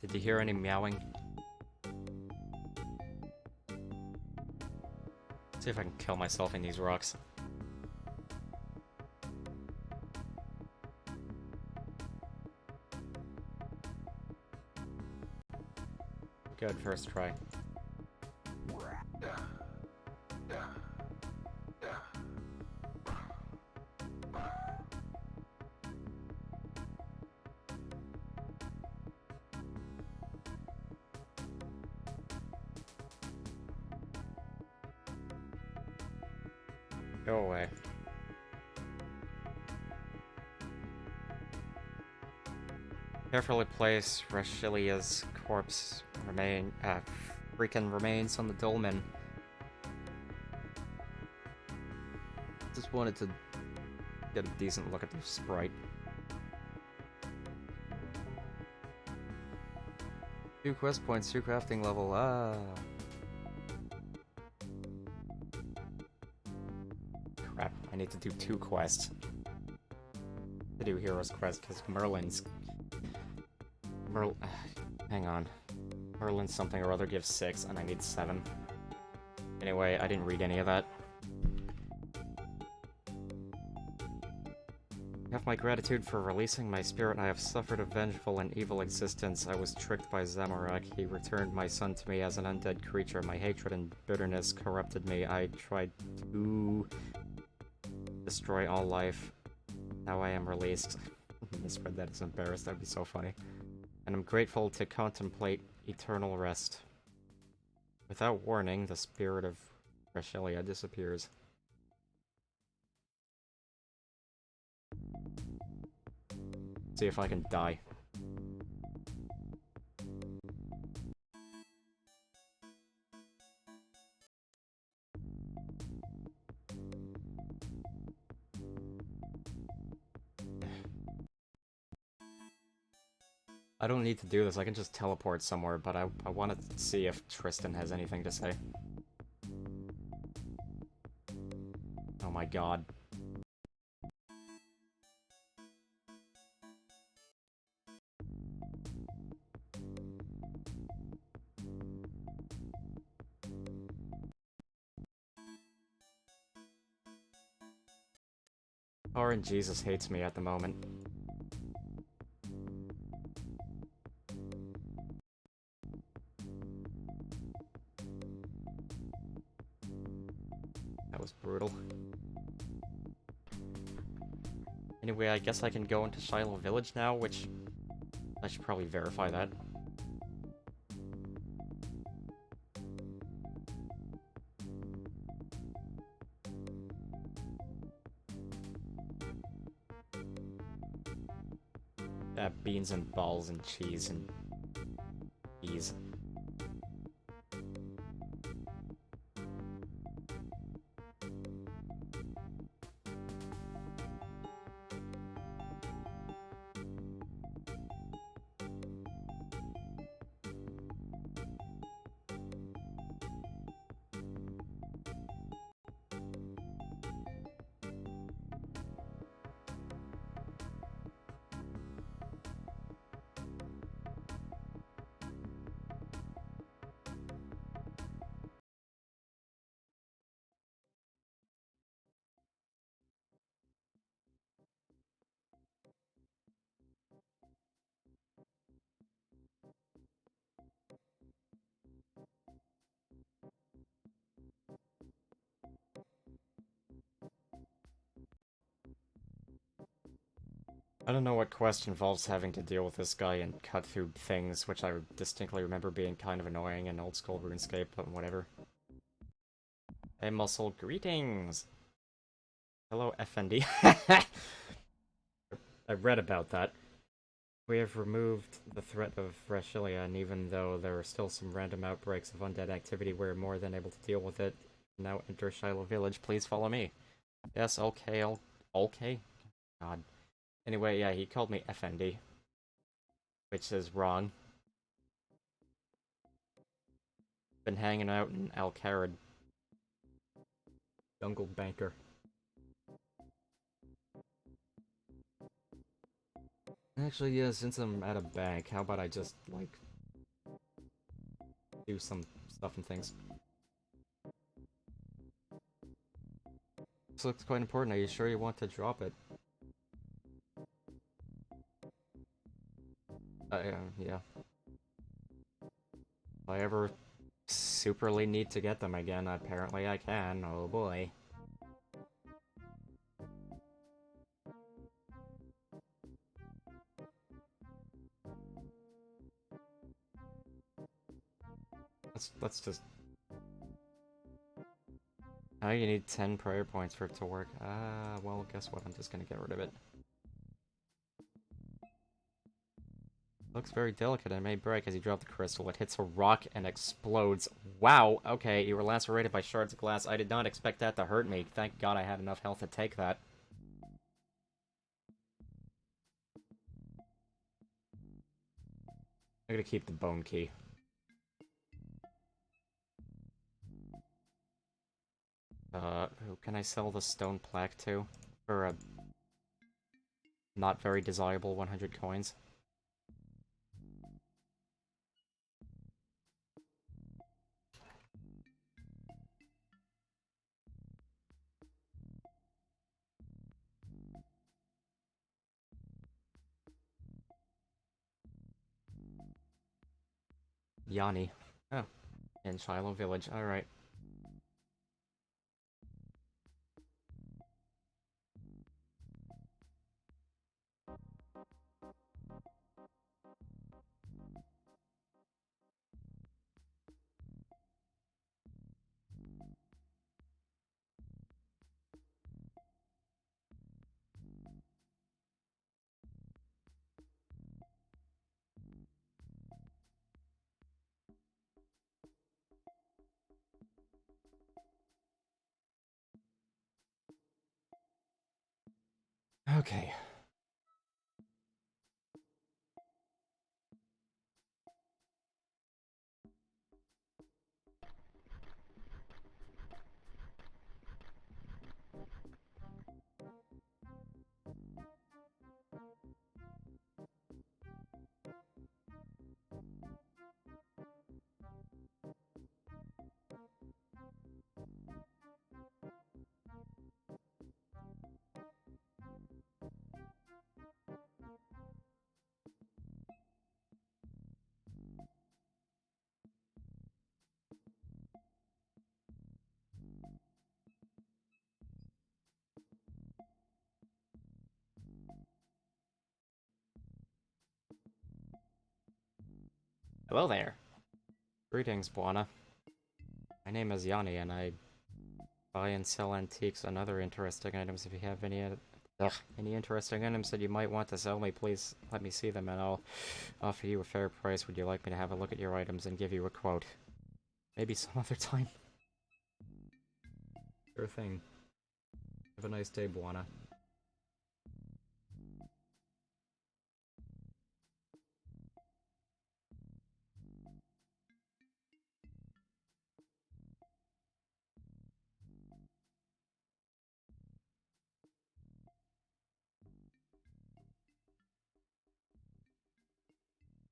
Did you hear any meowing? See if I can kill myself in these rocks. Good, first try. Go away. Carefully place Rashilia's freaking remains on the dolmen. Just wanted to get a decent look at the sprite. 2 quest points, 2 crafting level, Crap, I need to do 2 quests. To do Hero's Quest, because hang on. Merlin's something or other gives 6, and I need 7. Anyway, I didn't read any of that. You have my gratitude for releasing my spirit. I have suffered a vengeful and evil existence. I was tricked by Zamorak. He returned my son to me as an undead creature. My hatred and bitterness corrupted me. I tried to destroy all life. Now I am released. I misread that as embarrassed. That'd be so funny. And I'm grateful to contemplate eternal rest. Without warning, the spirit of Rashelia disappears. See if I can die. I don't need to do this, I can just teleport somewhere, but I want to see if Tristan has anything to say. Oh my god. Jesus hates me at the moment. That was brutal. Anyway, I guess I can go into Shiloh Village now, which I should probably verify that. Beans and balls and cheese and cheese. I don't know what quest involves having to deal with this guy and cut through things, which I distinctly remember being kind of annoying in old school RuneScape, but whatever. Hey, Muscle, greetings! Hello, FND. I read about that. We have removed the threat of Rashelia, and even though there are still some random outbreaks of undead activity, we're more than able to deal with it. Now enter Shiloh Village, please follow me. Yes, okay, okay? God. Anyway, yeah, he called me FND. Which is wrong. Been hanging out in Al-Kharid. Jungle Banker. Actually, yeah, since I'm at a bank, how about I just, like, do some stuff and things. This looks quite important. Are you sure you want to drop it? Yeah. If I ever superly need to get them again, apparently I can. Oh boy. Let's just... Oh, you need 10 prayer points for it to work. Well, guess what? I'm just gonna get rid of it. Looks very delicate and may break as you drop the crystal. It hits a rock and explodes. Wow, okay, you were lacerated by shards of glass. I did not expect that to hurt me. Thank God I had enough health to take that. I'm gonna keep the bone key. Who can I sell the stone plaque to? For a not very desirable 100 coins. Yanni. Oh, in Shiloh Village. Alright. Okay. Hello there. Greetings, Buana. My name is Yanni, and I buy and sell antiques and other interesting items. If you have any interesting items that you might want to sell me, please let me see them, and I'll offer you a fair price. Would you like me to have a look at your items and give you a quote? Maybe some other time. Sure thing. Have a nice day, Buana.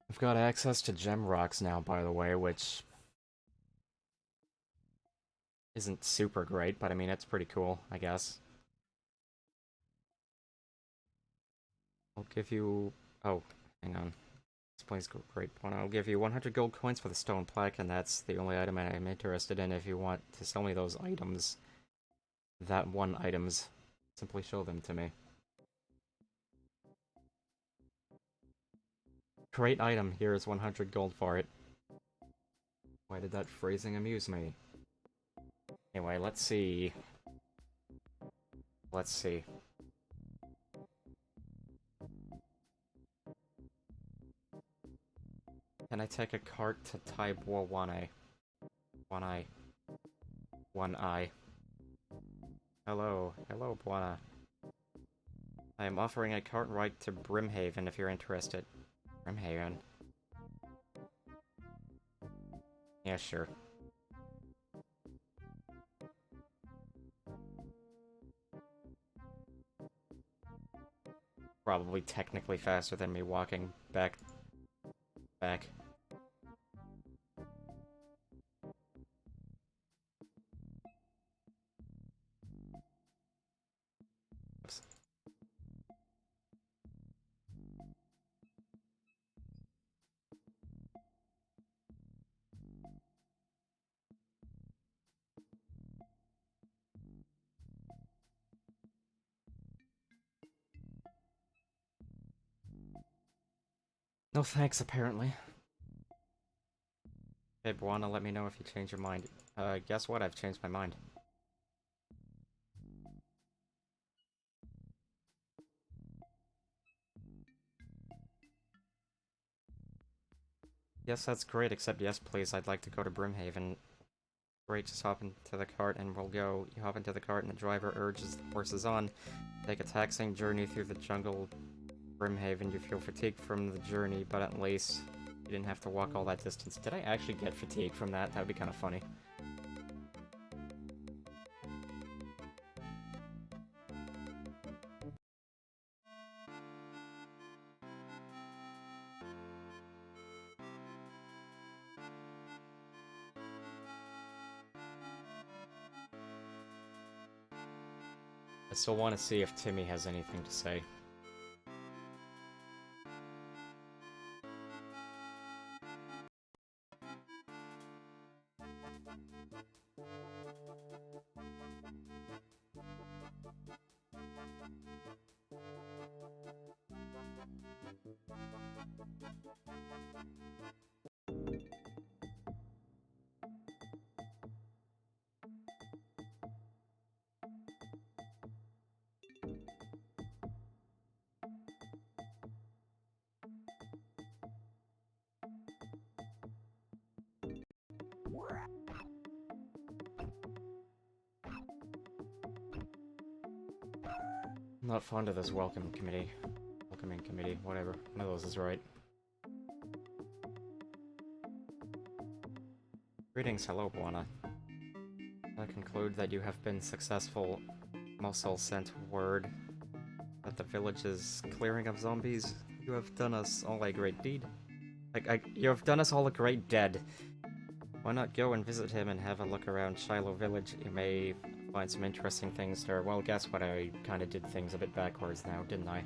I've got access to gem rocks now, by the way, which isn't super great, but I mean, it's pretty cool, I guess. I'll give you... Oh, hang on. This place go great. I'll give you 100 gold coins for the stone plaque, and that's the only item I'm interested in. If you want to sell me those items, that one items, simply show them to me. Great item, here is 100 gold for it. Why did that phrasing amuse me? Anyway, let's see. Let's see. Can I take a cart to Taibo 1A? 1I. 1I. Hello. Hello, Buana. I am offering a cart ride to Brimhaven if you're interested. Brimhaven? Yeah, sure. Probably technically faster than me walking back. Oops. No thanks, apparently. Hey, Buana, let me know if you change your mind. Guess what? I've changed my mind. Yes, that's great, except yes, please, I'd like to go to Brimhaven. Great, just hop into the cart and we'll go. You hop into the cart and the driver urges the horses on. Take a taxing journey through the jungle. Brimhaven, you feel fatigued from the journey, but at least you didn't have to walk all that distance. Did I actually get fatigued from that? That would be kind of funny. I still want to see if Timmy has anything to say. Not fond of this welcoming committee, whatever. One of those is right. Greetings, hello, Buana. I conclude that you have been successful. I'm also sent word that the village is clearing of zombies. You have done us all a great deed. You have done us all a great deed. Why not go and visit him and have a look around Shiloh Village? You may find some interesting things there. Well, guess what? I kind of did things a bit backwards now, didn't I?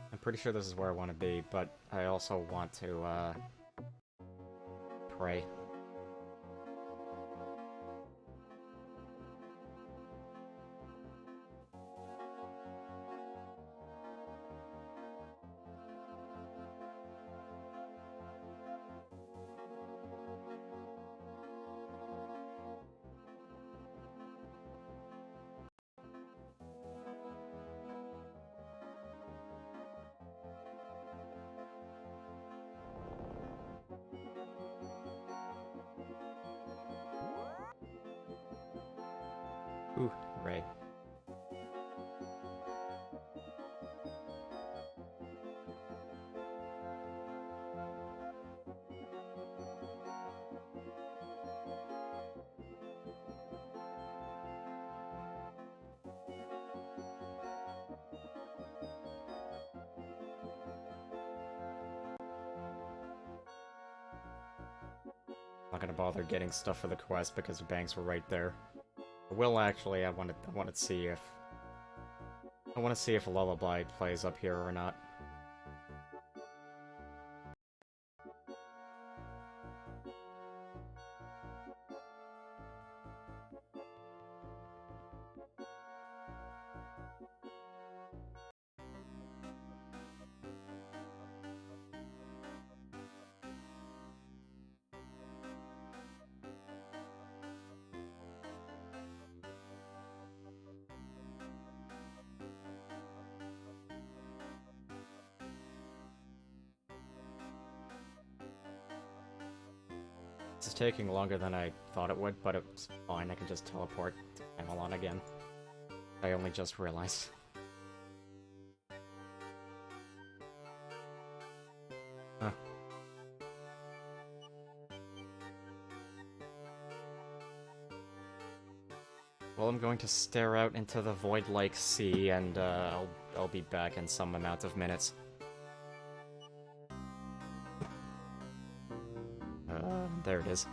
I'm pretty sure this is where I want to be, but I also want to, pray. Ooh, Ray. Not gonna bother getting stuff for the quest because the banks were right there. Well, actually, I want to see if Lullaby plays up here or not. This is taking longer than I thought it would, but it's fine. I can just teleport to Camelot again. I only just realized. Huh. Well, I'm going to stare out into the void-like sea, and I'll be back in some amount of minutes. There it is.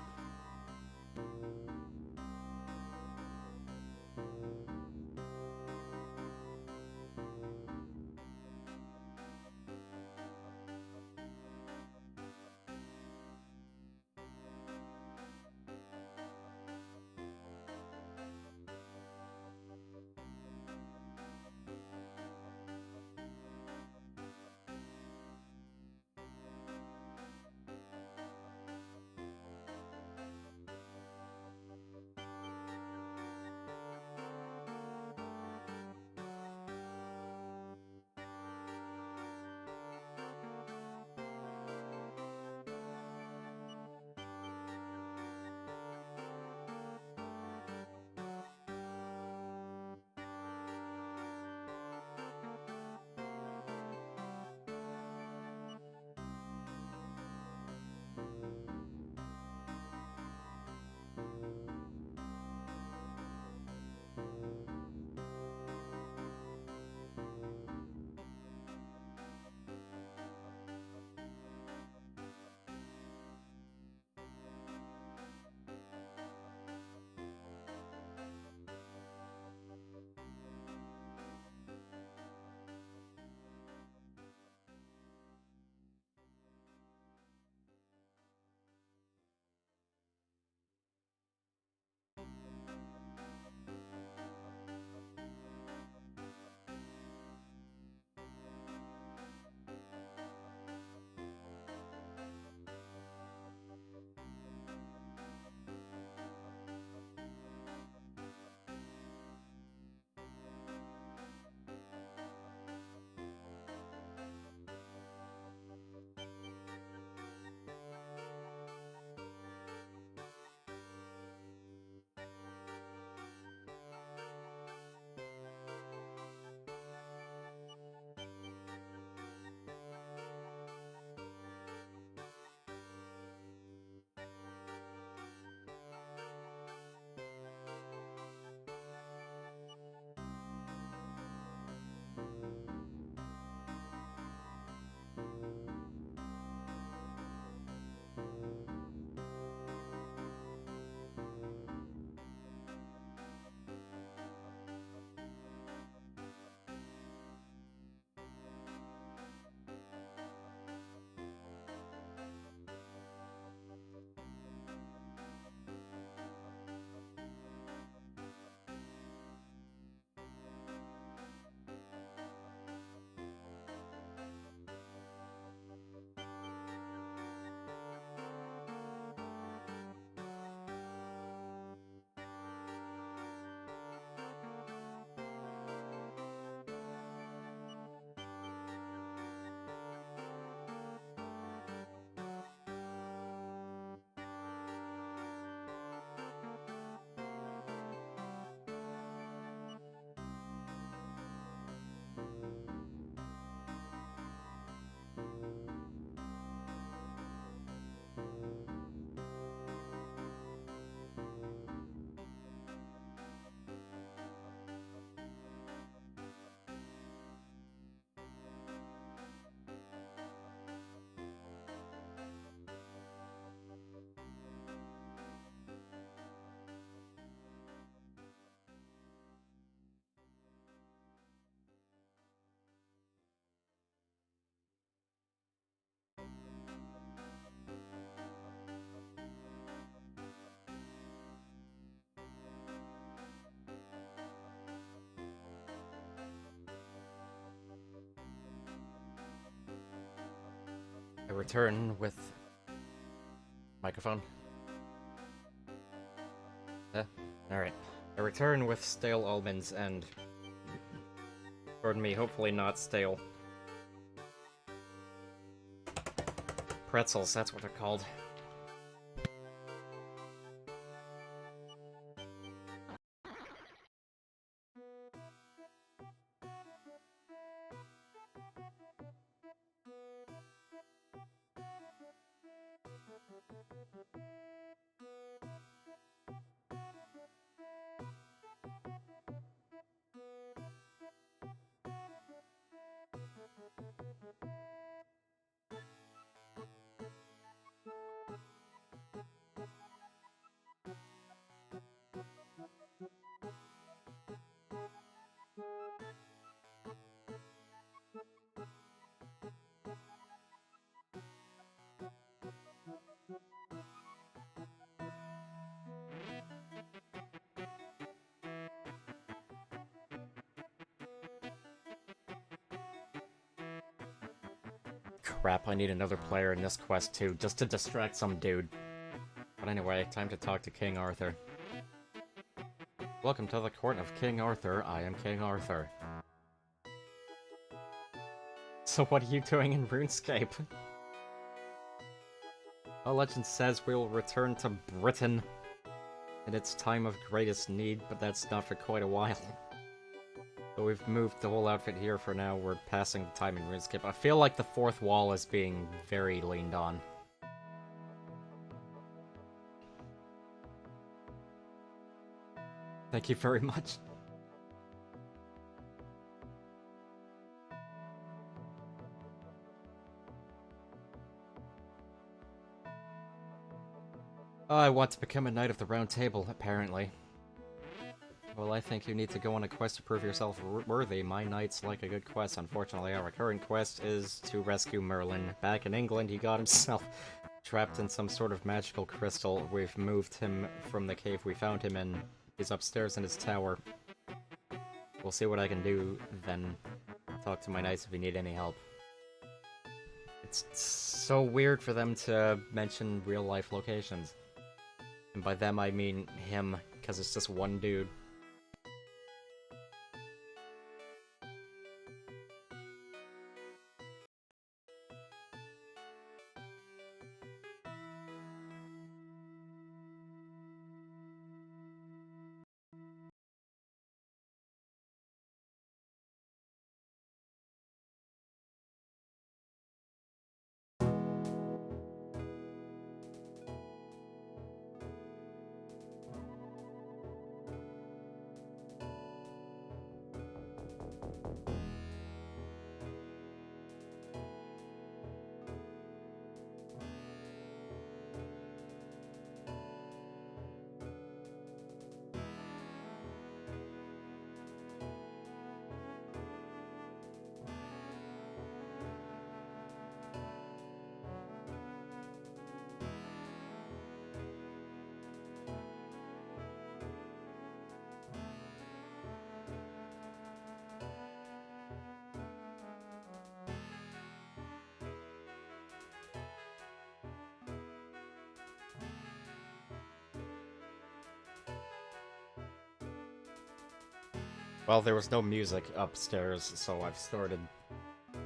return with microphone. Alright. I return with stale almonds and, pardon me, hopefully not stale pretzels, that's what they're called. Crap, I need another player in this quest too, just to distract some dude. But anyway, time to talk to King Arthur. Welcome to the court of King Arthur. I am King Arthur. So what are you doing in RuneScape? A legend says we will return to Britain in its time of greatest need, but that's not for quite a while. So we've moved the whole outfit here for now. We're passing the time in RuneScape. I feel like the fourth wall is being very leaned on. Thank you very much. I want to become a Knight of the Round Table, apparently. Well, I think you need to go on a quest to prove yourself worthy. My knights like a good quest. Unfortunately, our current quest is to rescue Merlin. Back in England, he got himself trapped in some sort of magical crystal. We've moved him from the cave we found him in. He's upstairs in his tower. We'll see what I can do, then talk to my knights if you need any help. It's so weird for them to mention real-life locations. And by them, I mean him, because it's just one dude. Well, there was no music upstairs, so I've started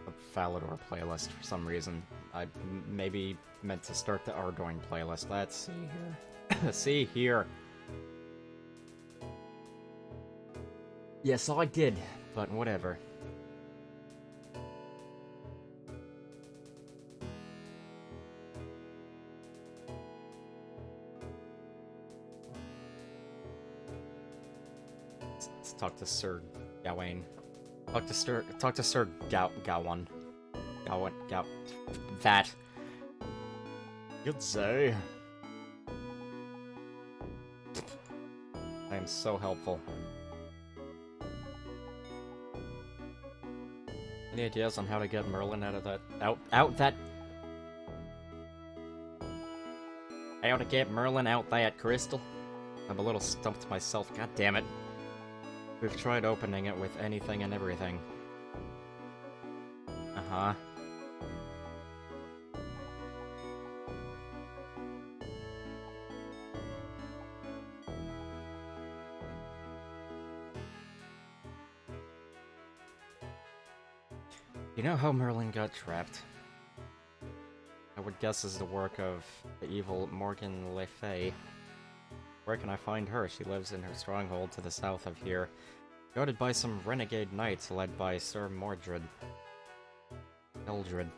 a Falador playlist for some reason. I maybe meant to start the Ardoin playlist. Let's see here. See here. Yes, I did, but whatever. Let's talk to Sir Gawain. Talk to Sir Gawain. That. Good say. I am so helpful. Any ideas on how to get Merlin out of that? How to get Merlin out that crystal? I'm a little stumped myself, god damn it. We've tried opening it with anything and everything. Uh-huh. You know how Merlin got trapped? I would guess is the work of the evil Morgan Le Fay. Where can I find her? She lives in her stronghold to the south of here, guarded by some renegade knights led by Sir Mordred. Eldred.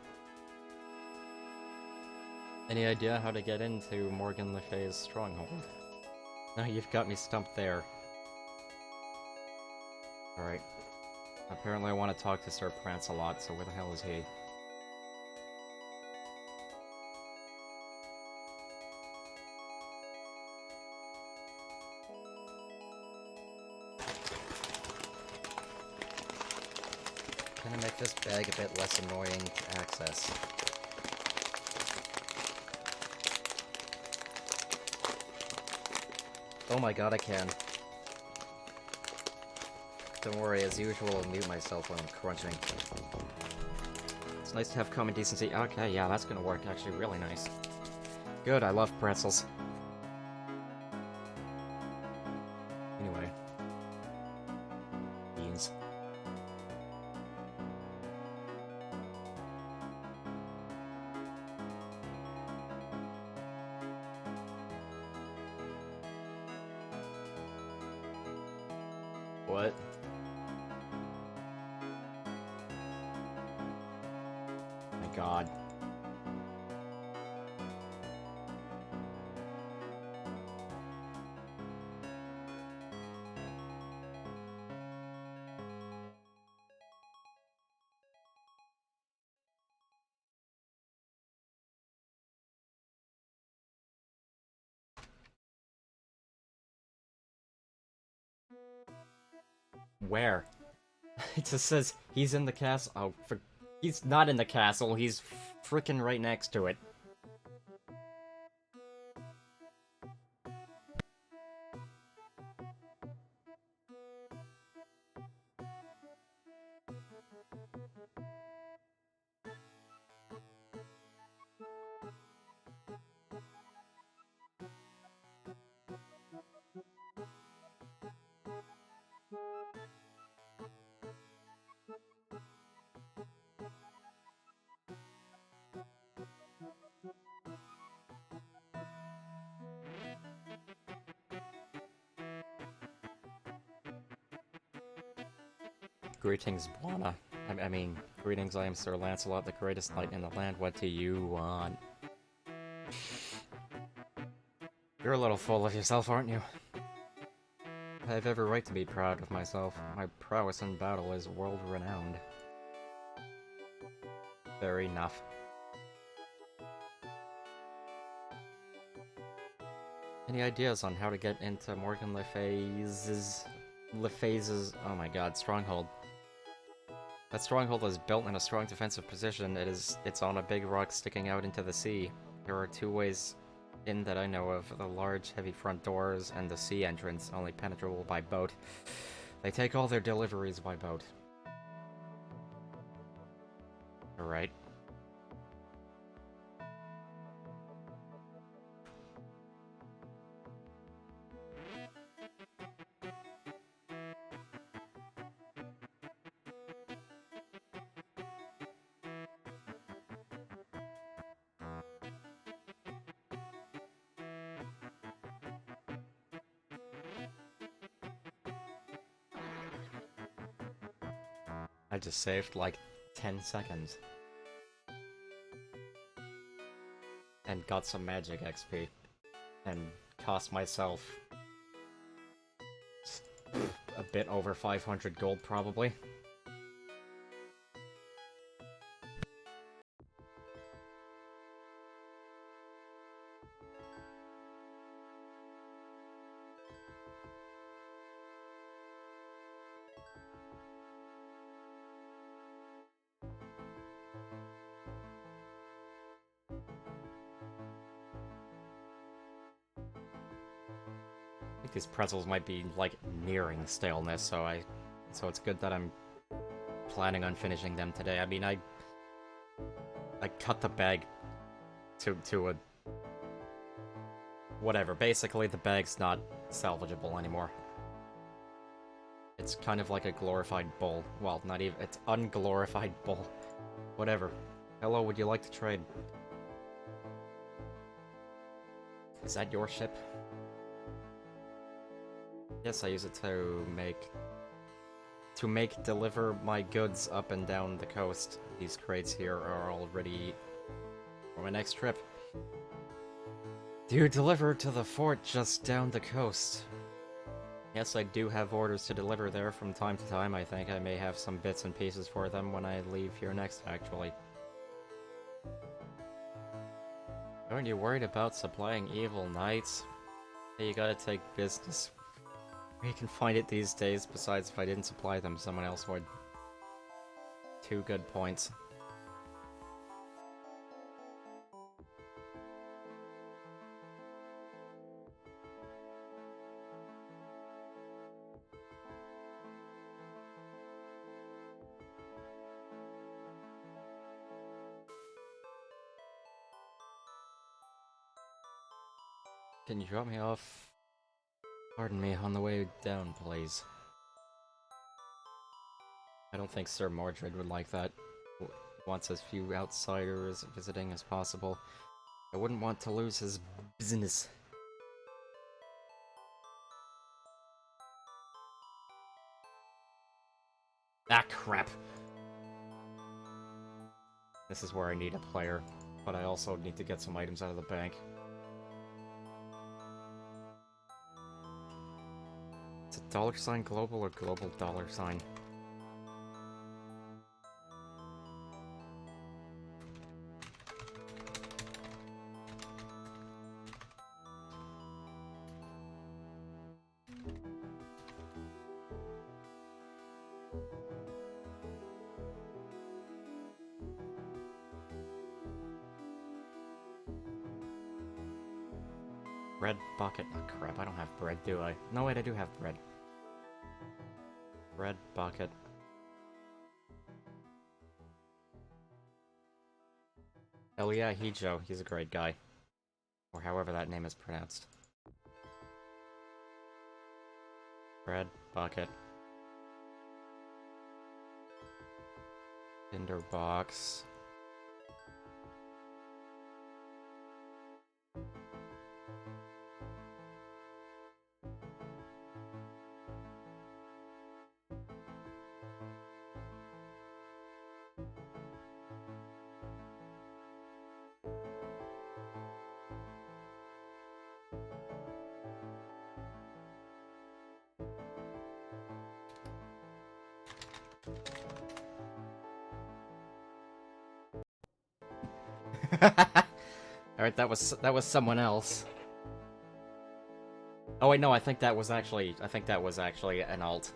Any idea how to get into Morgan Le Fay's stronghold? No, you've got me stumped there. Alright. Apparently I want to talk to Sir Prance a lot, so where the hell is he? Can I make this bag a bit less annoying to access? Oh my god, I can. Don't worry, as usual, I'll mute myself when I'm crunching. It's nice to have common decency. Okay, yeah, that's gonna work actually really nice. Good, I love pretzels. Anyway. Beans. What? My god. Where? It just says he's in the castle. Oh, he's not in the castle. He's freaking right next to it. Greetings, Buana. I mean, greetings, I am Sir Lancelot, the greatest knight in the land. What do you want? You're a little full of yourself, aren't you? I have every right to be proud of myself. My prowess in battle is world-renowned. Fair enough. Any ideas on how to get into Morgan Le Fay's, oh my god, stronghold? That stronghold is built in a strong defensive position. It's on a big rock sticking out into the sea. There are two ways in that I know of: the large, heavy front doors and the sea entrance, only penetrable by boat. They take all their deliveries by boat. Alright. I just saved like 10 seconds. And got some magic XP. And cost myself a bit over 500 gold, probably. I think these pretzels might be, like, nearing staleness, so it's good that I'm planning on finishing them today. I mean, I cut the bag to a... whatever. Basically, the bag's not salvageable anymore. It's kind of like a glorified bull. Well, not even... it's unglorified bull. Whatever. Hello, would you like to trade? Is that your ship? Yes, I use it to deliver my goods up and down the coast. These crates here are all ready for my next trip. Do you deliver to the fort just down the coast? Yes, I do have orders to deliver there from time to time. I think I may have some bits and pieces for them when I leave here next, actually. Aren't you worried about supplying evil knights? Hey, you gotta take business where you can find it these days. Besides, if I didn't supply them, someone else would. 2 good points. Can you drop me off? Pardon me, on the way down, please. I don't think Sir Mordred would like that. Wants as few outsiders visiting as possible. I wouldn't want to lose his business. Ah, crap. This is where I need a player, but I also need to get some items out of the bank. Is it $ global or global $? Bread bucket. Oh crap, I don't have bread, do I? No, wait, I do have bread. Bread bucket. Hell yeah, Hijo. He's a great guy. Or however that name is pronounced. Bread bucket. Tinder box. Alright, that was someone else. Oh wait, no, I think that was actually an alt.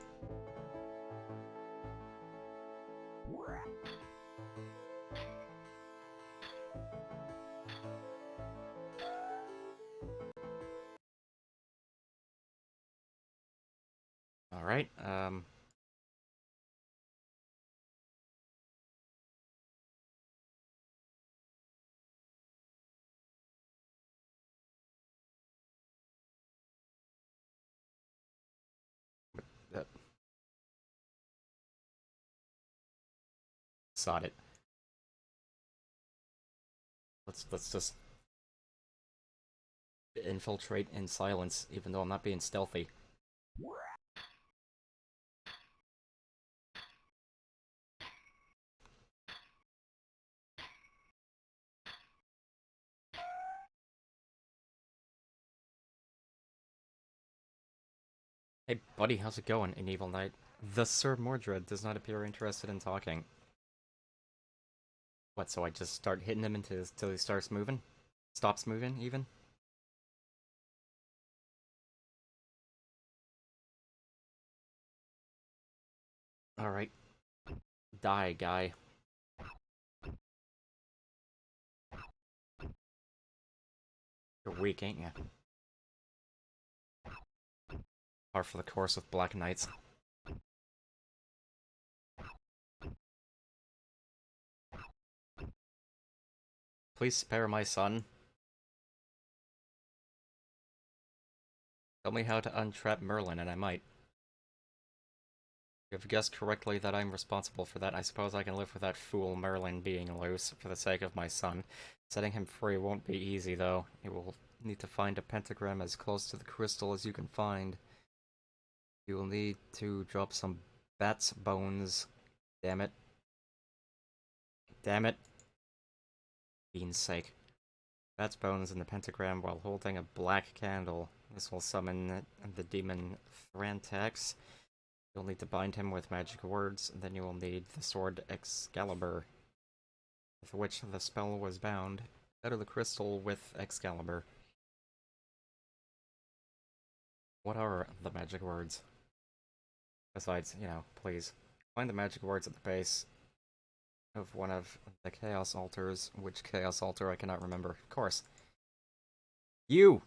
Alright, sod it. Let's just infiltrate in silence, even though I'm not being stealthy. Hey buddy, how's it going, an evil knight? The Sir Mordred does not appear interested in talking. What, so I just start hitting him until he starts moving? Stops moving, even? Alright. Die, guy. You're weak, ain't ya? Par for the course with Black Knights. Please spare my son. Tell me how to untrap Merlin, and I might. You've guessed correctly that I'm responsible for that. I suppose I can live with that fool Merlin being loose for the sake of my son. Setting him free won't be easy, though. You will need to find a pentagram as close to the crystal as you can find. You will need to drop some bat's bones. Damn it. Damn it. Bean's sake. Bat's bones in the pentagram while holding a black candle. This will summon the demon Thrantax. You'll need to bind him with magic words, and then you will need the sword Excalibur, with which the spell was bound. Enter the crystal with Excalibur. What are the magic words? Besides, please. Find the magic words at the base of one of the Chaos Altars. Which Chaos Altar I cannot remember. Of course. You!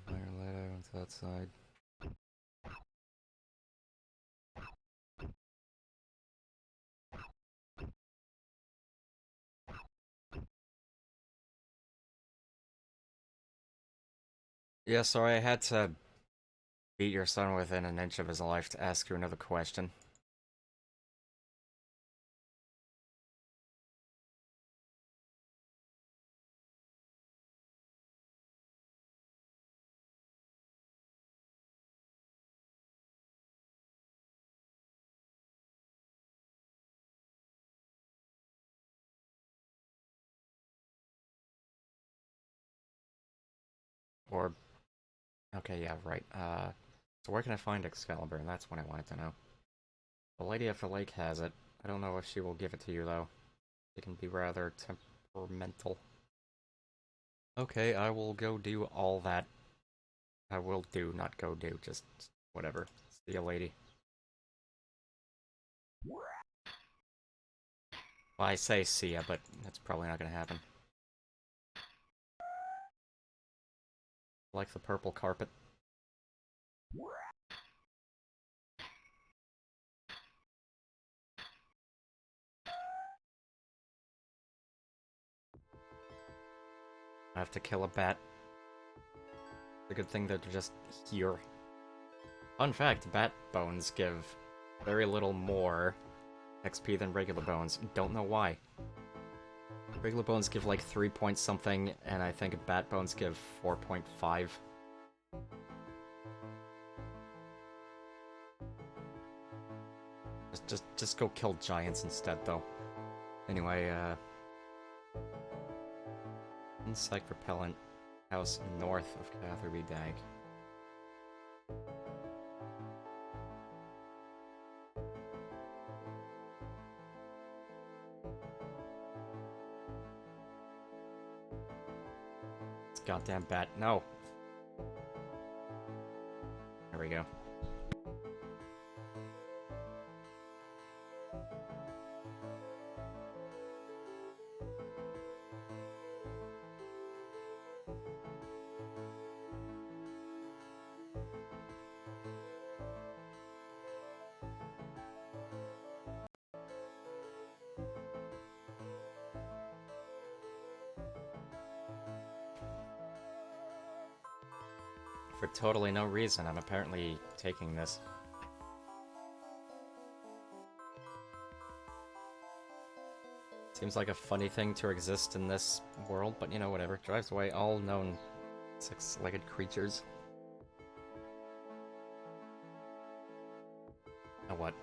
Fire later onto that side. Yeah, sorry, I had to beat your son within an inch of his life to ask you another question. Or, okay, yeah, right. So where can I find Excalibur? And that's what I wanted to know. The lady at the lake has it. I don't know if she will give it to you, though. It can be rather temperamental. Okay, I will go do all that. I will do, not go do, just whatever. See you, lady. Well, I say see ya, but that's probably not gonna happen. Like the purple carpet. I have to kill a bat. It's a good thing that they're just here. Fun fact, bat bones give very little more XP than regular bones. Don't know why. Regular bones give like 3 point something, and I think bat bones give 4.5. Just go kill giants instead, though. Anyway, insect repellent house north of Catherby Dag. It's goddamn bat. No. There we go. For totally no reason, I'm apparently taking this. Seems like a funny thing to exist in this world, but whatever. Drives away all known six-legged creatures. Now what?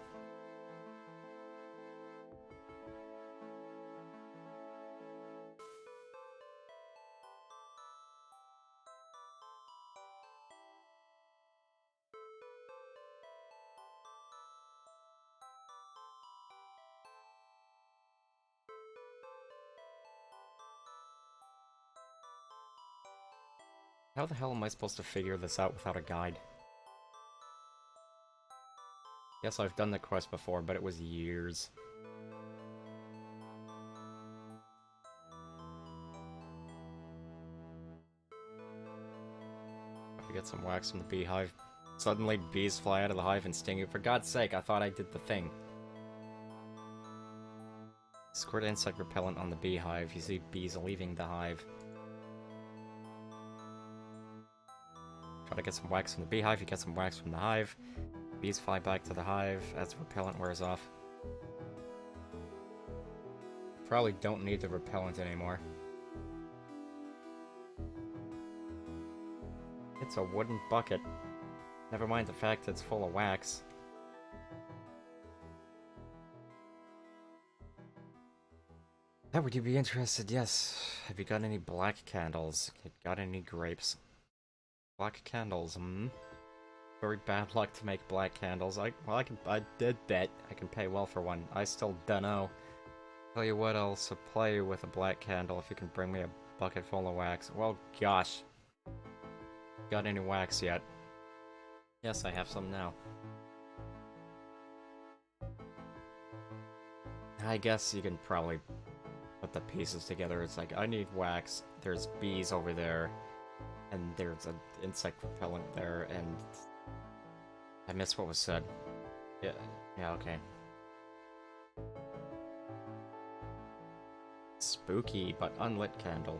How the hell am I supposed to figure this out without a guide? Yes, I've done the quest before, but it was years. Have to get some wax from the beehive. Suddenly bees fly out of the hive and sting you. For God's sake, I thought I did the thing. Squirt insect repellent on the beehive. You see bees leaving the hive. Try to get some wax from the beehive. You get some wax from the hive. Bees fly back to the hive as repellent wears off. Probably don't need the repellent anymore. It's a wooden bucket. Never mind the fact it's full of wax. How would you be interested? Yes. Have you got any black candles? Got any grapes? Black candles, Very bad luck to make black candles. I did bet I can pay well for one. I still dunno. Tell you what, I'll supply you with a black candle if you can bring me a bucket full of wax. Well, gosh. Got any wax yet? Yes, I have some now. I guess you can probably put the pieces together. It's like, I need wax, there's bees over there, and there's an insect repellent there, and... I missed what was said. Yeah, okay. Spooky, but unlit candle.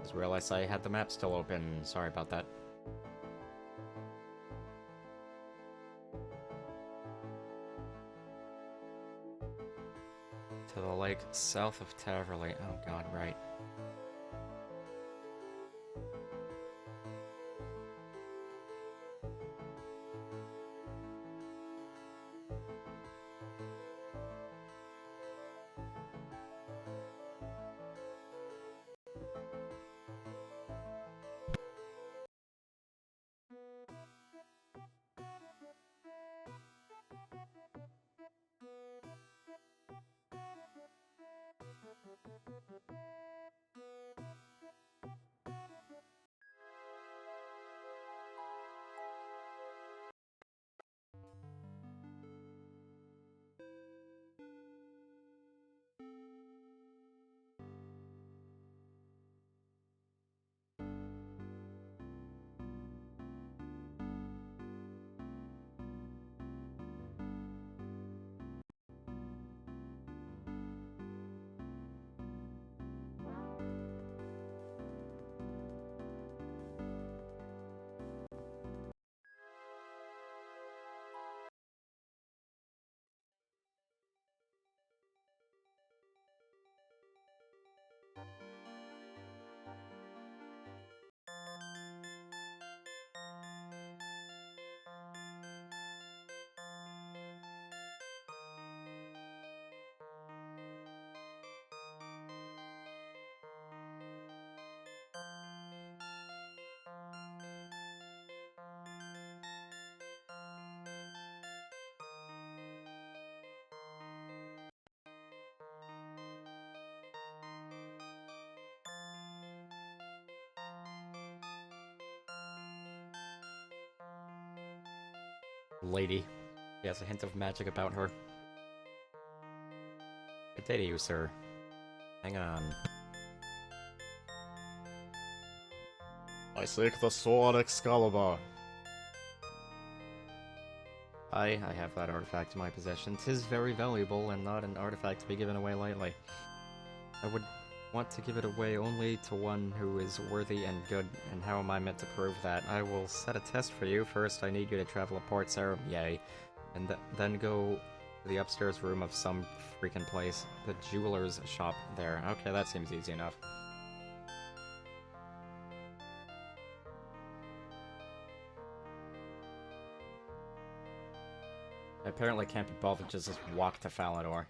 Just realized I had the map still open. Sorry about that. To the lake south of Taverley. Oh god, right. Lady. She has a hint of magic about her. Good day to you, sir. Hang on. I seek the sword Excalibur. I have that artifact in my possession. 'Tis very valuable and not an artifact to be given away lightly. I would want to give it away only to one who is worthy and good, and how am I meant to prove that? I will set a test for you. First, I need you to travel to Port Sarum, yay, and then go to the upstairs room of some freaking place. The jeweler's shop there. Okay, that seems easy enough. I apparently can't be bothered to just walk to Falador.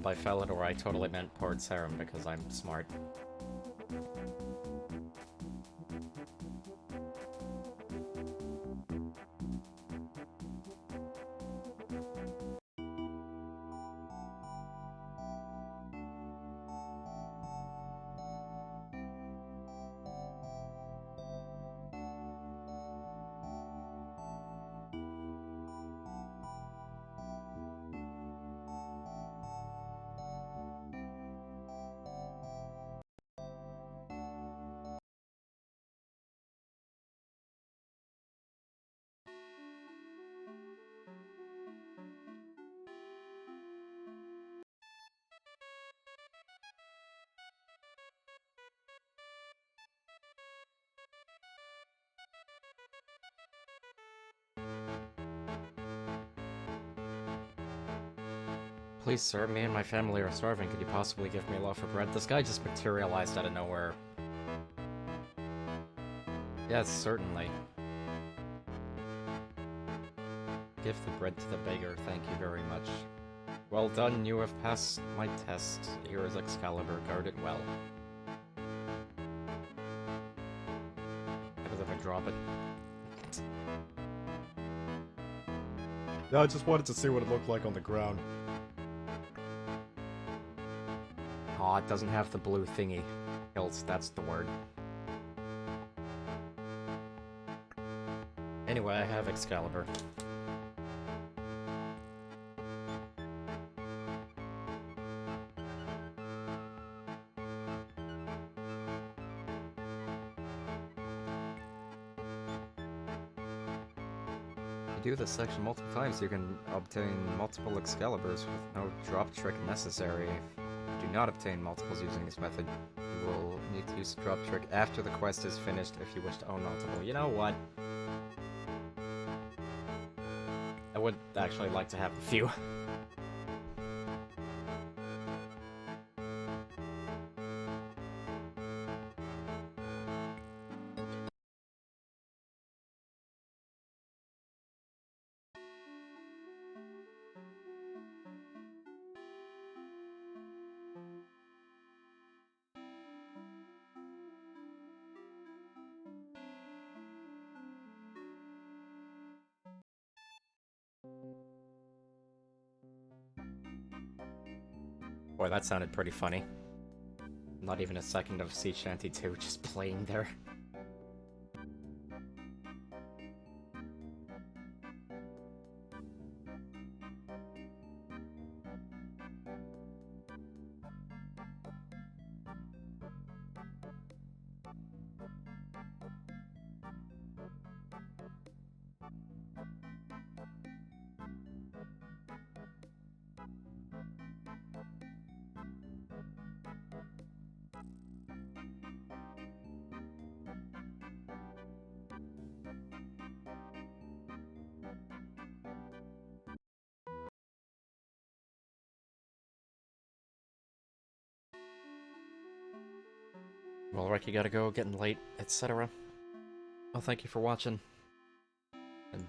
and by Felidor I totally meant Port Sarim because I'm smart. Please, sir, me and my family are starving. Could you possibly give me a loaf of bread? This guy just materialized out of nowhere. Yes, certainly. Give the bread to the beggar, thank you very much. Well done, you have passed my test. Here is Excalibur, guard it well. As if I drop it. Yeah, I just wanted to see what it looked like on the ground. Aw, it doesn't have the blue thingy. Hilt, that's the word. Anyway, I have Excalibur. If you do this section multiple times, you can obtain multiple Excaliburs with no drop trick necessary. If you do not obtain multiples using this method, you will need to use the drop trick after the quest is finished if you wish to own multiple. You know what? I would actually like to have a few. Boy, that sounded pretty funny. Not even a second of Sea Shanty 2 just playing there. Well, Rick, gotta go, getting late, etc. Well, thank you for watching. And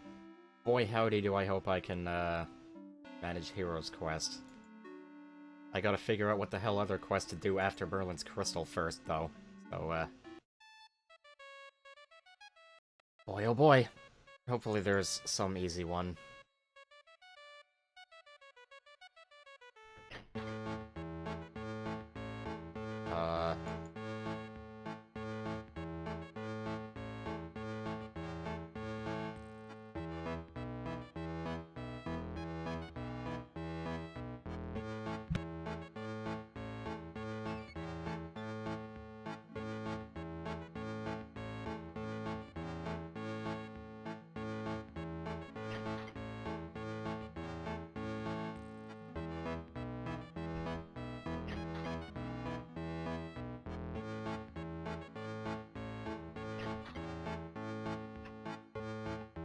boy howdy do I hope I can, manage Hero's Quest. I gotta figure out what the hell other quest to do after Merlin's Crystal first, though. So, boy oh boy. Hopefully there's some easy one.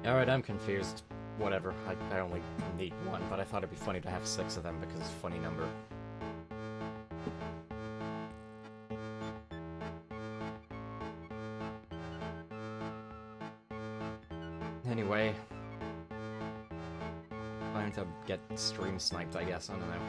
Alright, I'm confused. Whatever, I only need one, but I thought it'd be funny to have 6 of them because it's a funny number. Anyway. Time to get stream sniped, I guess, I don't know.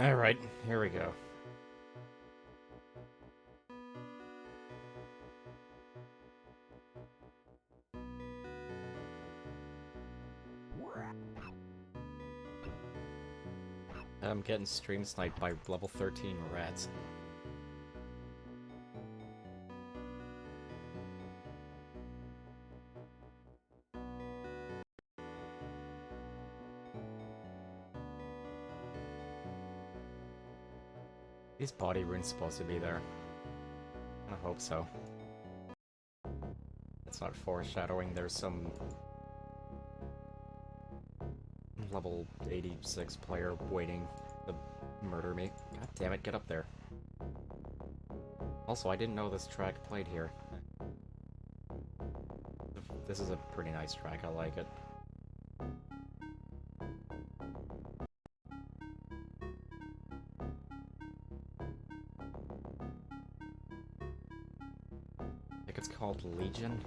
Alright, here we go. I'm getting stream sniped by level 13 rats. Is body runes supposed to be there? I hope so. It's not foreshadowing there's some level 86 player waiting to murder me. God damn it, get up there. Also, I didn't know this track played here. This is a pretty nice track, I like it. I think it's called Legion.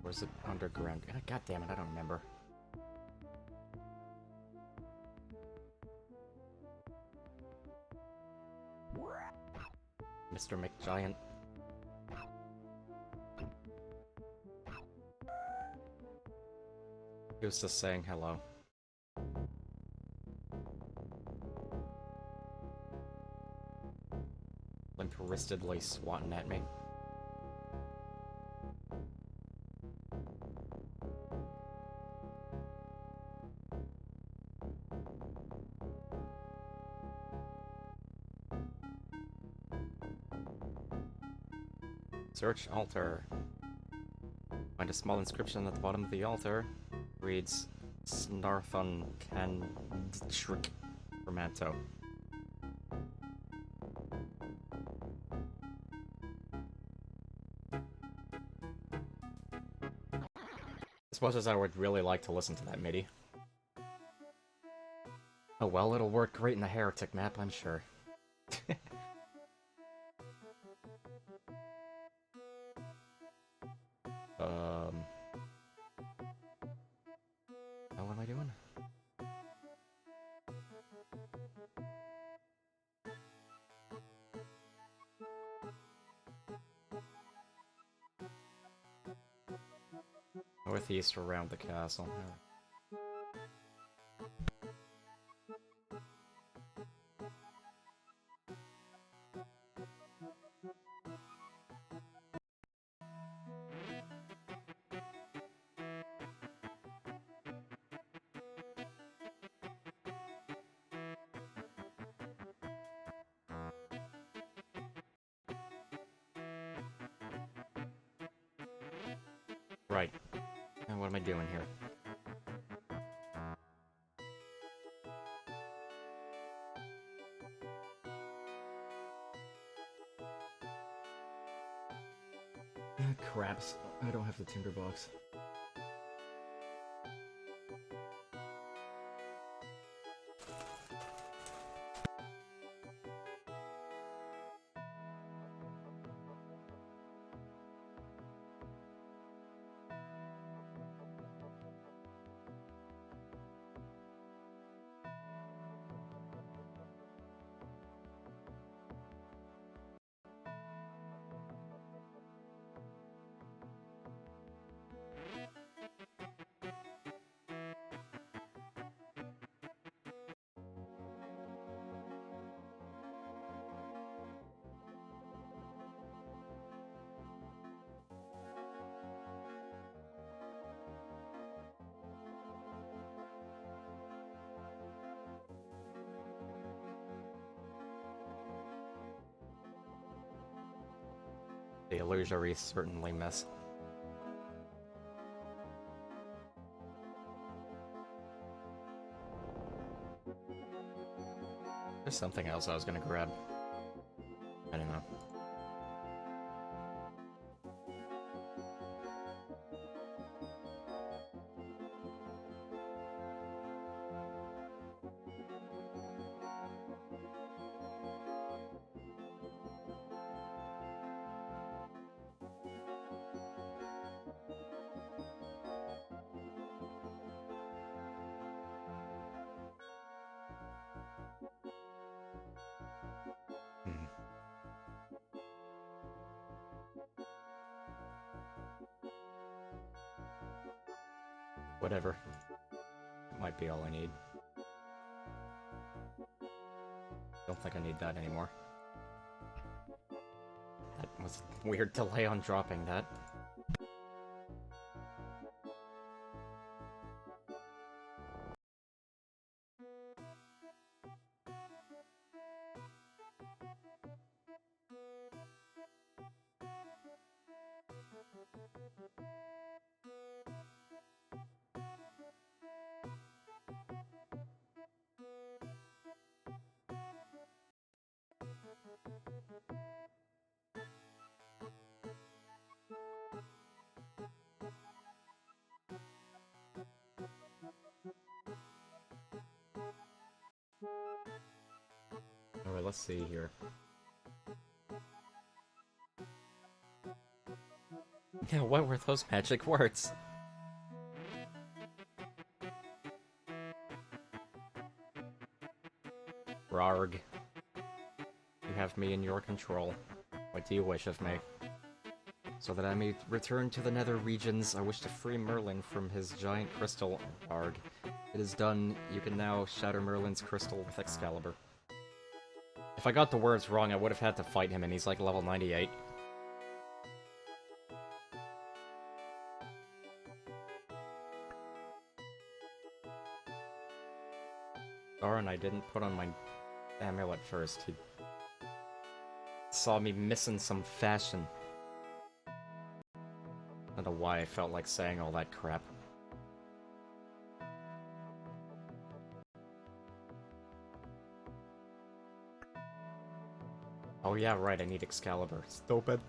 Or is it Underground? God damn it, I don't remember. Mr. McGiant. He was just saying hello. Limp-wristedly swatting at me. Search altar. Find a small inscription at the bottom of the altar. Reads Snarthon Can Shriek Romanto. As much as I would really like to listen to that MIDI. Oh well, it'll work great in the Heretic map, I'm sure. What am I doing? Northeast around the castle. Right. And what am I doing here? Craps. I don't have the tinderbox. The illusory certainly miss. There's something else I was gonna grab. I don't know. Whatever. Might be all I need. Don't think I need that anymore. That was a weird delay on dropping that. Alright, let's see here. Yeah, what were those magic words? Rarg. You have me in your control. What do you wish of me? So that I may return to the nether regions, I wish to free Merlin from his giant crystal. Rarg. It is done. You can now shatter Merlin's crystal with Excalibur. If I got the words wrong, I would have had to fight him, and he's like level 98. Darn, I didn't put on my amulet first. He saw me missing some fashion. I don't know why I felt like saying all that crap. Oh yeah, right, I need Excalibur. Stupid.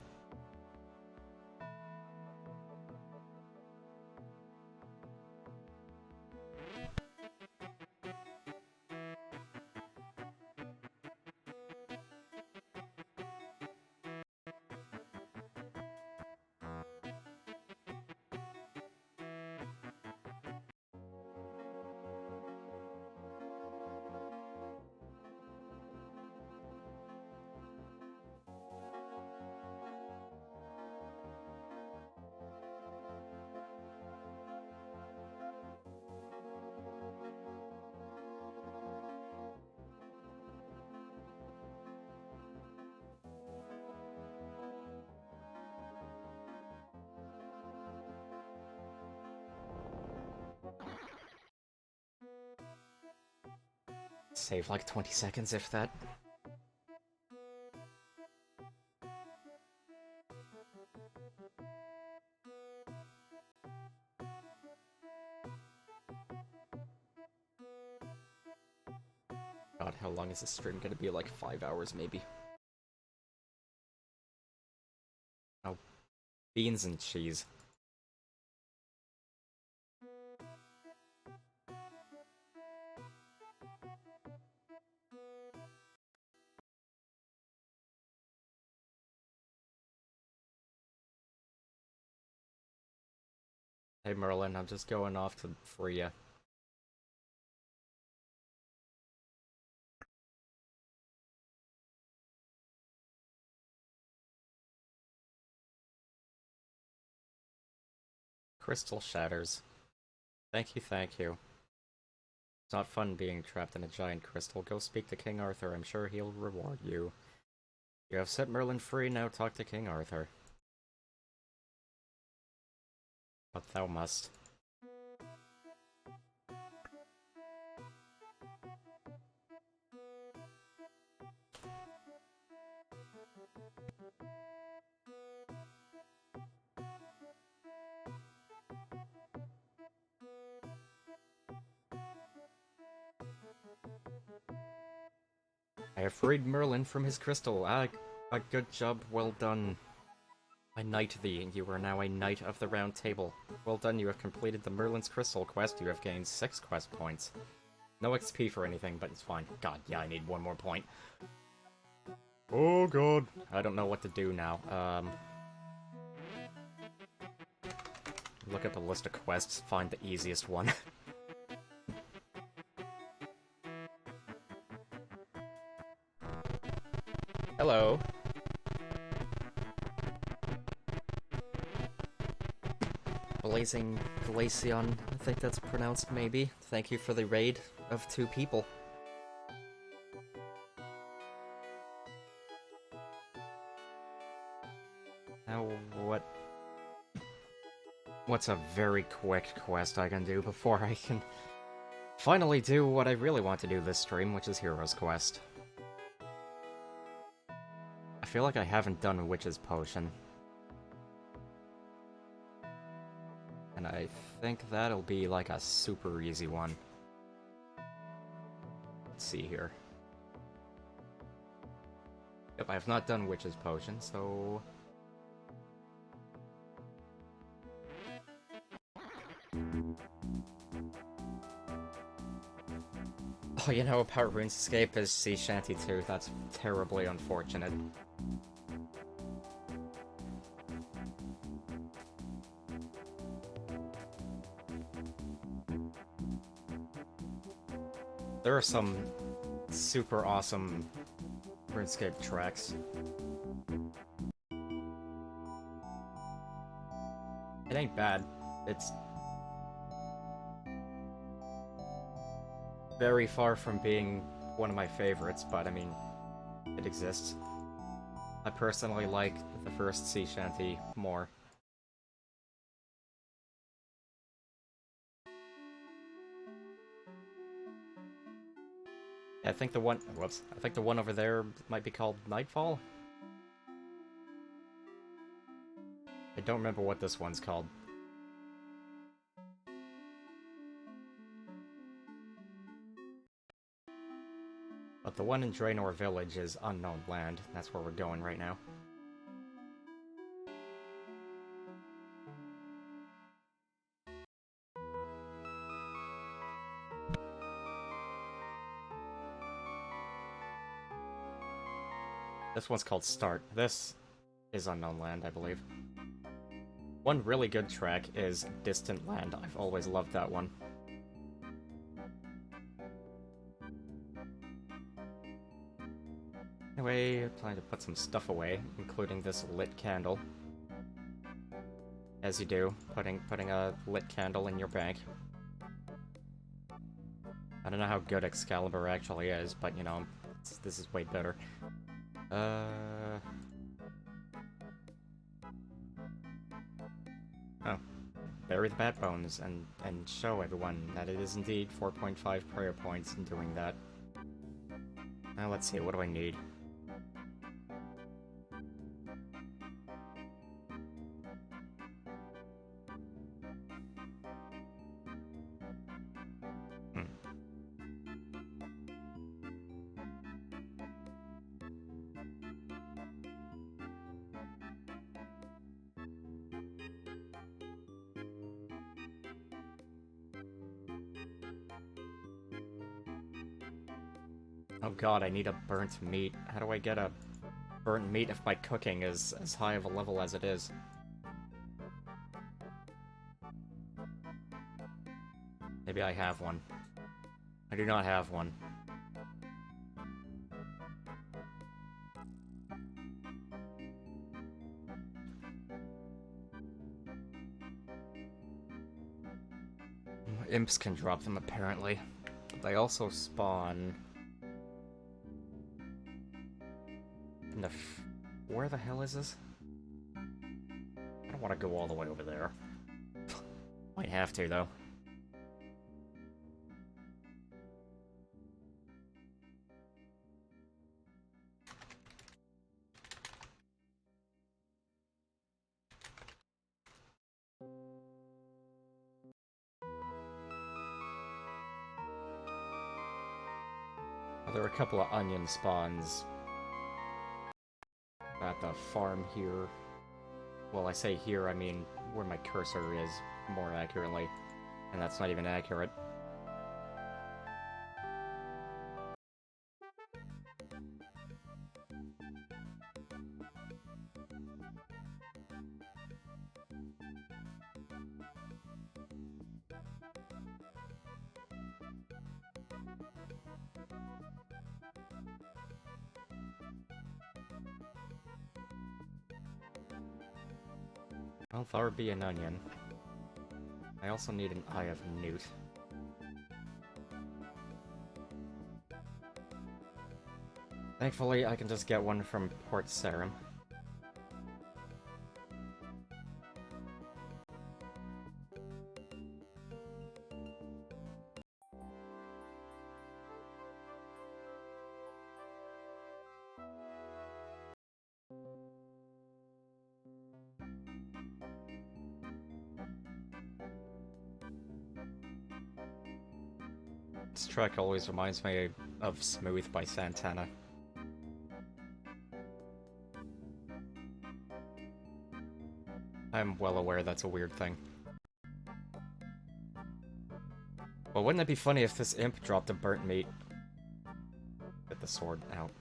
Save like 20 seconds, if that. God, how long is this stream gonna be? Like 5 hours, maybe? Oh, beans and cheese. Hey Merlin, I'm just going off to free ya. Crystal shatters. Thank you, thank you. It's not fun being trapped in a giant crystal. Go speak to King Arthur, I'm sure he'll reward you. You have set Merlin free, now talk to King Arthur. But thou must. I have freed Merlin from his crystal. A good job, well done. I knight thee, and you are now a knight of the Round Table. Well done, you have completed the Merlin's Crystal quest. You have gained 6 quest points. No XP for anything, but it's fine. God, yeah, I need 1 more point. Oh god. I don't know what to do now. Look at the list of quests, find the easiest one. Hello. Blazing Glaceon, I think that's pronounced, maybe. Thank you for the raid of 2 people. Now, what's a very quick quest I can do before I can finally do what I really want to do this stream, which is Hero's Quest. I feel like I haven't done Witch's Potion. And I think that'll be like a super easy one. Let's see here. Yep, I have not done Witch's Potion, so... Oh, you know about RuneScape is Sea Shanty 2. That's terribly unfortunate. There are some super awesome RuneScape tracks. It ain't bad. It's very far from being one of my favorites, but I mean, it exists. I personally like the first Sea Shanty more. I think the one... Whoops. I think the one over there might be called Nightfall? I don't remember what this one's called. But the one in Draenor Village is Unknown Land. That's where we're going right now. This one's called Start. This is Unknown Land, I believe. One really good track is Distant Land. I've always loved that one. Anyway, time to put some stuff away, including this lit candle. As you do, putting a lit candle in your bank. I don't know how good Excalibur actually is, but you know, this is way better. Oh. Bury the bat bones and show everyone that it is indeed 4.5 prayer points in doing that. Now let's see, what do I need? Oh god, I need a burnt meat. How do I get a burnt meat if my cooking is as high of a level as it is? Maybe I have one. I do not have one. Imps can drop them, apparently. They also spawn... in the where the hell is this? I don't want to go all the way over there. Might have to, though. There are a couple of onion spawns at the farm here. Well, I say here, I mean where my cursor is, more accurately. And that's not even accurate. Well, that would be an onion. I also need an Eye of Newt. Thankfully, I can just get one from Port Sarim. This track always reminds me of Smooth by Santana. I'm well aware that's a weird thing. But wouldn't it be funny if this imp dropped a burnt meat? Get the sword out.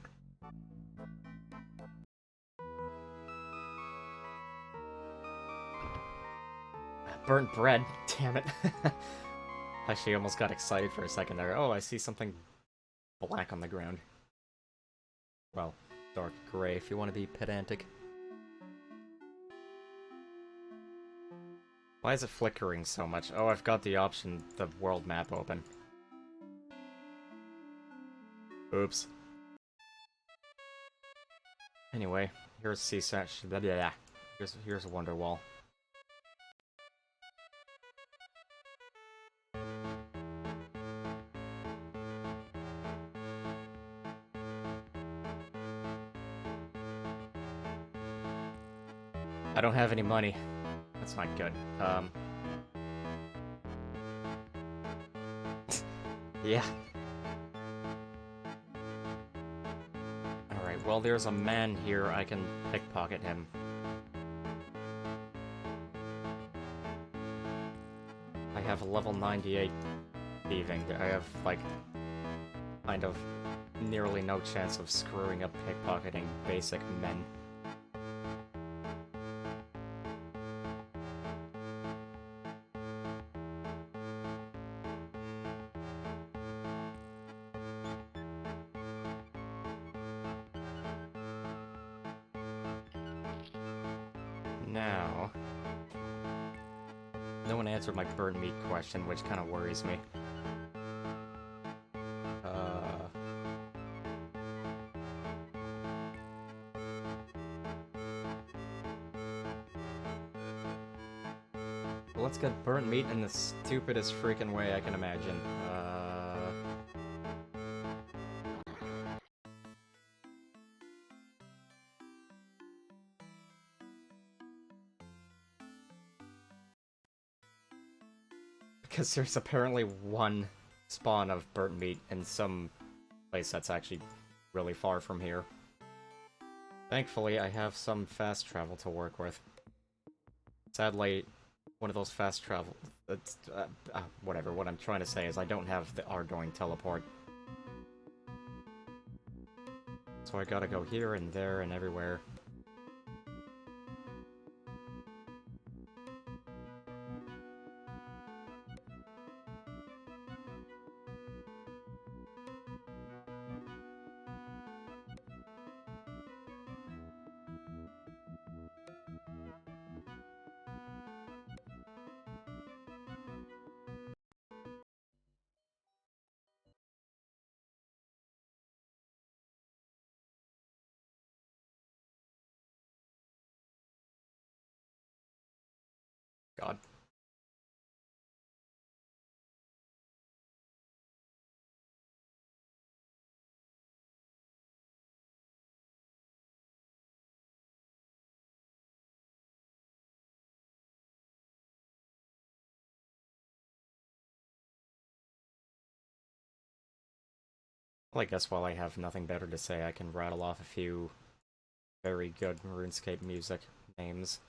Burnt bread, damn it. Actually, almost got excited for a second there. Oh, I see something black on the ground. Well, dark gray if you want to be pedantic. Why is it flickering so much? Oh, I've got the option, the world map open. Oops. Anyway, here's Seasash. Here's Wonderwall. I don't have any money. That's not good. Yeah. Alright, well, there's a man here. I can pickpocket him. I have a level 98 thieving. I have, like, kind of nearly no chance of screwing up pickpocketing basic men. Now, no one answered my burnt meat question, which kind of worries me. Let's get burnt meat in the stupidest freaking way I can imagine. Because there's apparently one spawn of burnt meat in some place that's actually really far from here. Thankfully, I have some fast travel to work with. Sadly, one of those fast travel... whatever, what I'm trying to say is I don't have the Ardoin teleport. So I gotta go here and there and everywhere. God. Well, I guess while I have nothing better to say, I can rattle off a few very good RuneScape music names.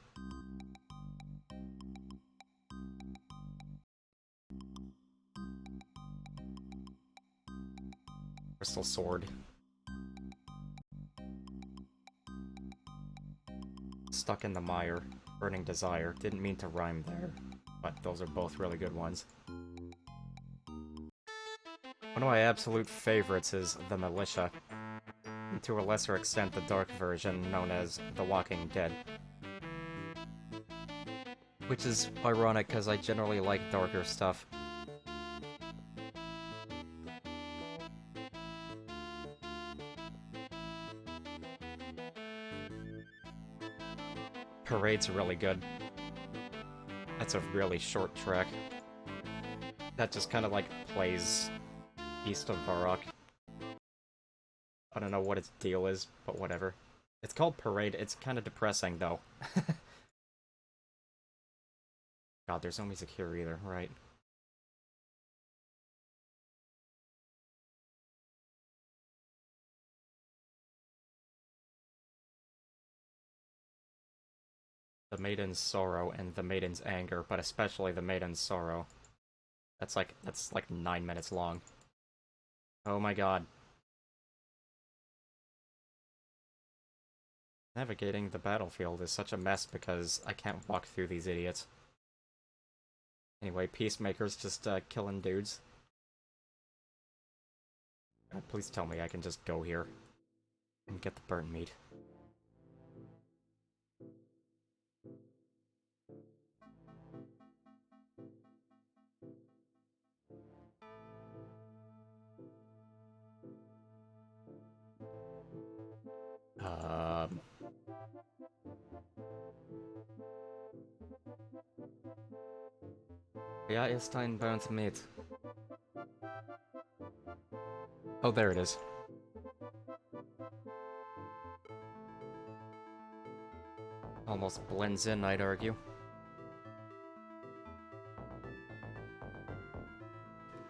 Crystal Sword. Stuck in the Mire. Burning Desire. Didn't mean to rhyme there, but those are both really good ones. One of my absolute favorites is The Militia, and to a lesser extent the dark version known as The Walking Dead. Which is ironic, because I generally like darker stuff. Parade's really good. That's a really short track. That just kind of like plays east of Varrock. I don't know what its deal is, but whatever. It's called Parade. It's kind of depressing, though. God, there's no music here either, right? The Maiden's Sorrow and the Maiden's Anger, but especially the Maiden's Sorrow. That's like 9 minutes long. Oh my god. Navigating the battlefield is such a mess because I can't walk through these idiots. Anyway, Peacemaker's just killing dudes. Oh, please tell me I can just go here and get the burnt meat. Ja, ist ein burnt meat. Oh, there it is. Almost blends in, I'd argue.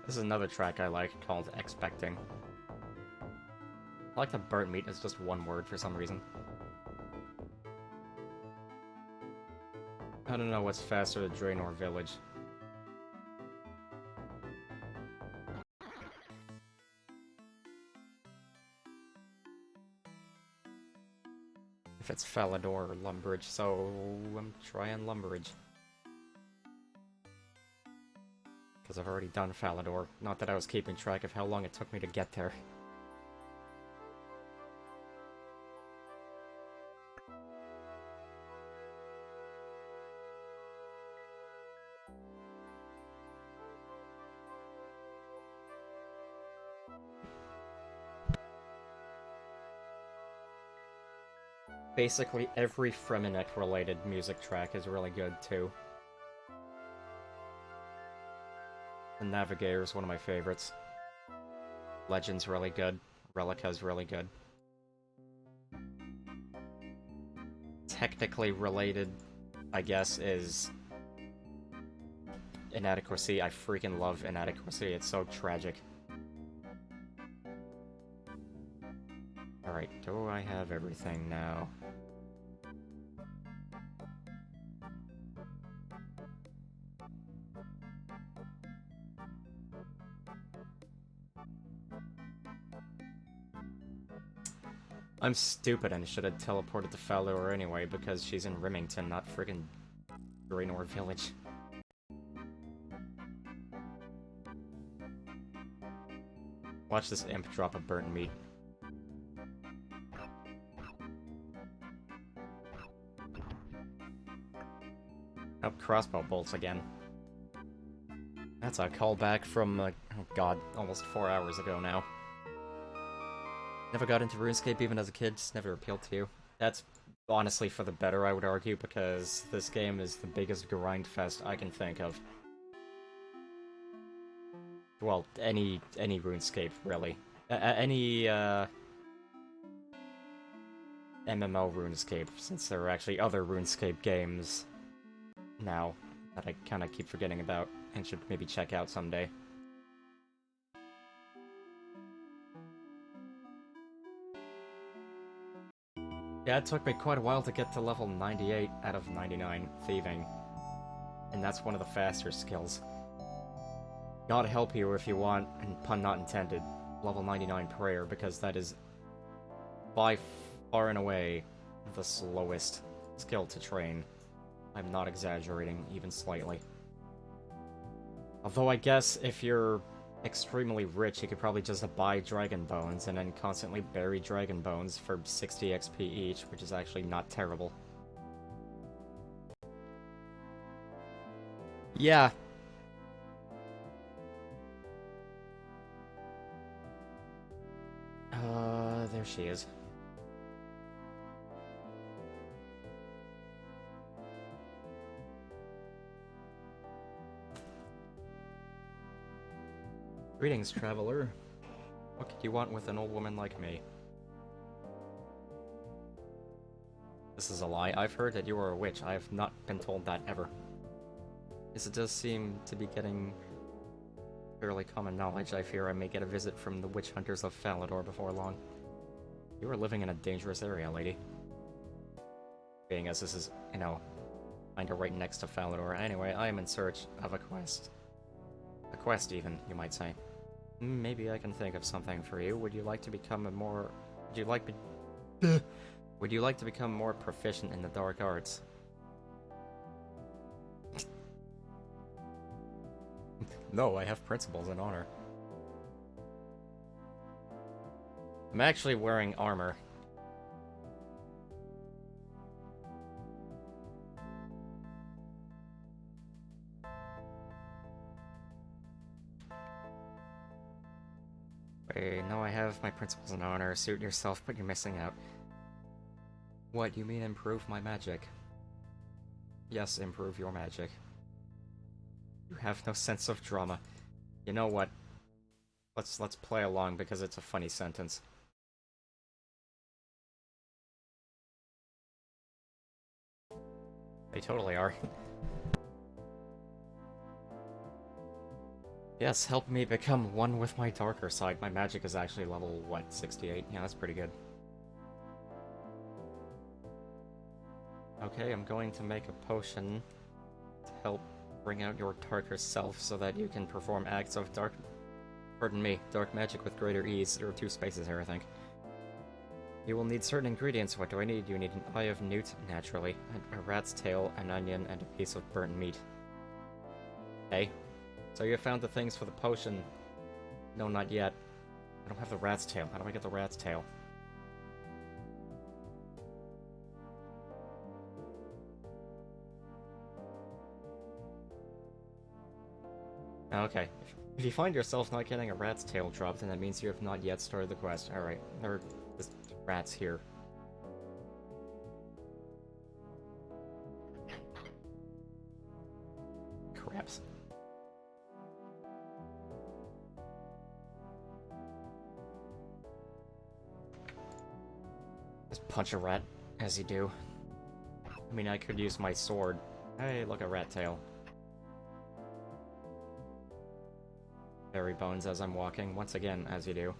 This is another track I like called Expecting. I like that burnt meat is just one word for some reason. I don't know what's faster to Draenor Village. If it's Falador or Lumbridge, so I'm trying Lumbridge. Because I've already done Falador. Not that I was keeping track of how long it took me to get there. Basically every Fremennik-related music track is really good, too. The Navigator's one of my favorites. Legend's really good. Relica's really good. Technically related, I guess, is Inadequacy. I freaking love Inadequacy. It's so tragic. Alright, do I have everything now? I'm stupid and should have teleported to Falador anyway, because she's in Remington, not friggin' Draenor Village. Watch this imp drop a burnt meat. Oh, crossbow bolts again. That's a callback from, oh god, almost 4 hours ago now. Never got into RuneScape even as a kid, just never appealed to you. That's honestly for the better, I would argue, because this game is the biggest grind fest I can think of. Well, any RuneScape, really. Any, MMO RuneScape, since there are actually other RuneScape games now that I kind of keep forgetting about and should maybe check out someday. Yeah, it took me quite a while to get to level 98 out of 99 thieving, and that's one of the faster skills. God help you if you want, and pun not intended, level 99 prayer, because that is by far and away the slowest skill to train. I'm not exaggerating, even slightly. Although I guess if you're extremely rich, you could probably just buy Dragon Bones and then constantly bury Dragon Bones for 60 XP each, which is actually not terrible. Yeah. There she is. Greetings, traveler. What could you want with an old woman like me? This is a lie. I've heard that you are a witch. I have not been told that ever. Yes, it does seem to be getting fairly common knowledge. I fear I may get a visit from the witch hunters of Falador before long. You are living in a dangerous area, lady. Being as this is, you know, kinda right next to Falador. Anyway, I am in search of a quest. A quest, even, you might say. Maybe I can think of something for you. Would you like to become a more... Would you like to become more proficient in the dark arts? No, I have principles and honor. I'm actually wearing armor. Wait, no, I have my principles and honor. Suit yourself, but you're missing out. What, you mean improve my magic? Yes, improve your magic. You have no sense of drama. You know what? Let's play along because it's a funny sentence. They totally are. Yes, help me become one with my darker side. My magic is actually level, what, 68? Yeah, that's pretty good. Okay, I'm going to make a potion to help bring out your darker self so that you can perform acts of dark magic with greater ease. There are 2 spaces here, I think. You will need certain ingredients. What do I need? You need an eye of newt, naturally, a rat's tail, an onion, and a piece of burnt meat. Okay. So you found the things for the potion. No, not yet. I don't have the rat's tail. How do I get the rat's tail? Okay. If you find yourself not getting a rat's tail drop, then that means you have not yet started the quest. Alright. There are just rats here. Craps. Just punch a rat, as you do. I mean, I could use my sword. Hey, look, a rat tail. Berry bones as I'm walking, once again, as you do.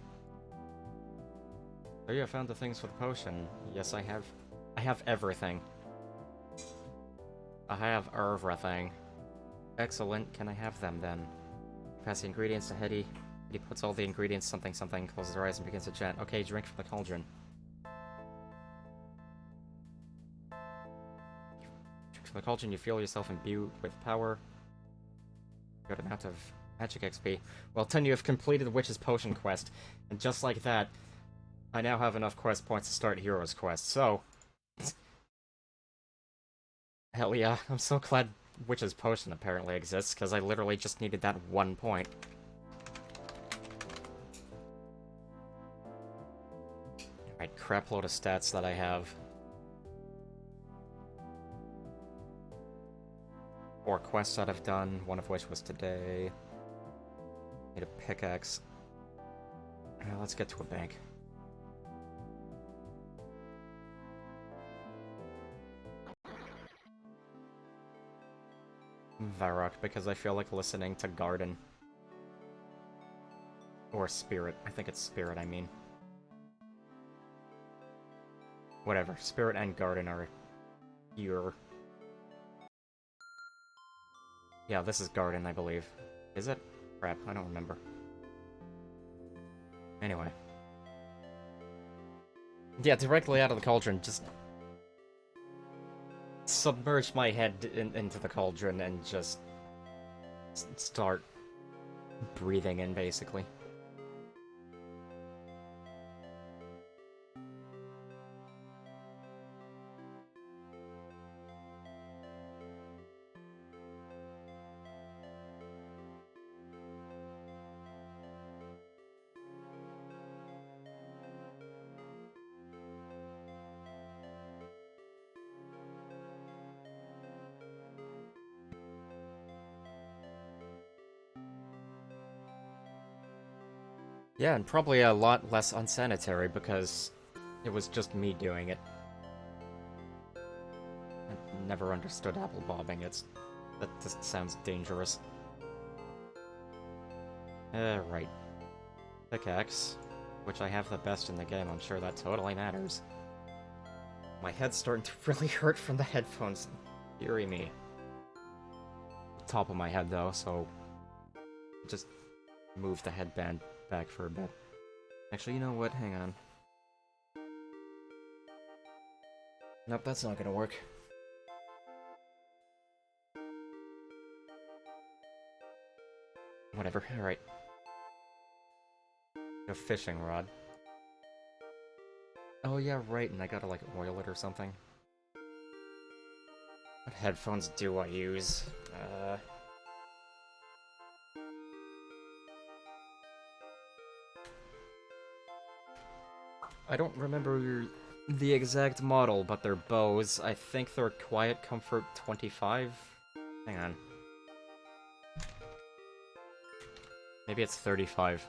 Oh yeah, I found the things for the potion. Yes, I have. I have everything. I have everything. Excellent, can I have them then? Pass the ingredients to Hetty. Hetty puts all the ingredients something something, closes her eyes and begins to chant. Okay, drink from the cauldron. Drink from the cauldron, you feel yourself imbued with power. Good amount of magic XP. Well, 10, you have completed the Witch's Potion quest, and just like that, I now have enough quest points to start Hero's Quest, so... Hell yeah, I'm so glad Witch's Potion apparently exists, because I literally just needed that 1 point. Alright, crapload of stats that I have. 4 quests that I've done, one of which was today. Need a pickaxe. Let's get to a bank. Varrock, because I feel like listening to Garden. Or Spirit. I think it's Spirit, I mean. Whatever. Spirit and Garden are here. Yeah, this is Garden, I believe. Is it? Crap, I don't remember. Anyway. Yeah, directly out of the cauldron, just... submerge my head into the cauldron and just... start breathing in, basically. Yeah, and probably a lot less unsanitary because it was just me doing it. I never understood apple bobbing. That just sounds dangerous. Right. Pickaxe, which I have the best in the game. I'm sure that totally matters. My head's starting to really hurt from the headphones. Deary me. Top of my head though, so just move the headband back for a bit. Actually, you know what? Hang on. Nope, that's not gonna work. Whatever, alright. A fishing rod. Oh yeah, right, and I gotta like oil it or something. What headphones do I use? I don't remember the exact model, but they're Bose. I think they're Quiet Comfort 25. Hang on. Maybe it's 35.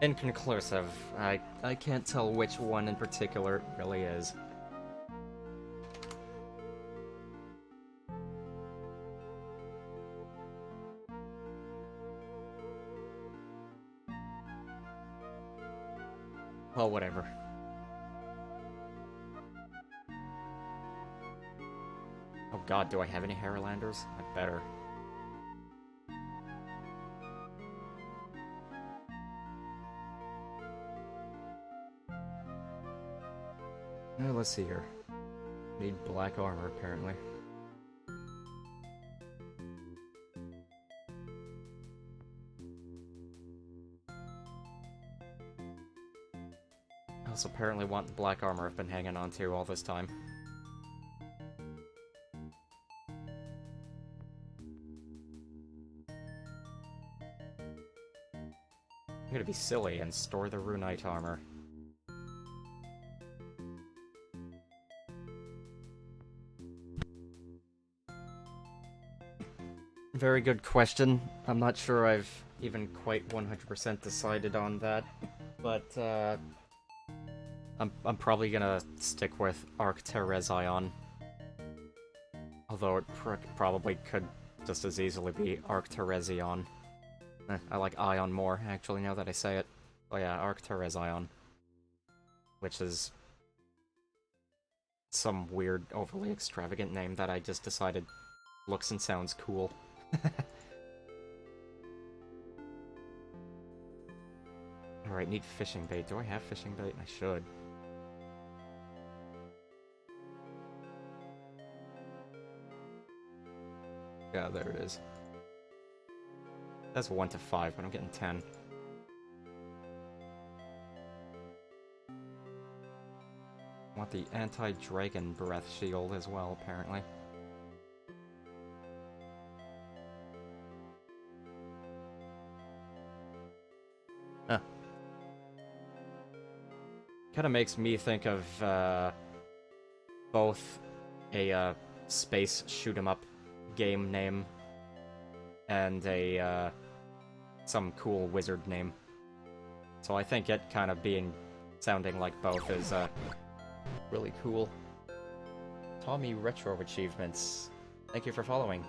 Inconclusive. I can't tell which one in particular it really is. Well, whatever. Oh god, do I have any Harrowlanders? I better. Let's see here. Need black armor, apparently. I also apparently want the black armor I've been hanging on to all this time. I'm gonna be silly and store the Runite armor. Very good question. I'm not sure I've even quite 100% decided on that, but I'm probably gonna stick with Arcterezion. Although it probably could just as easily be Arcterezion. I like Ion more, actually, now that I say it. Oh yeah, Arcterezion. Which is some weird, overly extravagant name that I just decided looks and sounds cool. Alright, need fishing bait. Do I have fishing bait? I should. Yeah, there it is. That's 1 to 5, but I'm getting 10. Want the anti-dragon breath shield as well, apparently. Huh. Kinda makes me think of, both a, space shoot-'em-up game name and a, some cool wizard name. So I think it kind of sounding like both is, really cool. Tommy Retro Achievements. Thank you for following.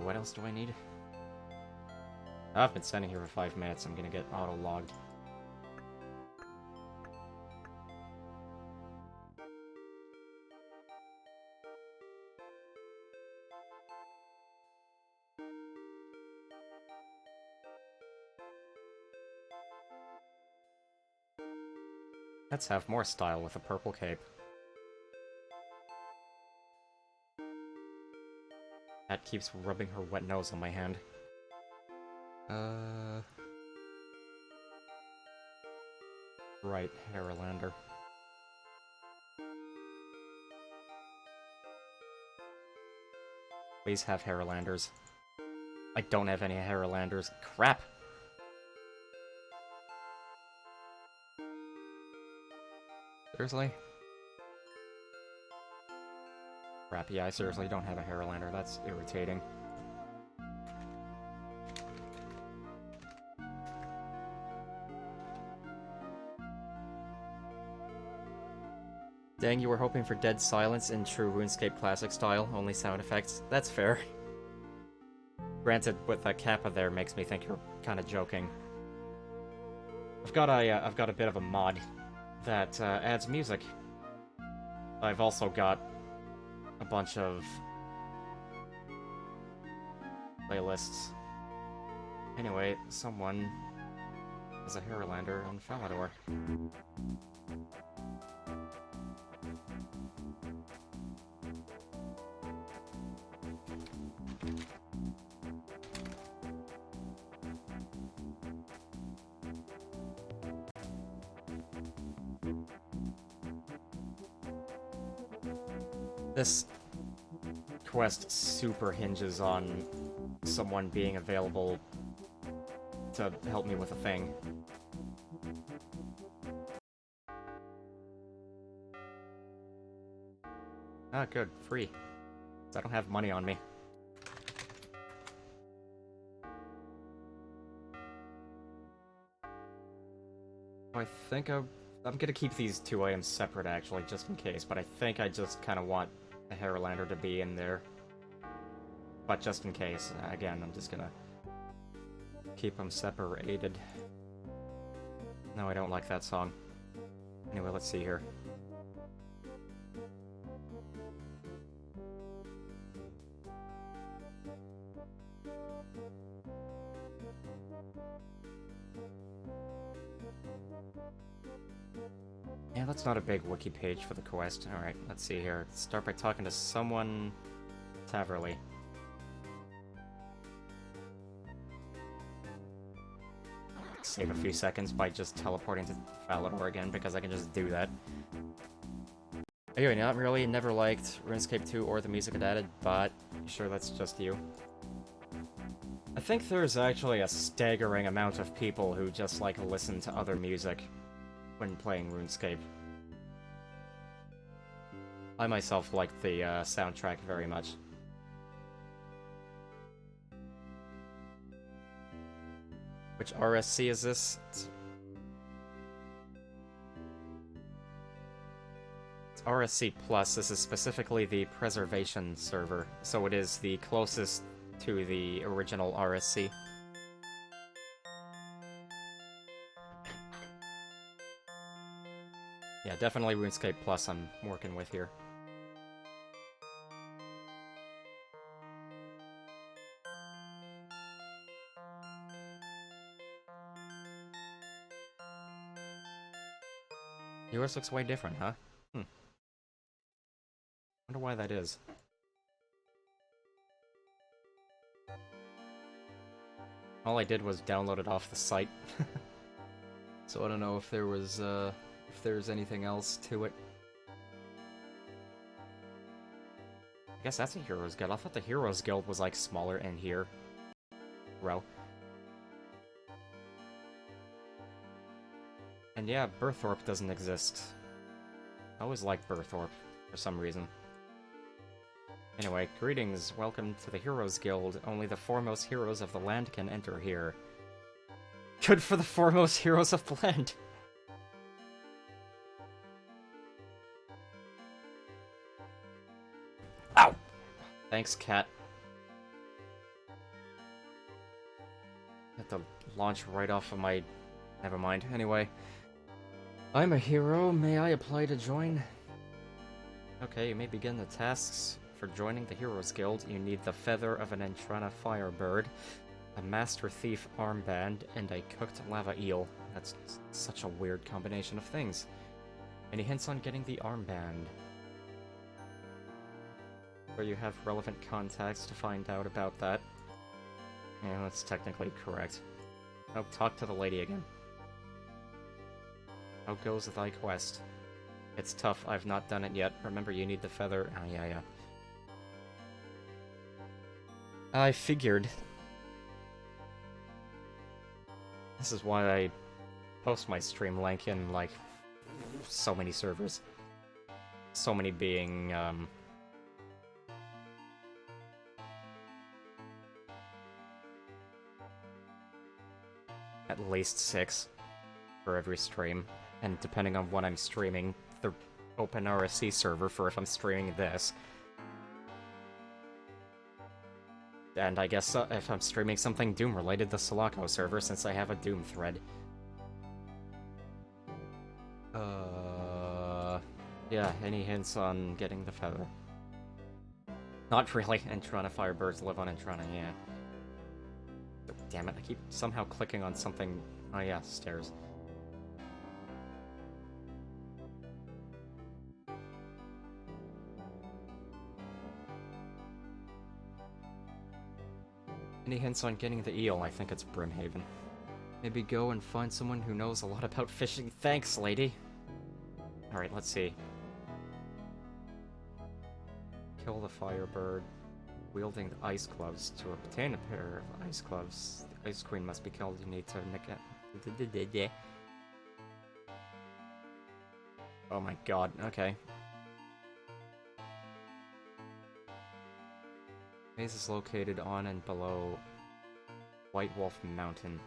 What else do I need? I've been standing here for 5 minutes. I'm gonna get auto-logged. Let's have more style with a purple cape. That keeps rubbing her wet nose on my hand. Right, Harrowlander. Please have Harrowlanders. I don't have any Harrowlanders. Crap! Seriously? Crap, yeah, I seriously don't have a Haralander. That's irritating. Dang, you were hoping for dead silence in true RuneScape Classic style, only sound effects. That's fair. Granted, with that kappa there makes me think you're kind of joking. I've got a bit of a mod that adds music. I've also got a bunch of playlists. Anyway, someone has a Haralander on Falador. This quest super hinges on someone being available to help me with a thing. Ah, good. Free. 'Cause I don't have money on me. I think I'm gonna keep these two items separate, actually, just in case, but I think I just kind of want a Haralander to be in there. But just in case, again, I'm just gonna keep them separated. No, I don't like that song. Anyway, let's see here. Yeah, that's not a big wiki page for the quest. Alright, let's see here. Start by talking to someone... Taverly. Save a few seconds by just teleporting to Falador again, because I can just do that. Anyway, not really, never liked RuneScape 2 or the music it added, but sure that's just you. I think there's actually a staggering amount of people who just like listen to other music when playing RuneScape. I myself like the soundtrack very much. Which RSC is this? It's RSC Plus. This is specifically the preservation server, so it is the closest to the original RSC. Yeah, definitely RuneScape Plus I'm working with here. Yours looks way different, huh? Wonder why that is. All I did was download it off the site. So I don't know if there was, if there's anything else to it. I guess that's a Heroes Guild. I thought the Heroes Guild was, like, smaller in here. Row. And yeah, Burthorpe doesn't exist. I always liked Burthorpe, for some reason. Anyway, greetings, welcome to the Heroes Guild. Only the foremost heroes of the land can enter here. Good for the foremost heroes of the land! Ow! Thanks, cat. Have to launch right off of my... Never mind. Anyway. I'm a hero. May I apply to join? Okay, you may begin the tasks. For joining the Heroes Guild, you need the feather of an Entrana firebird, a Master Thief armband, and a cooked lava eel. That's such a weird combination of things. Any hints on getting the armband? Where you have relevant contacts to find out about that. Yeah, that's technically correct. Oh, talk to the lady again. How goes thy quest? It's tough, I've not done it yet. Remember, you need the feather. Oh, yeah. I figured. This is why I post my stream link in, like, so many servers. So many being, at least 6 for every stream. And depending on what I'm streaming, the open RSC server for if I'm streaming this. And I guess if I'm streaming something Doom-related, the Sulaco server, since I have a Doom thread. Yeah, any hints on getting the feather? Not really. Entrana Firebirds live on Entrana, yeah. Oh, damn it, I keep somehow clicking on something. Oh yeah, stairs. Any hints on getting the eel? I think it's Brimhaven. Maybe go and find someone who knows a lot about fishing. Thanks, lady! Alright, let's see. Kill the Firebird. Wielding the ice gloves. To obtain a pair of ice gloves, the Ice Queen must be killed. You need to nick it. Oh my god, okay. Base is located on and below White Wolf Mountain.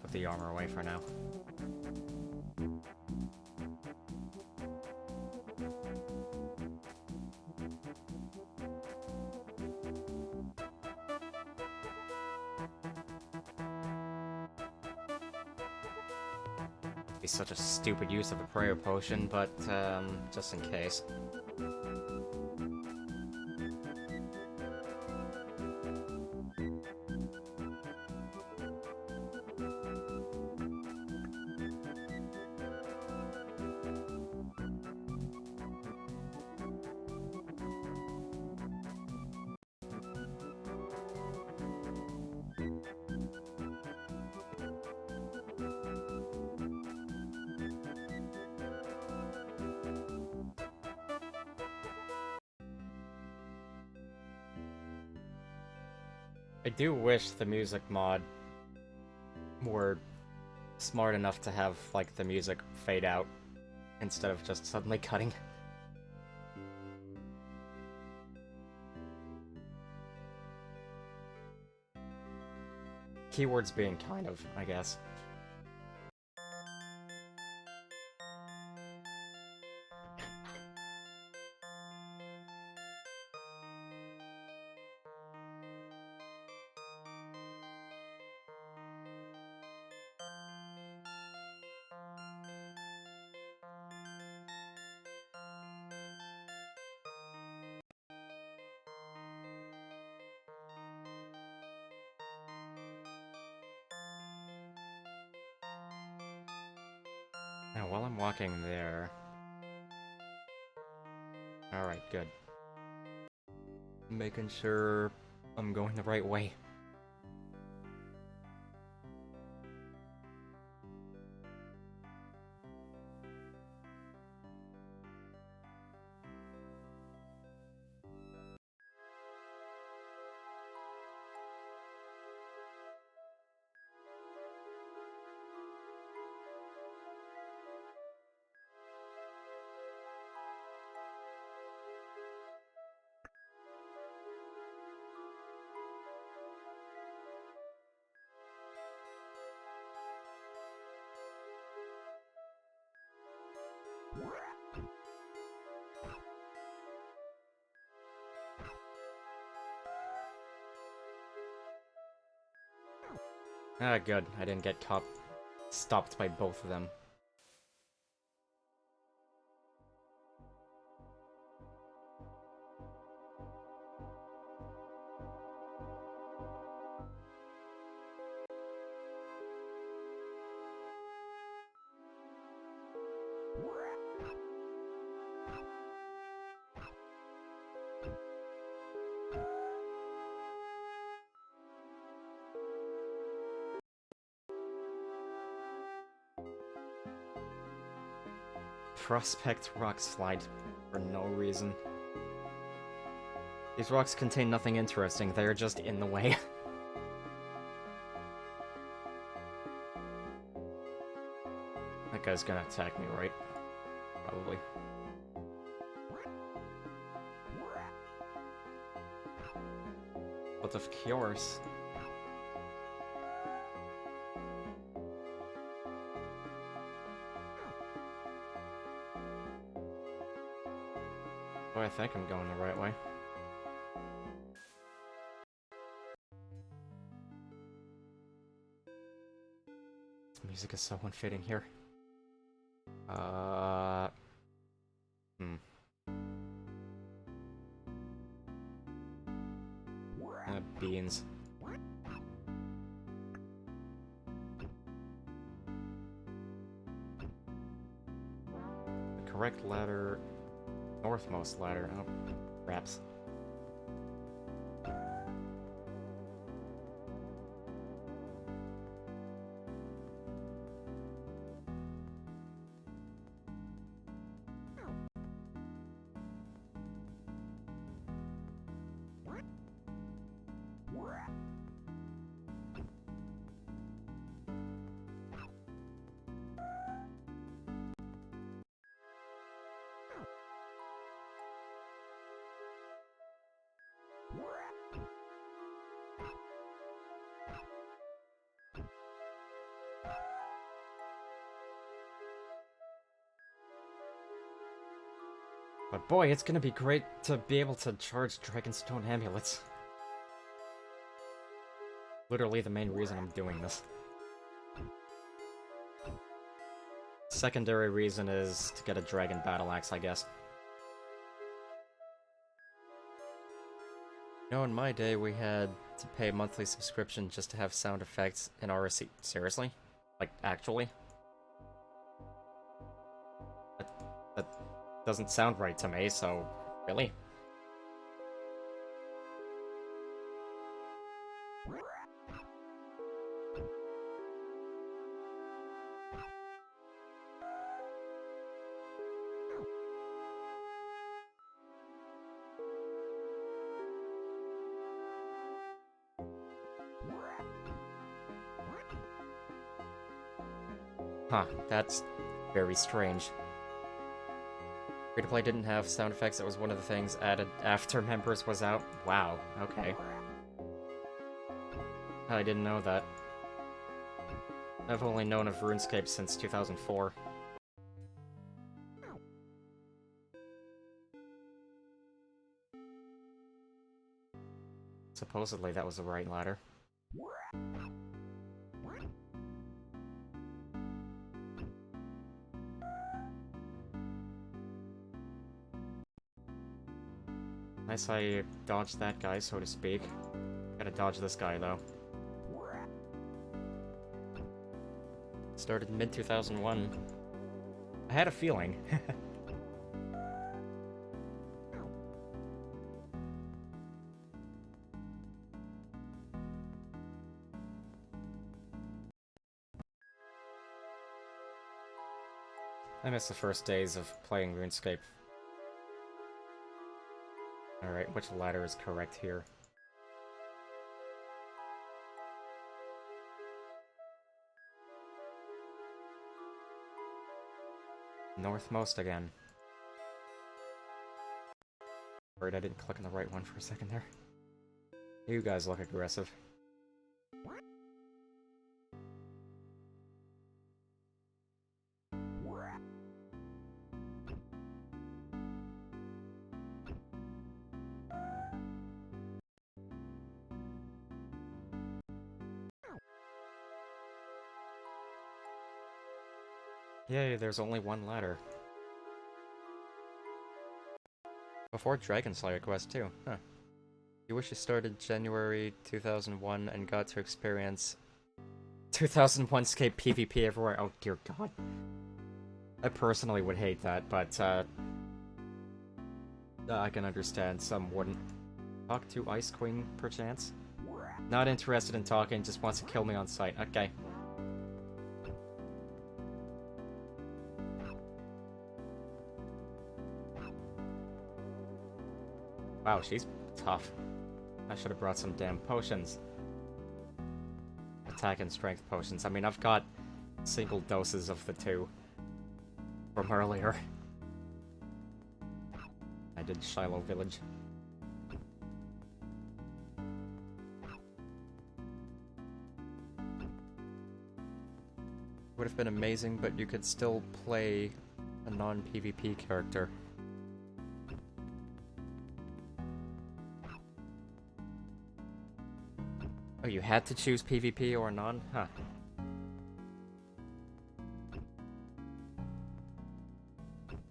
Put the armor away for now. Be such a stupid use of a prayer potion, but just in case. I do wish the music mod were smart enough to have, like, the music fade out instead of just suddenly cutting. Keywords being kind of, I guess. Now, while I'm walking there... Alright, good. Making sure I'm going the right way. Ah, good. I didn't get stopped by both of them. Prospect rock slide for no reason. These rocks contain nothing interesting, they are just in the way. That guy's gonna attack me, right? Probably. But of course. Oh, I think I'm going the right way. This music is so unfitting here. Beans. The correct ladder... Northmost ladder. Oh, craps. But boy, it's gonna be great to be able to charge Dragonstone amulets. Literally the main reason I'm doing this. Secondary reason is to get a dragon battle axe, I guess. You know, in my day, we had to pay a monthly subscription just to have sound effects in RSC. Seriously? Like, actually? That doesn't sound right to me, so... Really? Huh, that's very strange. Free-to-play didn't have sound effects, it was one of the things added after Members was out. Wow, okay. I didn't know that. I've only known of Runescape since 2004. Supposedly that was the right ladder. Nice I dodged that guy, so to speak. Gotta dodge this guy, though. Started mid-2001. I had a feeling. I miss the first days of playing RuneScape. Alright, which ladder is correct here? Northmost again. Worried I didn't click on the right one for a second there. You guys look aggressive. Yay, there's only one ladder. Before Dragon Slayer Quest too, huh. You wish you started January 2001 and got to experience 2001 Scape PvP everywhere. Oh dear god. I personally would hate that, but I can understand some wouldn't. Talk to Ice Queen, perchance? Not interested in talking, just wants to kill me on sight. Okay. Wow, she's tough. I should have brought some damn potions. Attack and strength potions. I mean, I've got single doses of the two from earlier. I did Shiloh Village. Would have been amazing, but you could still play a non-PvP character. Oh, you had to choose PvP or non? Huh.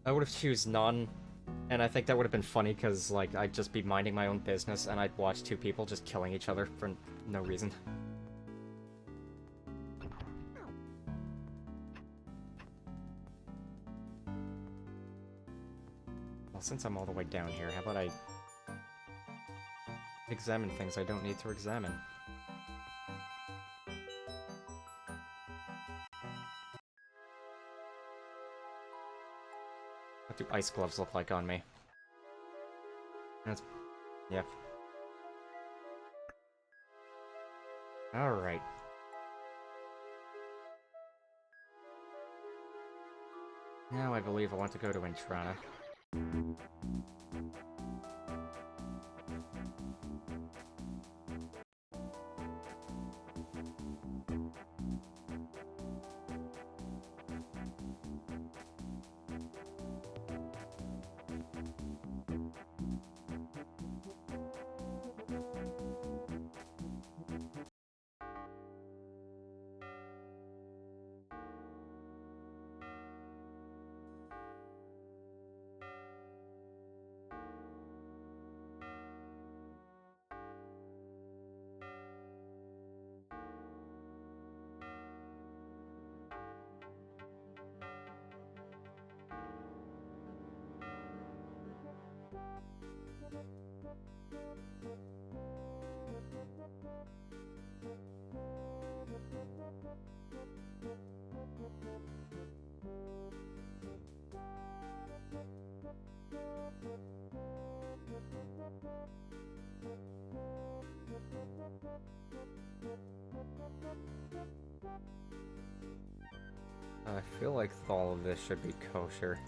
I would have choose non, and I think that would have been funny because, like, I'd just be minding my own business and I'd watch two people just killing each other for no reason. Well, since I'm all the way down here, how about I examine things I don't need to examine? What do ice gloves look like on me? That's... yeah. Alright. Now I believe I want to go to Intrana. I feel like all of this should be kosher.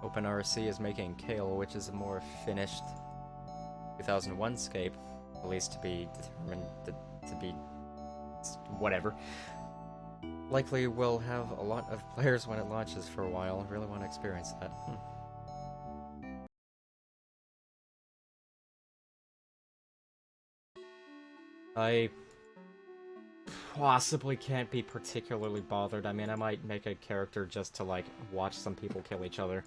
OpenRC is making Kale, which is a more finished 2001 scape, at least to be determined to be whatever. Likely will have a lot of players when it launches for a while. I really want to experience that. I possibly can't be particularly bothered. I mean, I might make a character just to, like, watch some people kill each other.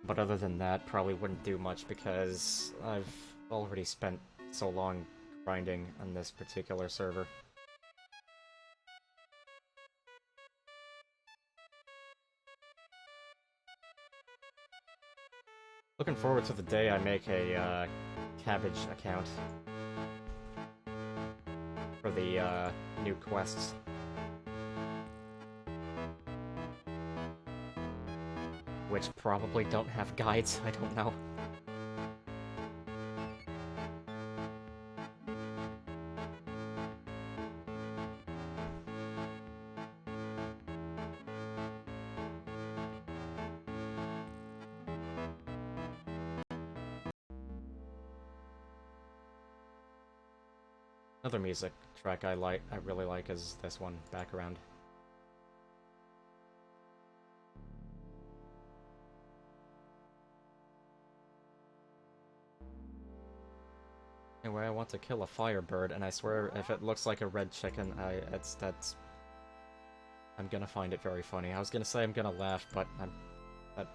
But other than that, probably wouldn't do much because I've already spent so long grinding on this particular server. Looking forward to the day I make a cabbage account for the new quests. Which probably don't have guides, I don't know. Another music track I really like is this one, Background. Anyway, I want to kill a firebird, and I swear if it looks like a red chicken, I'm gonna find it very funny. I was gonna say I'm gonna laugh, but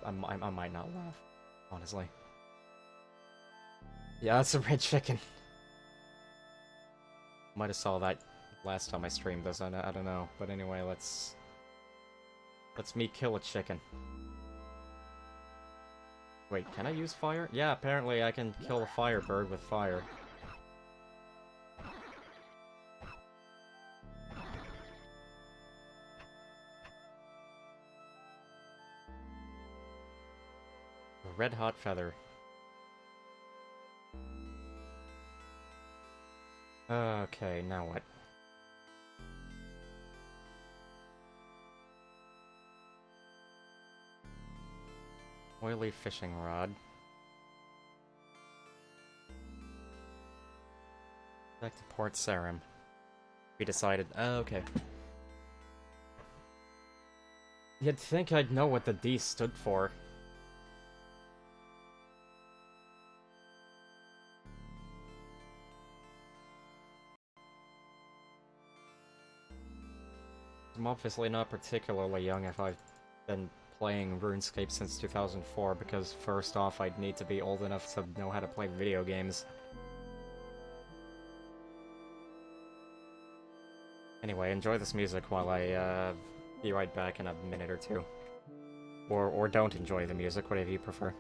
I might not laugh, honestly. Yeah, that's a red chicken. Might have saw that last time I streamed this, I don't know. But anyway, let's me kill a chicken. Wait, can I use fire? Yeah, apparently I can kill a firebird with fire. A red hot feather. Okay, now what? Oily fishing rod. Back to Port Sarim. We decided. Oh, okay. You'd think I'd know what the D stood for. I'm obviously not particularly young if I've been playing Runescape since 2004, because first off, I'd need to be old enough to know how to play video games. Anyway, enjoy this music while I, be right back in a minute or two. Or don't enjoy the music, whatever you prefer.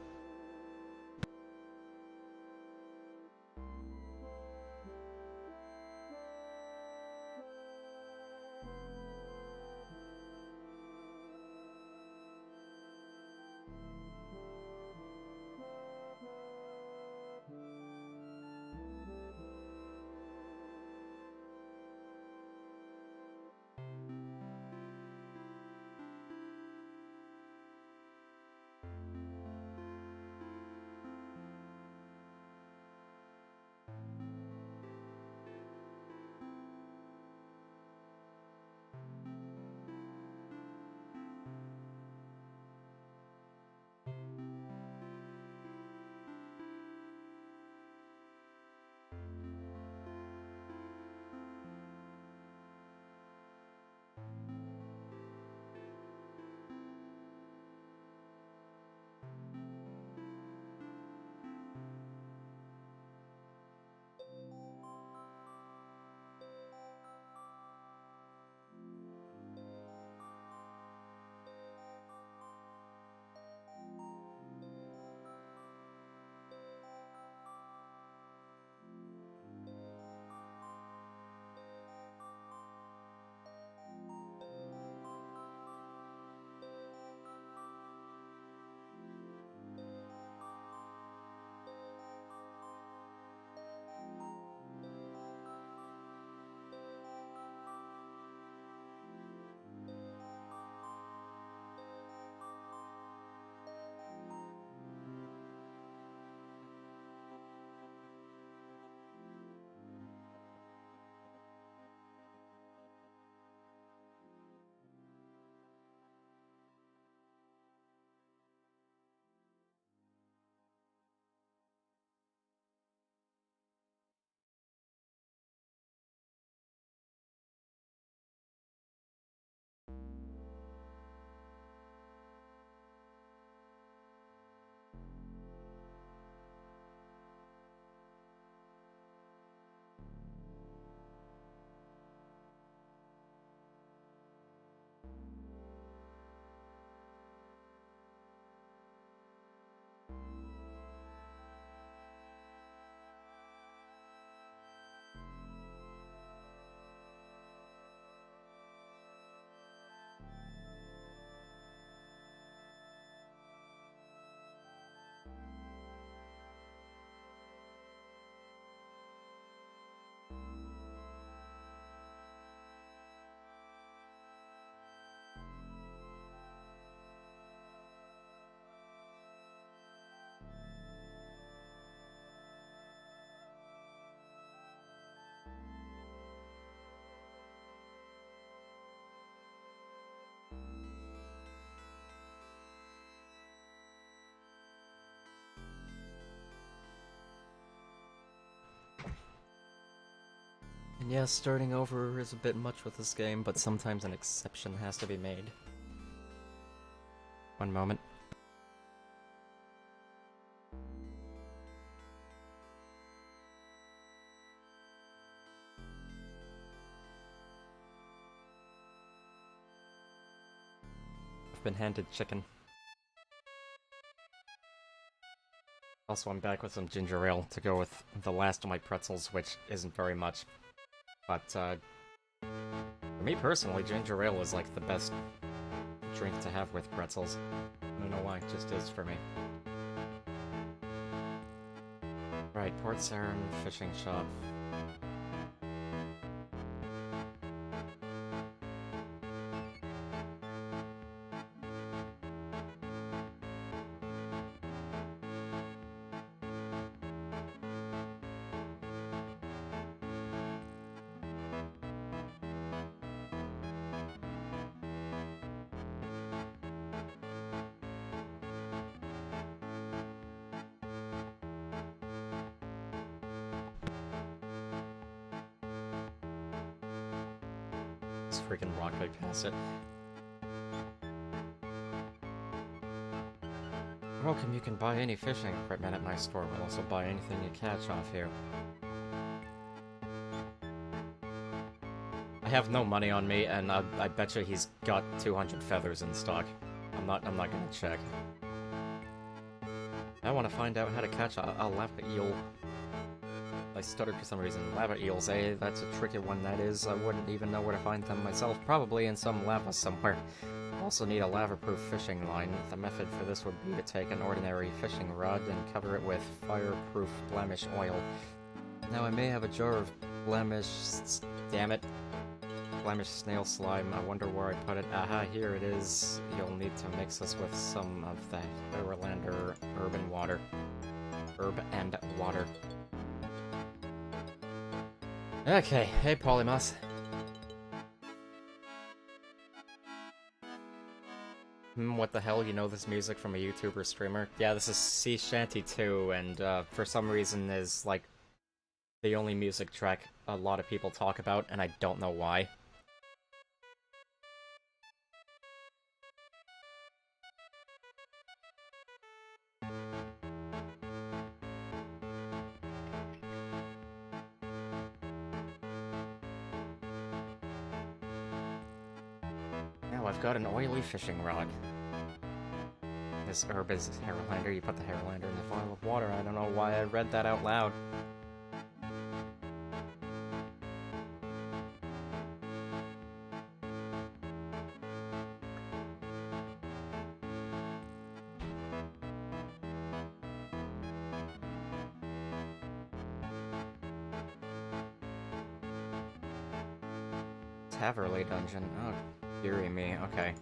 And yeah, starting over is a bit much with this game, but sometimes an exception has to be made. One moment. I've been handed chicken. Also, I'm back with some ginger ale to go with the last of my pretzels, which isn't very much. But, for me personally, ginger ale is like the best drink to have with pretzels. I don't know why, it just is for me. Right, Port Sarim Fishing Shop. This freaking rock right past it. Welcome, you can buy any fishing equipment at my store. We'll also buy anything you catch off here. I have no money on me, and I bet you he's got 200 feathers in stock. I'm not gonna check. I want to find out how to catch a lava eel. I stuttered for some reason. Lava eels, eh? That's a tricky one, that is. I wouldn't even know where to find them myself. Probably in some lava somewhere. Also need a lava-proof fishing line. The method for this would be to take an ordinary fishing rod and cover it with fireproof blemish oil. Now I may have a jar of blemish... damn it. Blemish snail slime. I wonder where I put it. Aha, here it is. You'll need to mix this with some of the Herolander herb and water. Herb and water. Okay, hey Polymoth. What the hell, you know this music from a YouTuber streamer? Yeah, this is Sea Shanty 2, and for some reason is, like, the only music track a lot of people talk about, and I don't know why. Now I've got an oily fishing rod. This herb is Herolander. You put the Herolander in the vial of water. I don't know why I read that out loud. Taverley dungeon. Oh, dearie me. Okay.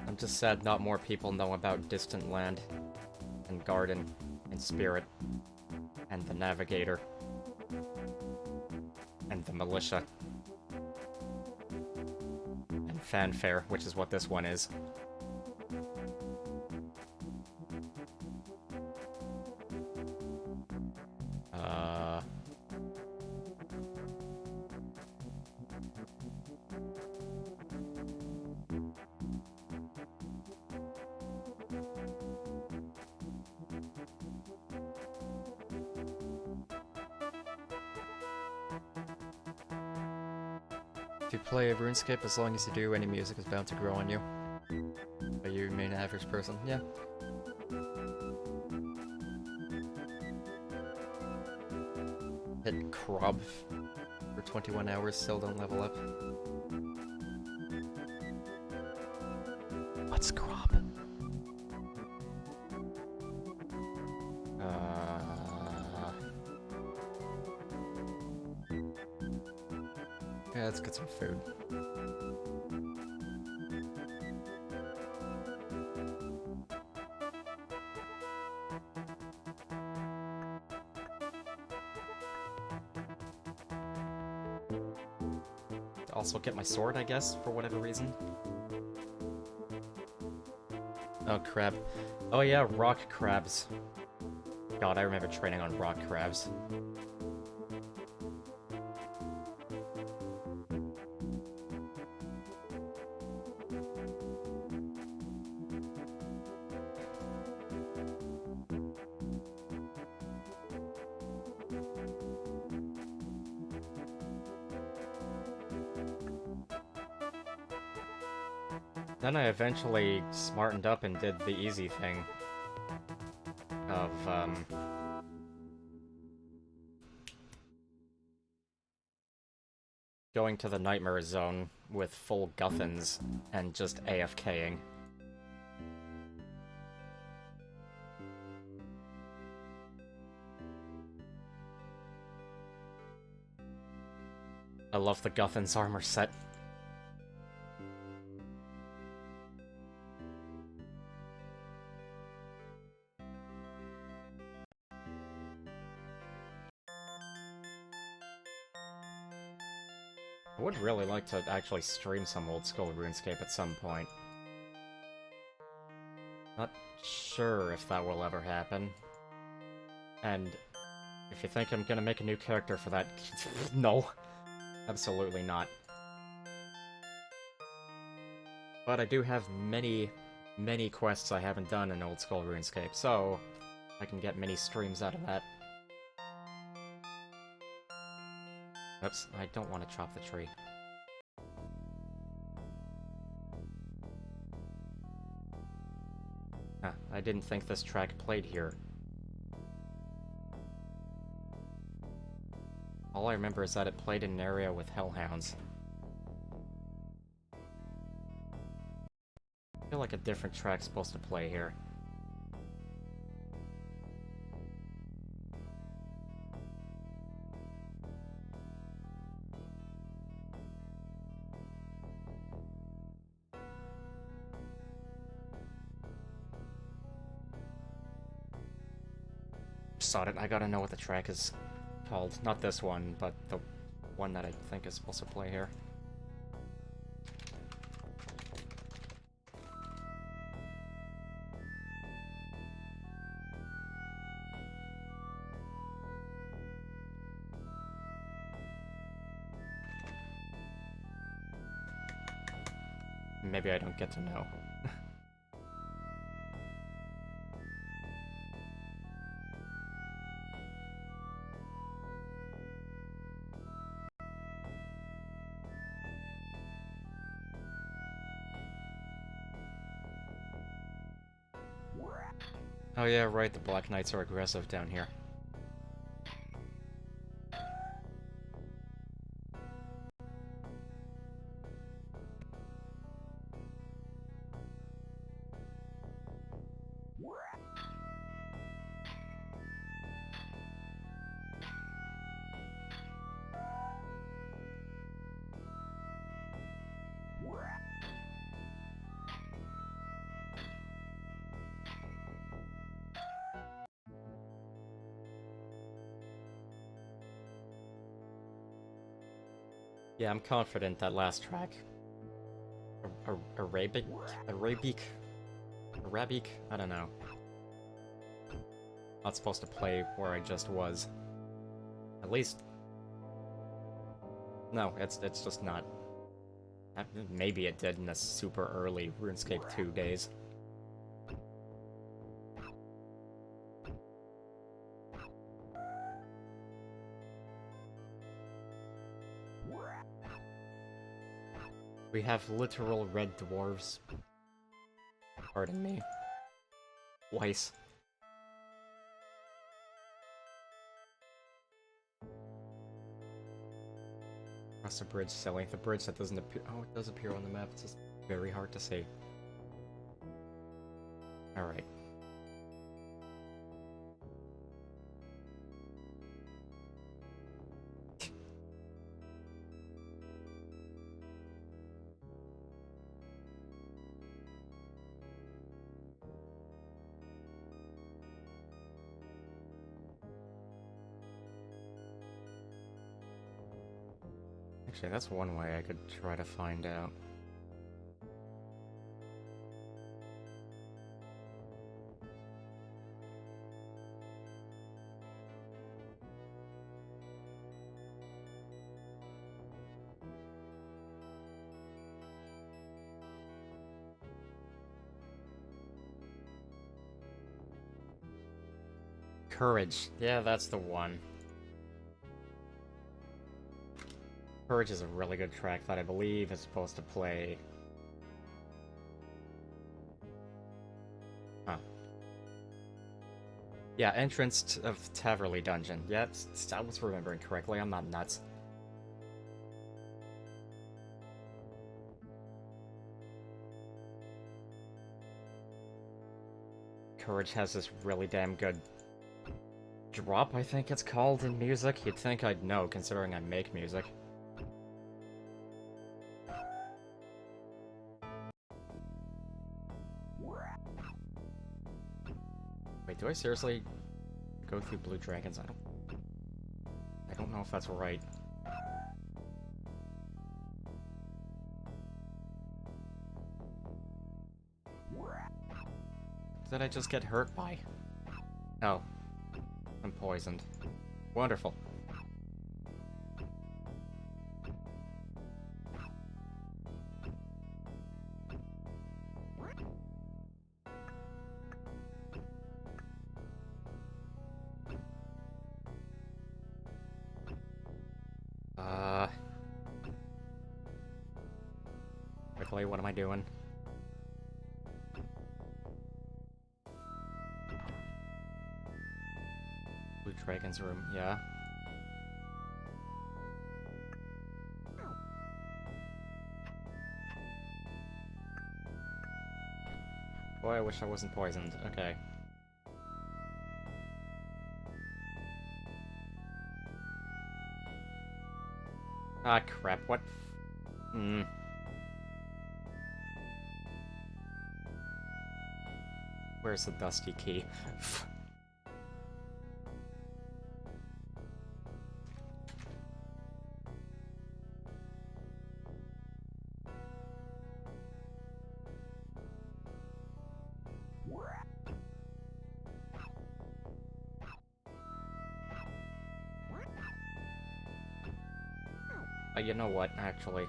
I'm just sad not more people know about Distant Land, and Garden, and Spirit, and the Navigator, and the Militia, and Fanfare, which is what this one is. If you play Runescape, as long as you do, any music is bound to grow on you. But you mean average person? Yeah. Hit Krob for 21 hours, still don't level up. What's Krob? Yeah, let's get some food. also get my sword, I guess, for whatever reason. Oh, crap. Oh yeah, rock crabs. God, I remember training on rock crabs. Then I eventually smartened up and did the easy thing of, going to the Nightmare Zone with full Guthans and just AFKing. I love the Guthan's armor set. I would really like to actually stream some old school RuneScape at some point. Not sure if that will ever happen. And if you think I'm gonna make a new character for that, no. Absolutely not. But I do have many, many quests I haven't done in old school RuneScape, so I can get many streams out of that. Oops, I don't want to chop the tree. Ah, I didn't think this track played here. All I remember is that it played in an area with hellhounds. I feel like a different track's supposed to play here. Sod it, I gotta know what the track is called. Not this one, but the one that I think is supposed to play here. Maybe I don't get to know. Oh yeah, right, the Black Knights are aggressive down here. Yeah, I'm confident that last track. Arabic? Arabic? I don't know. Not supposed to play where I just was. At least... No, it's just not. Maybe it did in the super early RuneScape 2 days. We have literal red dwarves. Pardon me. Weiss. Across the bridge, silly. The bridge that doesn't appear. Oh, it does appear on the map. It's just very hard to see. Alright. Actually, that's one way I could try to find out. Courage. Yeah, that's the one. Courage is a really good track that I believe is supposed to play. Huh. Yeah, entrance of Taverley Dungeon. Yeah, I was remembering correctly. I'm not nuts. Courage has this really damn good drop, I think it's called in music. You'd think I'd know, considering I make music. Wait, do I seriously go through Blue Dragons? I don't know if that's right. Did I just get hurt by? Oh. I'm poisoned. Wonderful. Quickly, what am I doing? Blue Dragon's room, yeah. Boy, I wish I wasn't poisoned. Okay. Ah, crap, what? Where's the dusty key? You know what, actually.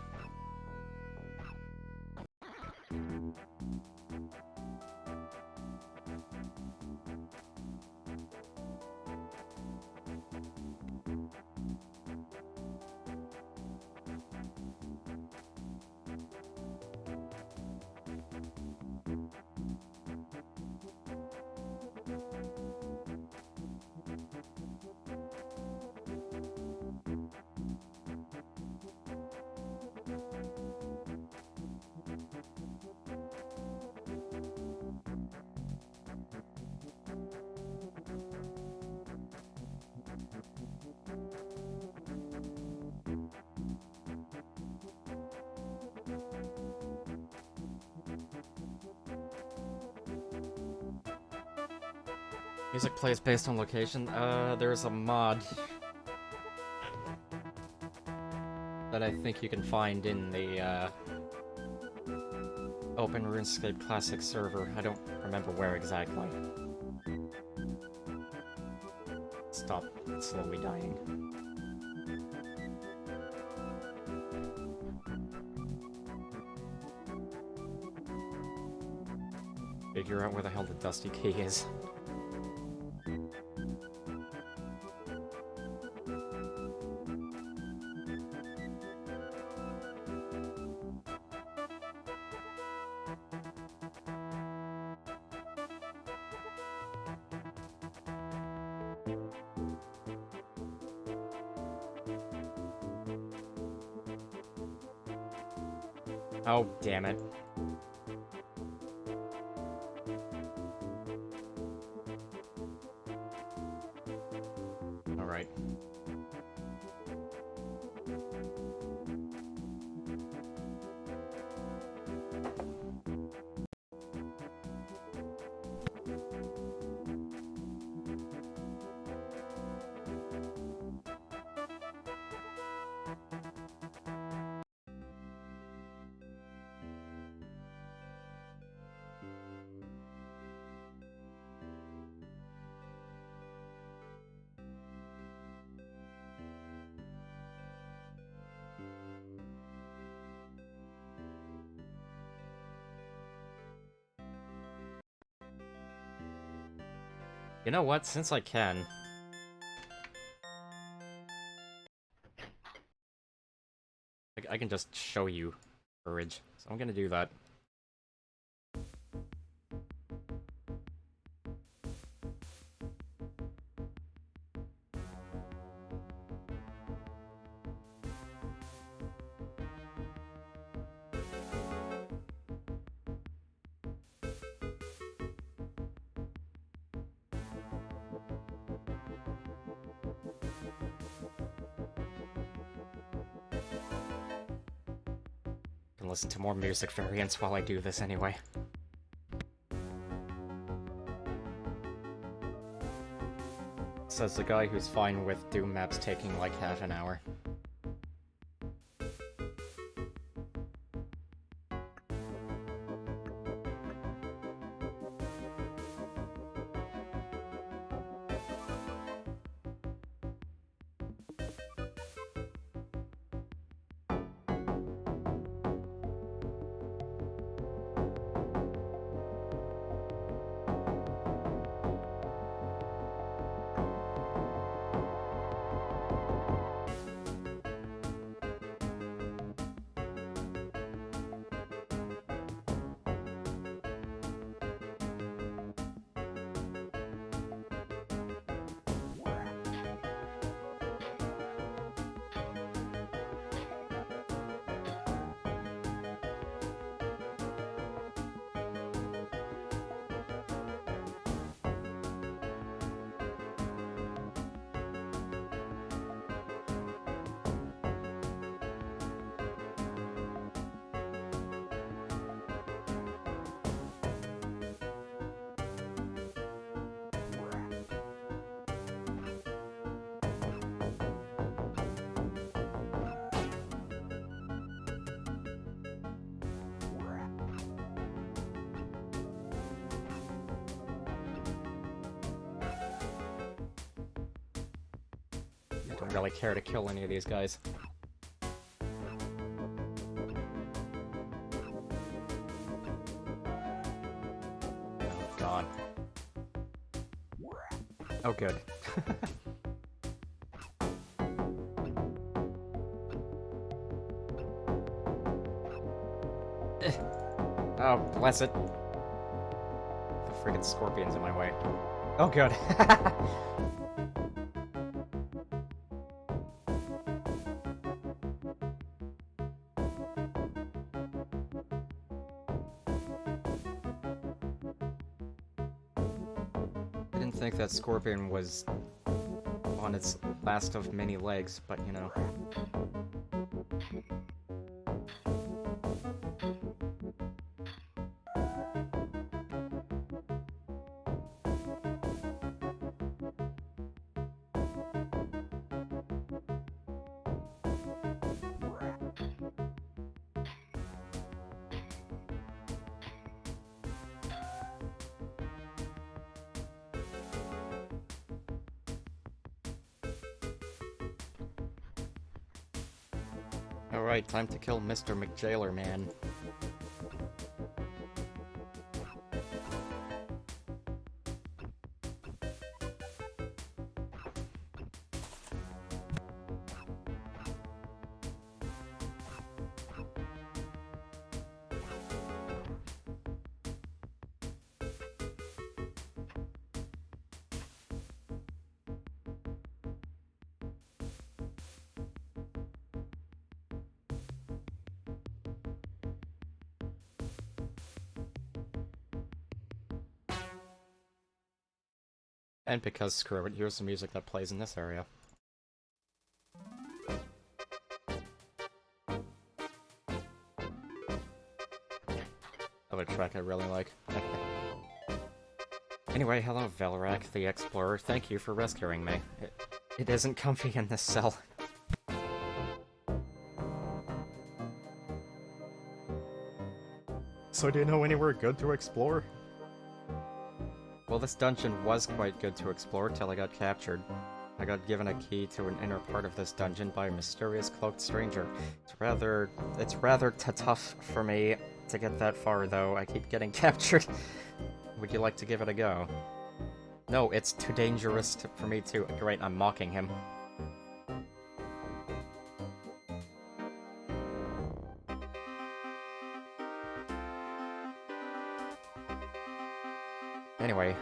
Music plays based on location. There's a mod that I think you can find in the, Open RuneScape Classic server. I don't remember where exactly. Stop slowly dying. Figure out where the hell the dusty key is. Oh, damn it. Alright. You know what? Since I can... I can just show you courage. So I'm gonna do that. Listen to more music variants while I do this anyway. Says the guy who's fine with Doom maps taking like half an hour. I don't really care to kill any of these guys. Oh god. Oh good. Oh, bless it. The friggin' scorpion's in my way. Oh good. I didn't think that scorpion was on its last of many legs, but you know. Alright, time to kill Mr. McJailer Man. And because screw it, here's the music that plays in this area. Other track I really like. Anyway, hello Velarak, the Explorer. Thank you for rescuing me. It isn't comfy in this cell. So do you know anywhere good to explore? Well, this dungeon was quite good to explore till I got captured. I got given a key to an inner part of this dungeon by a mysterious cloaked stranger. It's rather tough for me to get that far, though. I keep getting captured. Would you like to give it a go? No, it's too dangerous for me to... Great, I'm mocking him. Anyway,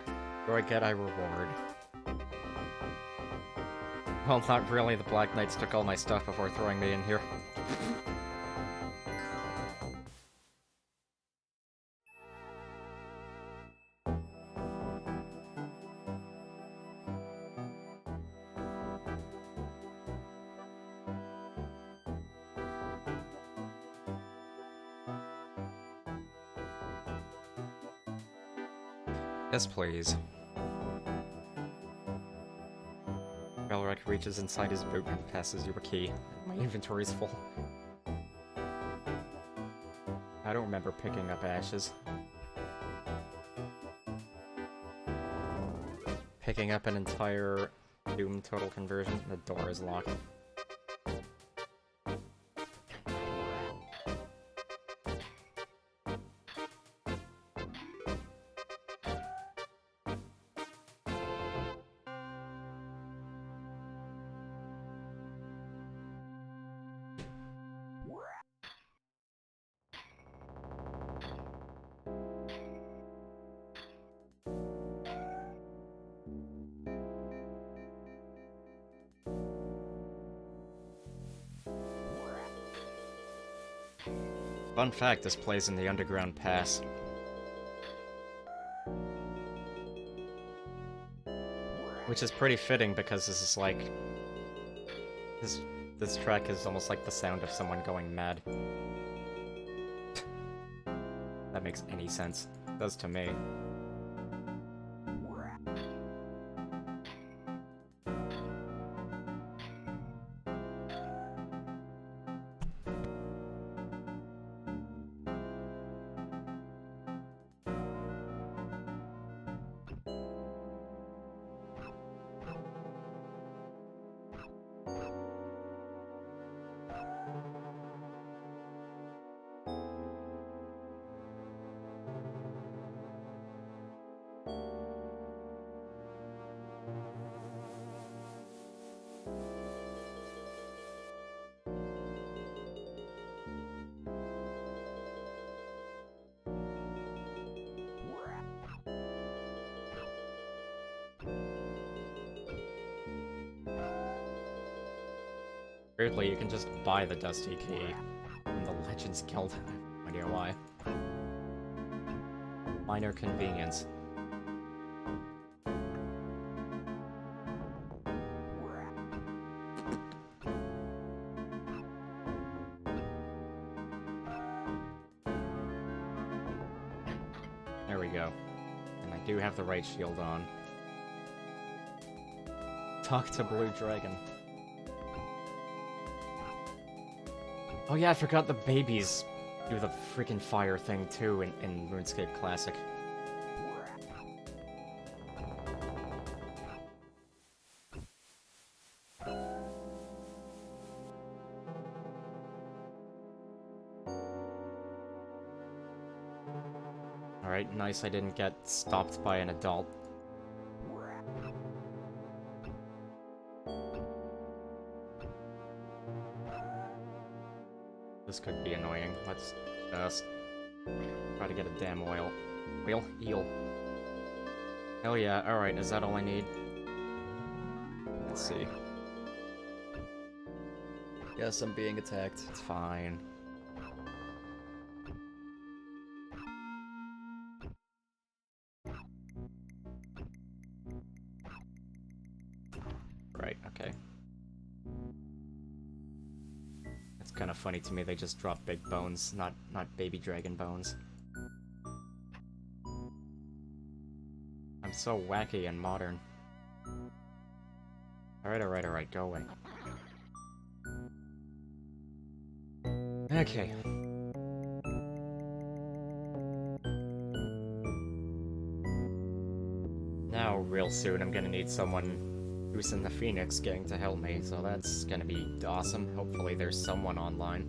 do I get a reward? Well, not really. The Black Knights took all my stuff before throwing me in here. Yes, please. Balrog reaches inside his boot and passes you a key. My inventory's full. I don't remember picking up ashes. Picking up an entire Doom total conversion. The door is locked. Fun fact, this plays in the Underground Pass. Which is pretty fitting because this is like... This track is almost like the sound of someone going mad. That makes any sense. It does to me. Weirdly, you can just buy the Dusty Key from the Legends Guild. I have no idea why. Minor convenience. There we go. And I do have the right shield on. Talk to Blue Dragon. Oh yeah, I forgot the babies do the freaking fire thing too in RuneScape Classic. Alright, nice I didn't get stopped by an adult. This could be annoying. Let's just try to get a damn oil. Wheel? Eel. Hell yeah, alright, is that all I need? Let's see. Yes, I'm being attacked. It's fine. Right, okay. It's kind of funny to me they just drop big bones, not baby dragon bones. I'm so wacky and modern. Alright, go away. Okay. Now, real soon, I'm gonna need someone who's in the Phoenix gang to help me, so that's gonna be awesome. Hopefully there's someone online.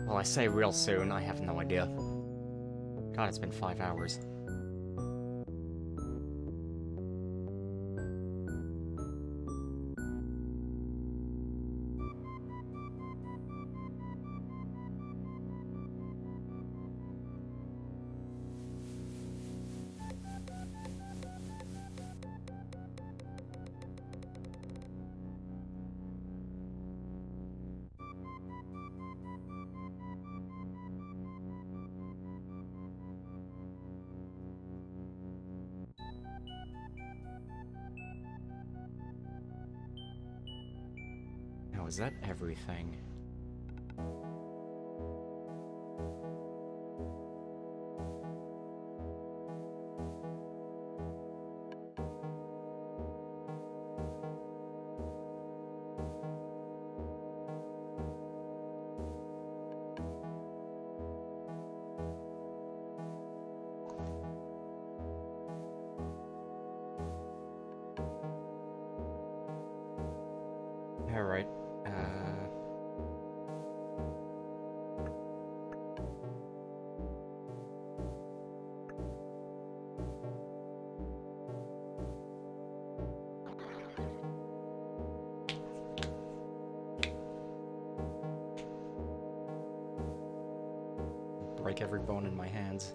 Well, I say real soon, I have no idea. God, it's been 5 hours. Now, is that everything? Alright, break every bone in my hands.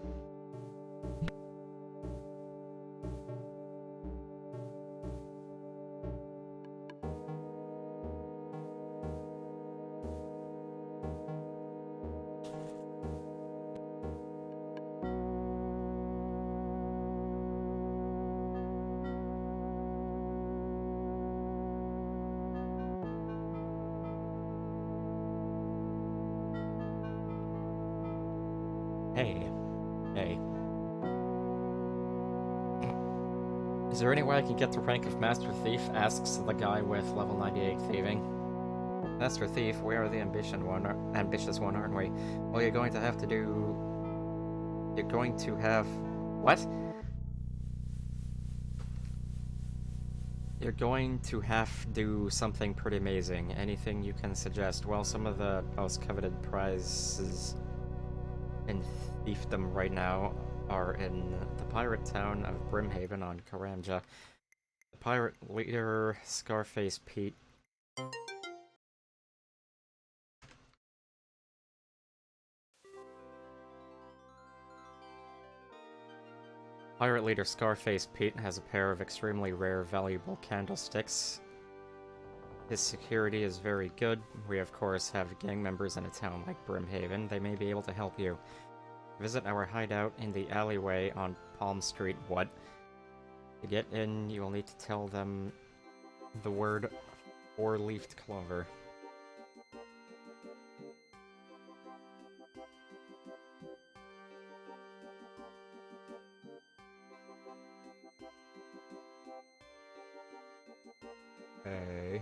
Hey. Hey. Is there any way I can get the rank of Master Thief? Asks the guy with level 98 thieving. Master Thief, we are the ambitious one, aren't we? Well, you're going to have to do... You're going to have... What? You're going to have to do something pretty amazing. Anything you can suggest? Well, some of the most coveted prizes in thiefdom right now are in the pirate town of Brimhaven on Karamja. The pirate leader, Scarface Pete. Pirate leader Scarface Pete has a pair of extremely rare, valuable candlesticks. His security is very good. We, of course, have gang members in a town like Brimhaven. They may be able to help you. Visit our hideout in the alleyway on Palm Street. What? To get in, you will need to tell them the word four-leafed clover. Okay.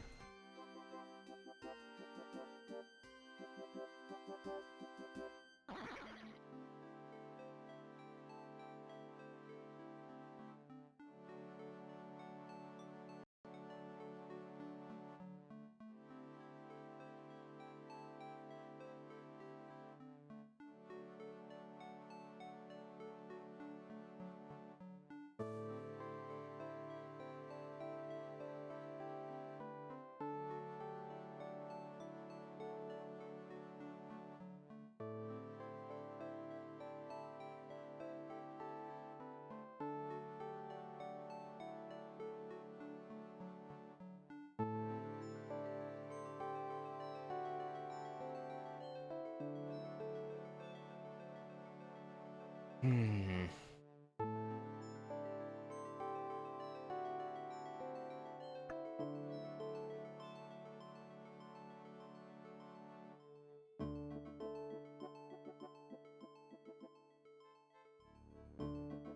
Hmm.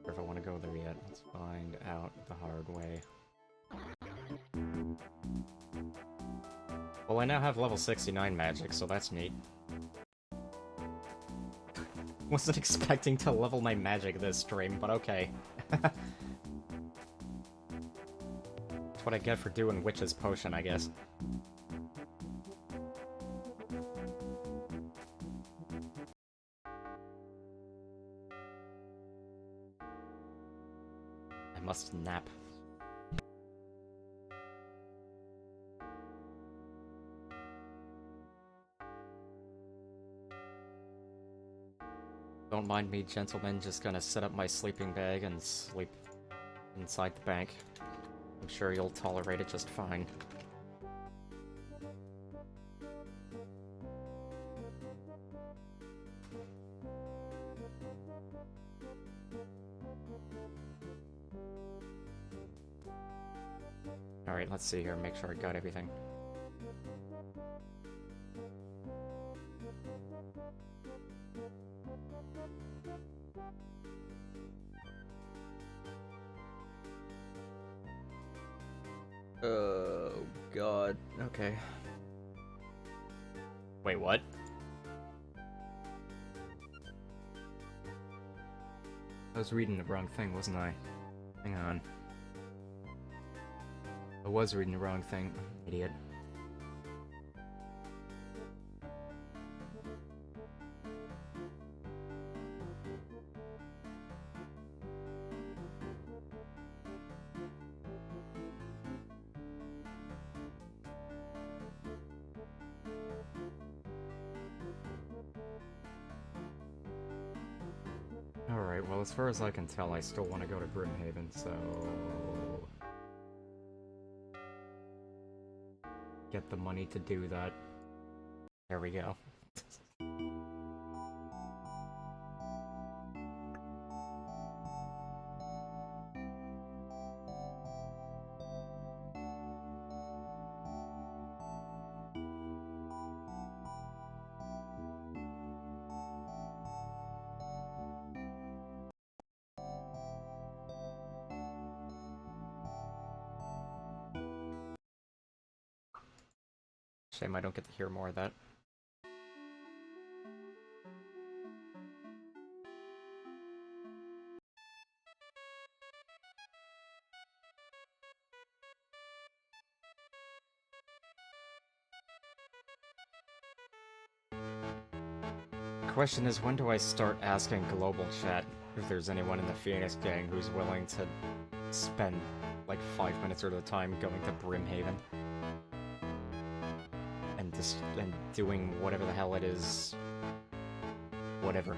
If I want to go there yet, let's find out the hard way. Well, I now have level 69 magic, so that's neat. Wasn't expecting to level my magic this stream, but okay. That's what I get for doing Witch's Potion, I guess. last nap. Don't mind me, gentlemen, just gonna set up my sleeping bag and sleep inside the bank. I'm sure you'll tolerate it just fine. Alright, let's see here, make sure I got everything. Oh, God. Okay. Wait, what? I was reading the wrong thing, wasn't I? Hang on. I was reading the wrong thing. Idiot. Alright, well, as far as I can tell, I still want to go to Brimhaven, so... get the money to do that. There we go. Shame I don't get to hear more of that. The question is, when do I start asking global chat if there's anyone in the Phoenix gang who's willing to spend like 5 minutes at a time going to Brimhaven? And doing whatever the hell it is. Whatever.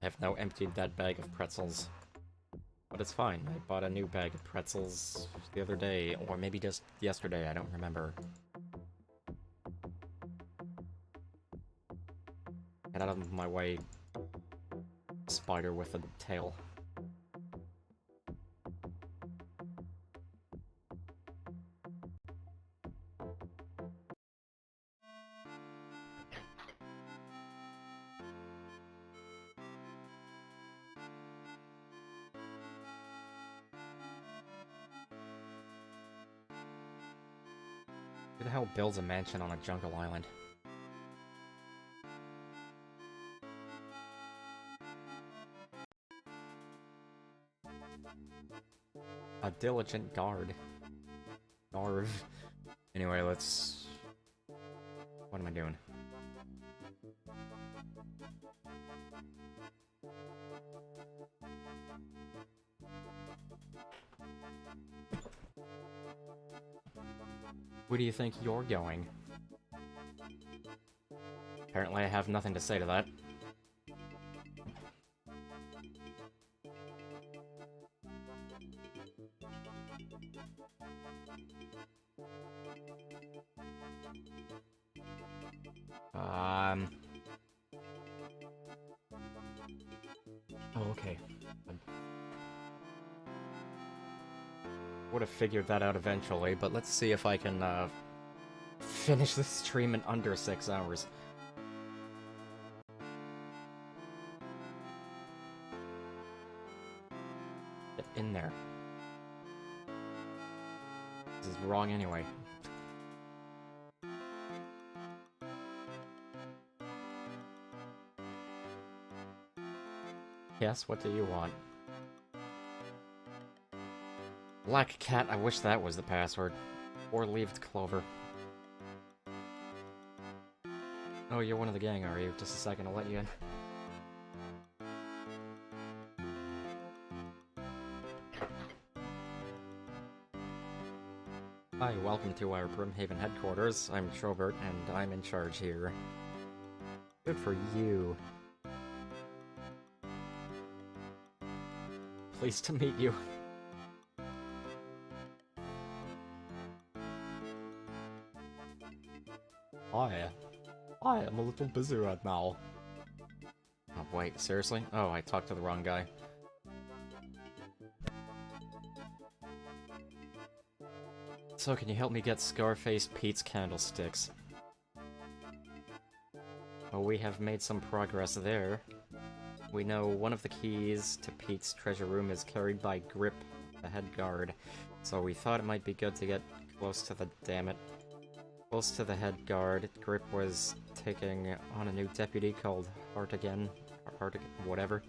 I have now emptied that bag of pretzels. But it's fine, I bought a new bag of pretzels the other day, or maybe just yesterday, I don't remember. Get out of my way, spider with a tail. Who the hell builds a mansion on a jungle island? A diligent guard. Narv. Anyway, let's... What am I doing? Where do you think you're going? Apparently I have nothing to say to that. Oh, okay. Would have figured that out eventually, but let's see if I can, finish this stream in under 6 hours. Get in there. This is wrong anyway. Yes, what do you want? Black cat, I wish that was the password. Four-leaved clover. Oh, you're one of the gang, are you? Just a second, I'll let you in. Hi, welcome to our Brimhaven headquarters. I'm Trobert, and I'm in charge here. Good for you. Pleased to meet you. Hi. Hi, I'm a little busy right now. Oh, wait, seriously? Oh, I talked to the wrong guy. So, can you help me get Scarface Pete's candlesticks? Oh, we have made some progress there. We know one of the keys to Pete's treasure room is carried by Grip, the head guard. So we thought it might be good to get close to the... damn it. Close to the head guard. Grip was taking on a new deputy called Hartigan. Whatever.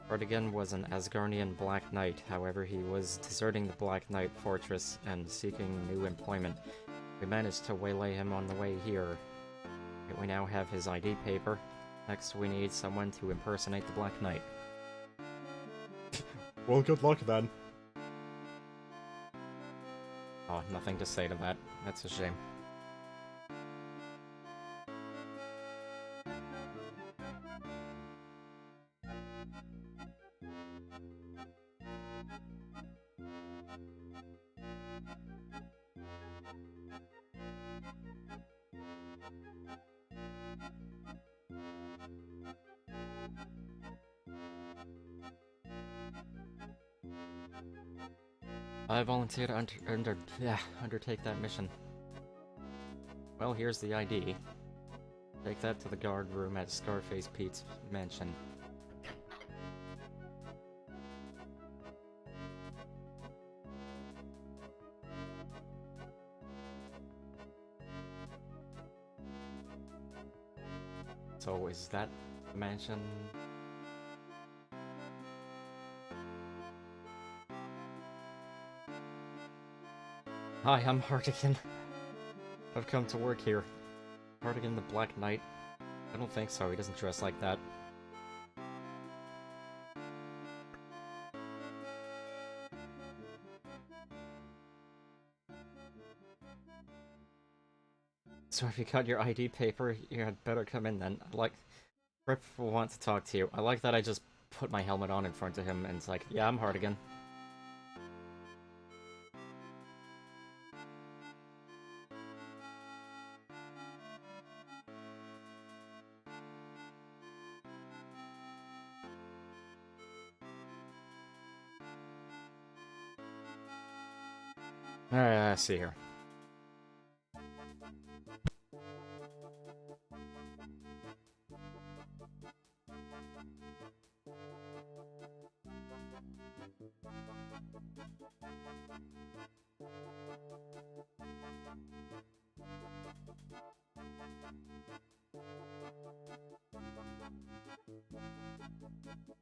Hartigan was an Asgardian Black Knight, however he was deserting the Black Knight fortress and seeking new employment. We managed to waylay him on the way here. We now have his ID paper. Next we need someone to impersonate the Black Knight. Well, good luck then. Oh, nothing to say to that. That's a shame. I volunteer to undertake that mission. Well, here's the ID. Take that to the guard room at Scarface Pete's mansion. So, is that the mansion? Hi, I'm Hartigan. I've come to work here. Hartigan the Black Knight? I don't think so, he doesn't dress like that. So if you got your ID paper, you had better come in then. Rip will want to talk to you. I like that I just put my helmet on in front of him and it's like, yeah, I'm Hartigan. Alright, I see here.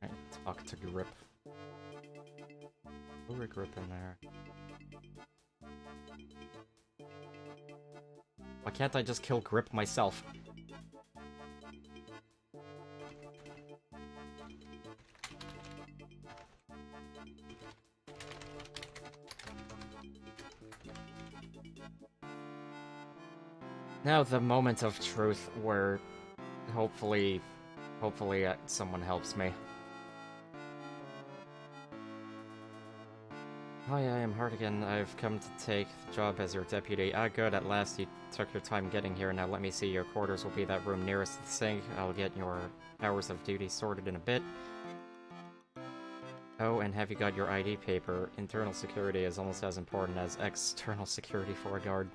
Alright, talk to Grip. Lure Grip in there. Why can't I just kill Grip myself? Now the moment of truth where hopefully someone helps me. Hi, I am Hartigan. I've come to take the job as your deputy. Ah, good, at last you took your time getting here. Now let me see. Your quarters will be that room nearest to the sink. I'll get your hours of duty sorted in a bit. Oh, and have you got your ID paper? Internal security is almost as important as external security for a guard.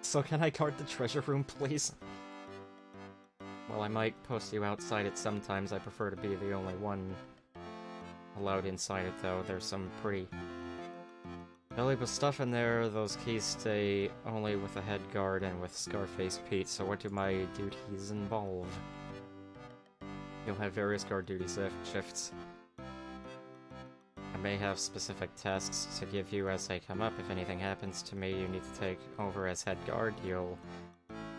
So can I guard the treasure room, please? Well, I might post you outside it sometimes. I prefer to be the only one allowed inside it, though. There's some pretty valuable stuff in there. Those keys stay only with the head guard and with Scarface Pete, so what do my duties involve? You'll have various guard duty shifts. I may have specific tasks to give you as they come up. If anything happens to me, you need to take over as head guard. You'll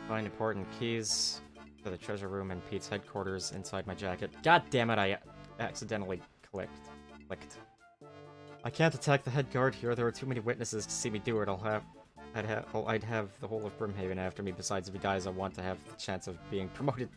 find important keys to the treasure room and Pete's headquarters inside my jacket. God damn it, I accidentally clicked. I can't attack the head guard here. There are too many witnesses to see me do it. I'd have the whole of Brimhaven after me. Besides, if he dies, I want to have the chance of being promoted.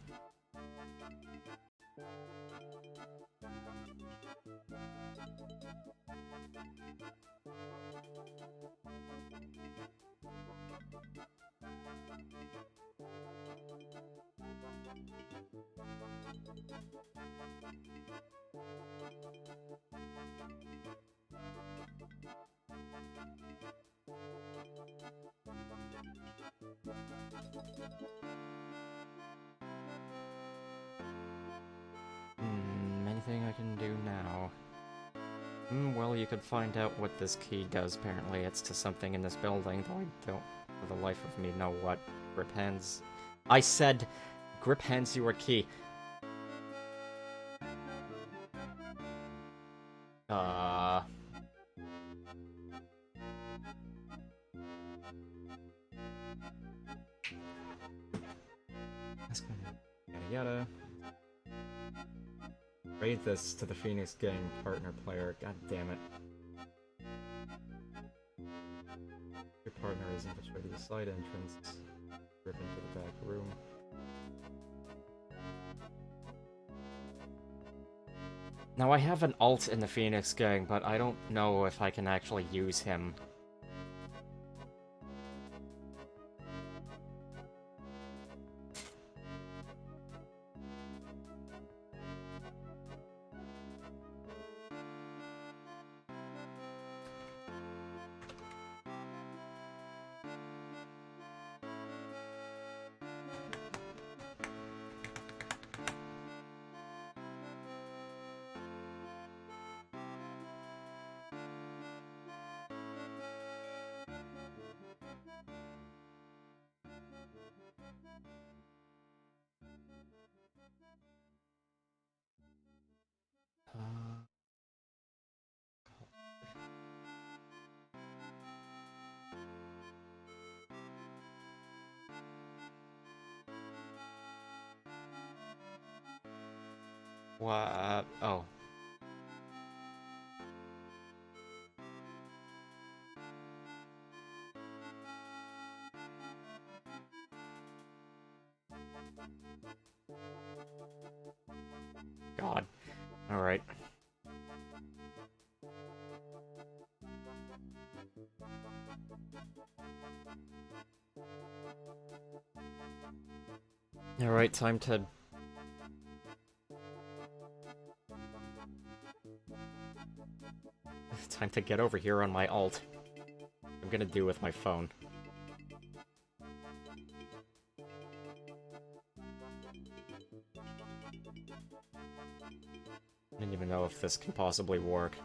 Anything I can do now? Well, you could find out what this key does. Apparently it's to something in this building, though I don't for the life of me know what. Grip hands... I said Grip hands you a key. Yada yada. Raid this to the Phoenix Gang partner player. God damn it. Your partner is infiltrated the side entrance. Rip into the back room. Now I have an alt in the Phoenix Gang, but I don't know if I can actually use him. What? Oh. God. Alright. Alright, time to... time to get over here on my alt. I'm gonna do with my phone. I don't even know if this can possibly work.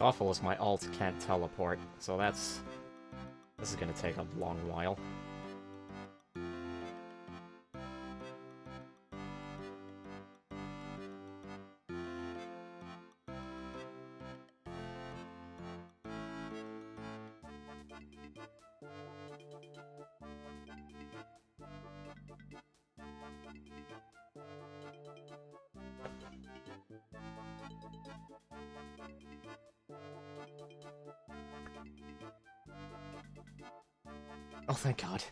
Awful is my alt can't teleport, so this is gonna take a long while. Oh, thank God.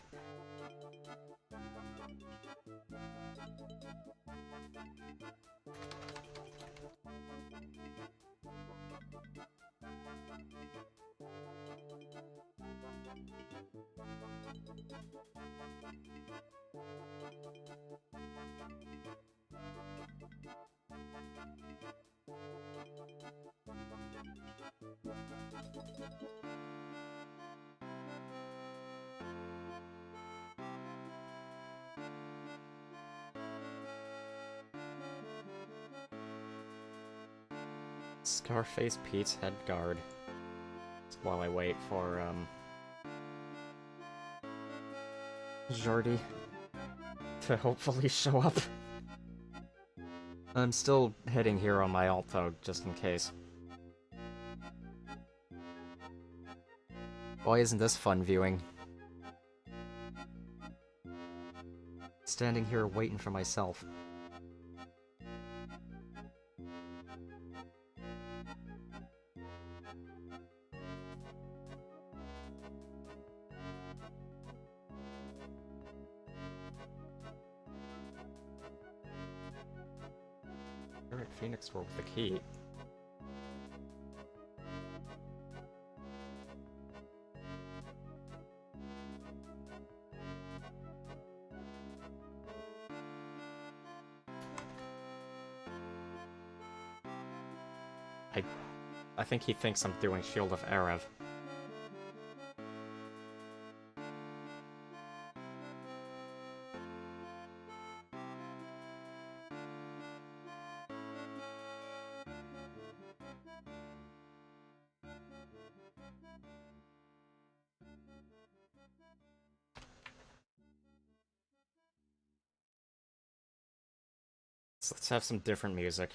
Scarface Pete's head guard. While I wait for, Jordy to hopefully show up. I'm still hitting here on my alt, though, just in case. Why isn't this fun viewing? Standing here waiting for myself. Alright, Phoenix War with the key. I think he thinks I'm doing Shield of Erev. So let's have some different music.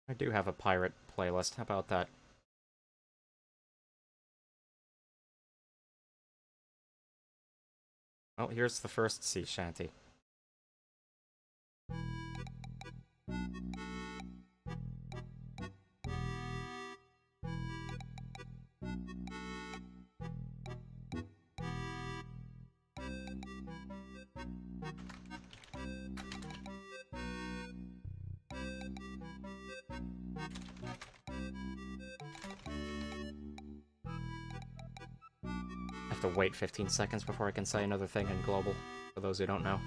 I do have a pirate playlist. How about that? Well, here's the first sea shanty. I have to wait 15 seconds before I can say another thing in global, for those who don't know.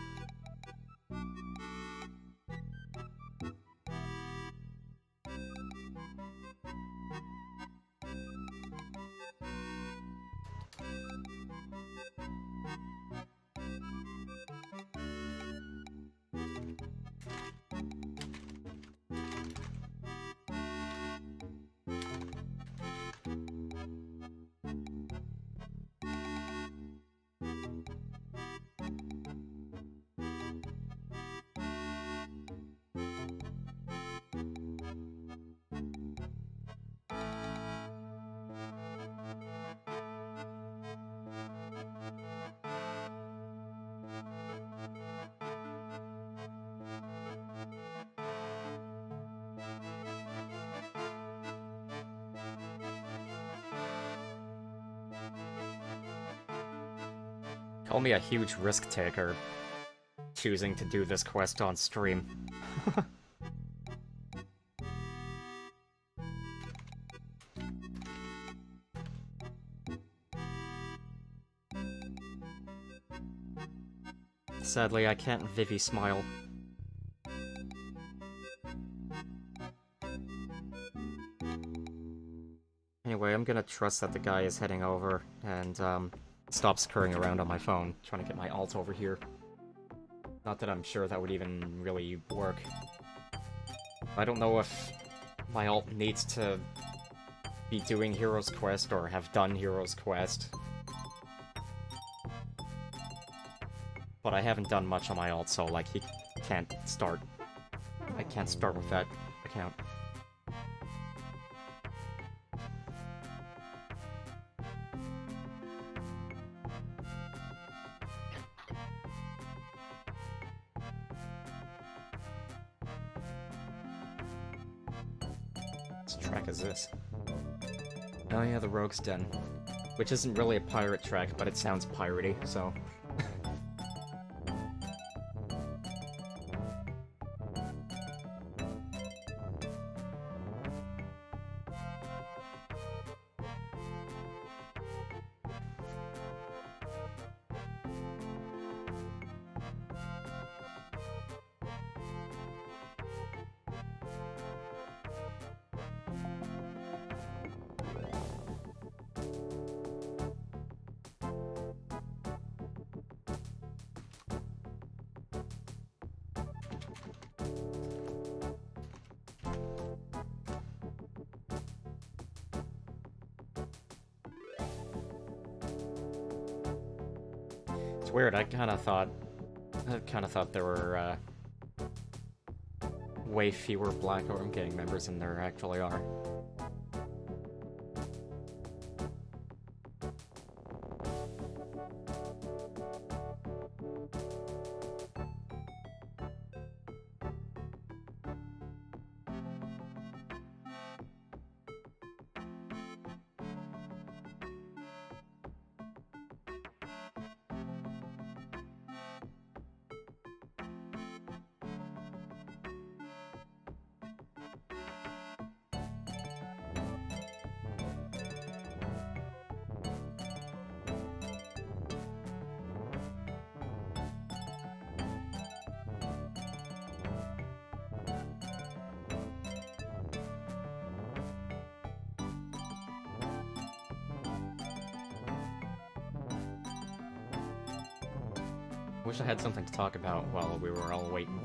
Call me a huge risk taker, choosing to do this quest on stream. Sadly, I can't Vivi smile. Anyway, I'm gonna trust that the guy is heading over, and, stop scurrying around on my phone, trying to get my alt over here. Not that I'm sure that would even really work. I don't know if my alt needs to be doing Hero's Quest or have done Hero's Quest. But I haven't done much on my alt, so like he can't start. I can't start with that account. What track is this? Oh yeah, the Rogue's Den. Which isn't really a pirate track, but it sounds piratey, so... It's weird, I kinda thought there were, way fewer Black Orm Gang members than there actually are. Wish I had something to talk about while we were all waiting.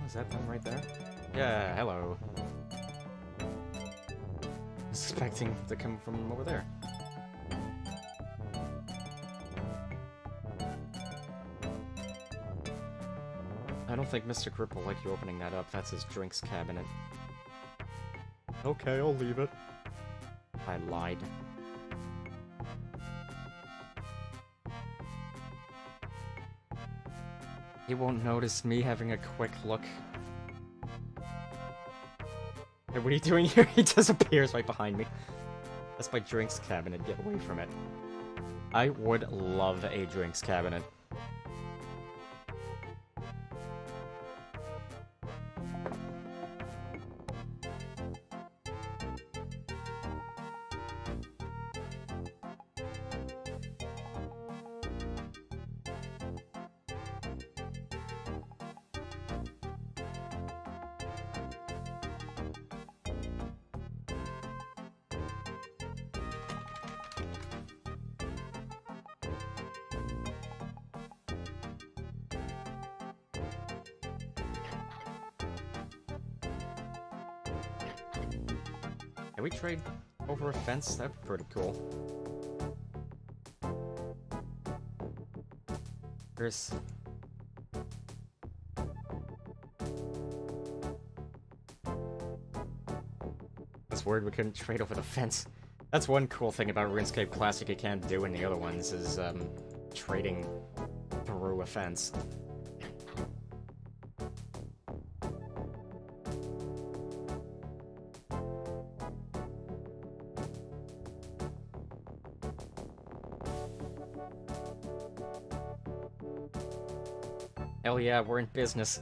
Is that them right there? Yeah, hello. I was expecting to come from over there. I don't think Mr. Grip will like you opening that up. That's his drinks cabinet. Okay, I'll leave it. I lied. He won't notice me having a quick look. Hey, what are you doing here? He disappears right behind me. That's my drinks cabinet. Get away from it. I would love a drinks cabinet. Can we trade over a fence? That'd be pretty cool. There's... That's weird we couldn't trade over the fence. That's one cool thing about RuneScape Classic you can't do in the other ones, is, trading through a fence. Hell yeah, we're in business.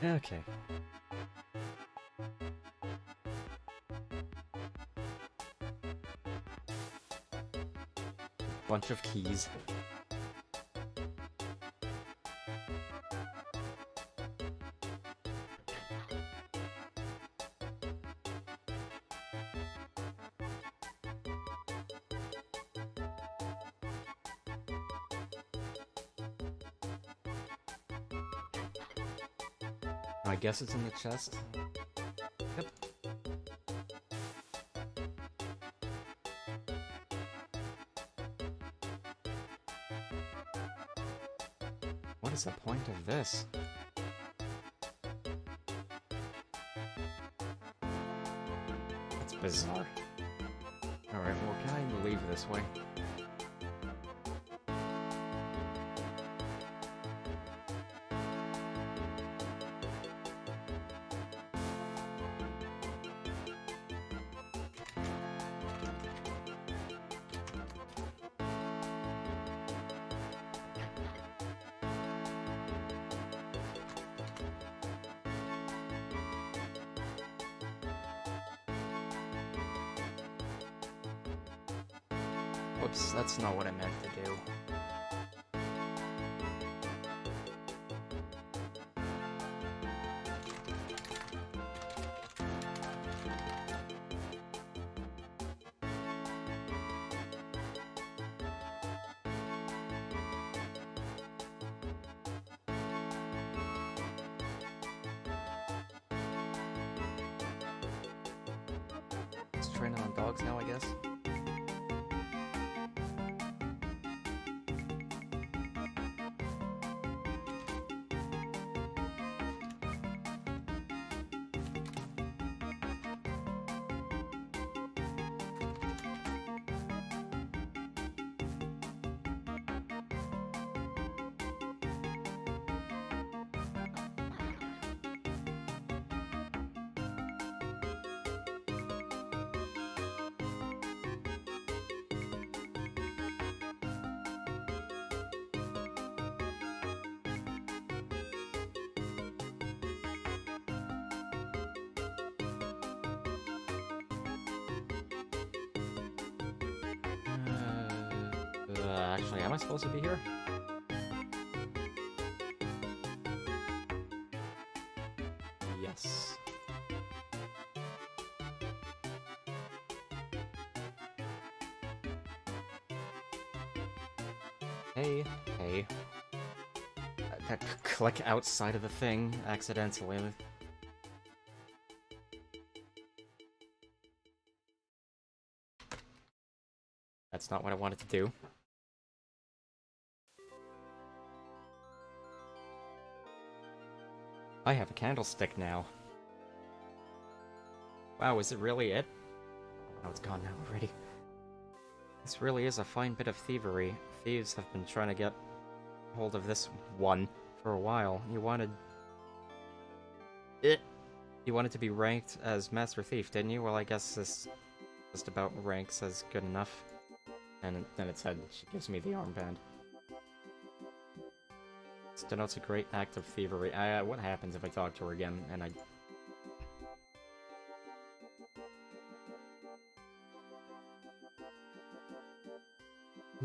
Okay. Bunch of keys. I guess it's in the chest. Yep. What is the point of this? That's bizarre. Alright, well, can I leave this way? Whoops, that's not what I meant to do. It's training on dogs now, I guess. Actually, am I supposed to be here? Yes. Hey. Click outside of the thing accidentally. That's not what I wanted to do. I have a candlestick now. Wow, is it really it? Oh, it's gone now already. This really is a fine bit of thievery. Thieves have been trying to get hold of this one for a while. You wanted to be ranked as Master Thief, didn't you? Well, I guess this just about ranks as good enough. And then it said she gives me the armband. This denotes a great act of thievery. What happens if I talk to her again and I...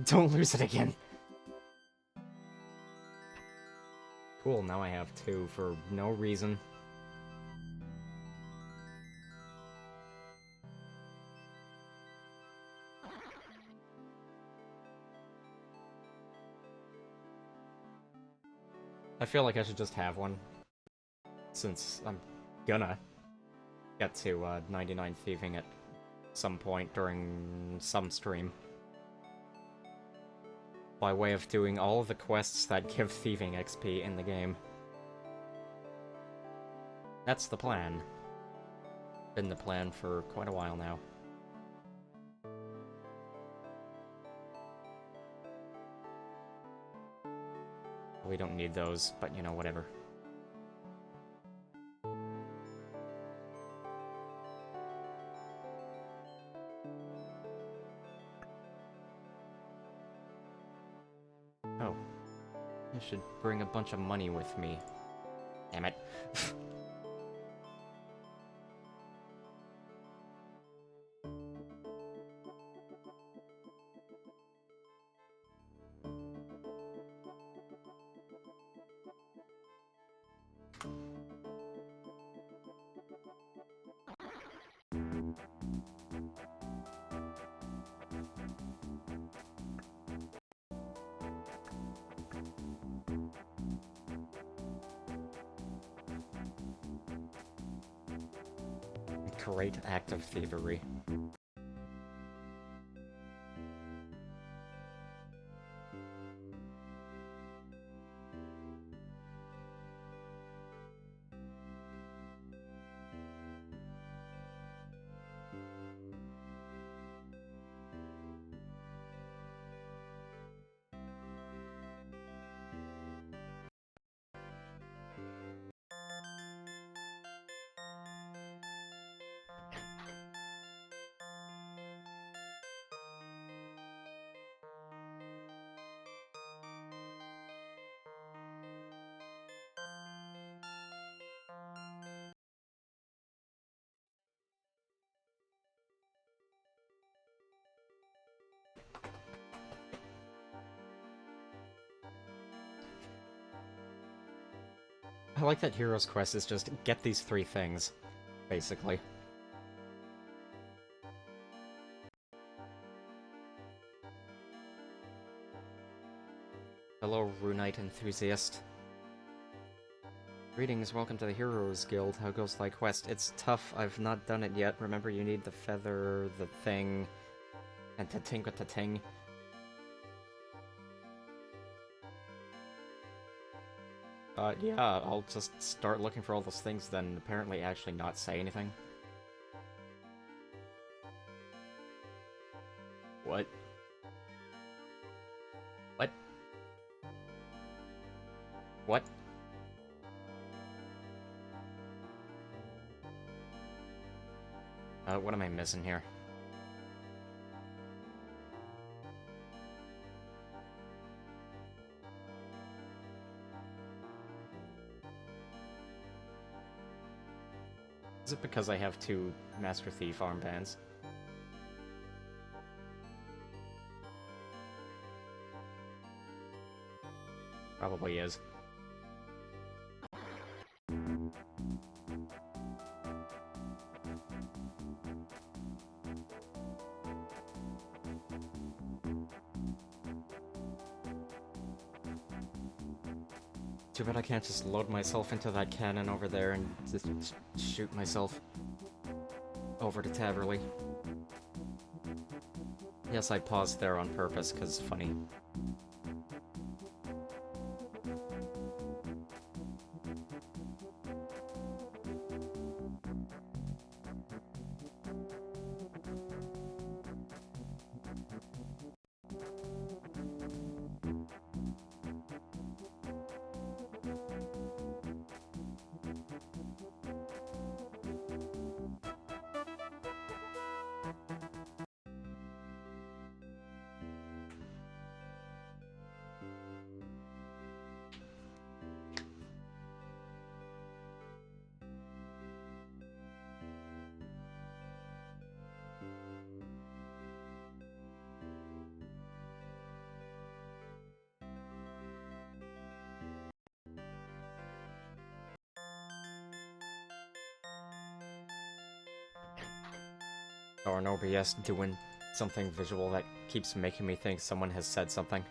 Don't lose it again! Cool, now I have two for no reason. I feel like I should just have one, since I'm gonna get to 99 thieving at some point during some stream. By way of doing all of the quests that give thieving XP in the game. That's the plan. Been the plan for quite a while now. We don't need those, but you know, whatever. Oh. I should bring a bunch of money with me. Damn it. Great act of thievery. I like that Hero's Quest is just get these 3 things, basically. Hello, Runite enthusiast. Greetings, welcome to the Heroes Guild. How goes thy quest? It's tough, I've not done it yet. Remember, you need the feather, the thing, and ta-ting with ta-ting. Yeah, I'll just start looking for all those things, then apparently actually not say anything. What? What? What? What am I missing here? Is it because I have 2 Master Thief armbands? Probably is. Too bad I can't just load myself into that cannon over there and just shoot myself over to Taverley. Yes, I paused there on purpose, cause funny. Or an OBS doing something visual that keeps making me think someone has said something.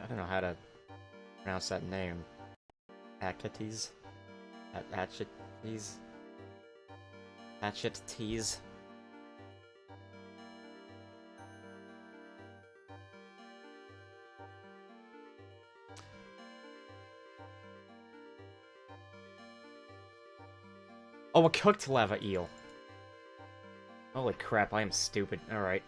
I don't know how to pronounce that name. Achates? Achates? Achates? Oh, a cooked lava eel. Holy crap, I am stupid. Alright.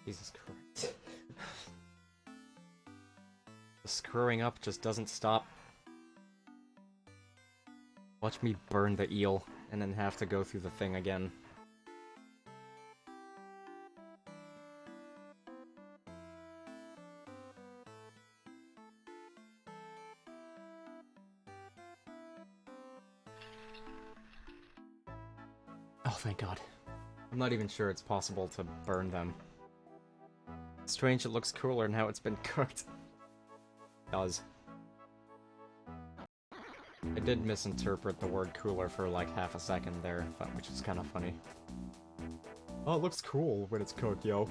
Jesus Christ. The screwing up just doesn't stop. Watch me burn the eel, and then have to go through the thing again. Oh, thank God. I'm not even sure it's possible to burn them. Strange, it looks cooler now it's been cooked. It does. I did misinterpret the word cooler for like half a second there, which is kind of funny. Oh, it looks cool when it's cooked, yo.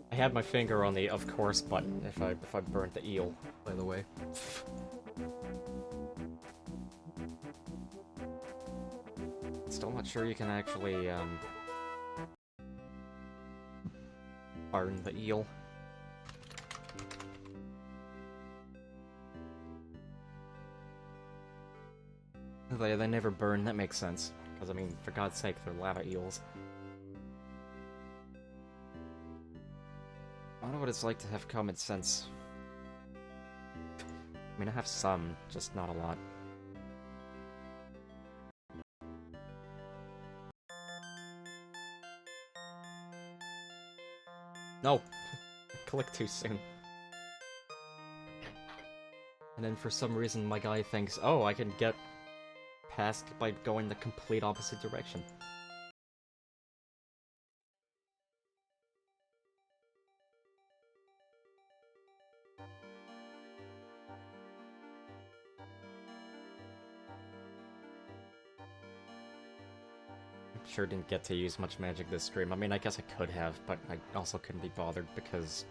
I had my finger on the of course button if I burnt the eel, by the way. Still not sure you can actually burn the eel. They never burn, that makes sense. Because, I mean, for God's sake, they're lava eels. I don't know what it's like to have common sense. I mean, I have some, just not a lot. No! Click too soon. And then for some reason my guy thinks, oh, I can get past by going the complete opposite direction. Sure didn't get to use much magic this stream. I mean, I guess I could have, but I also couldn't be bothered because...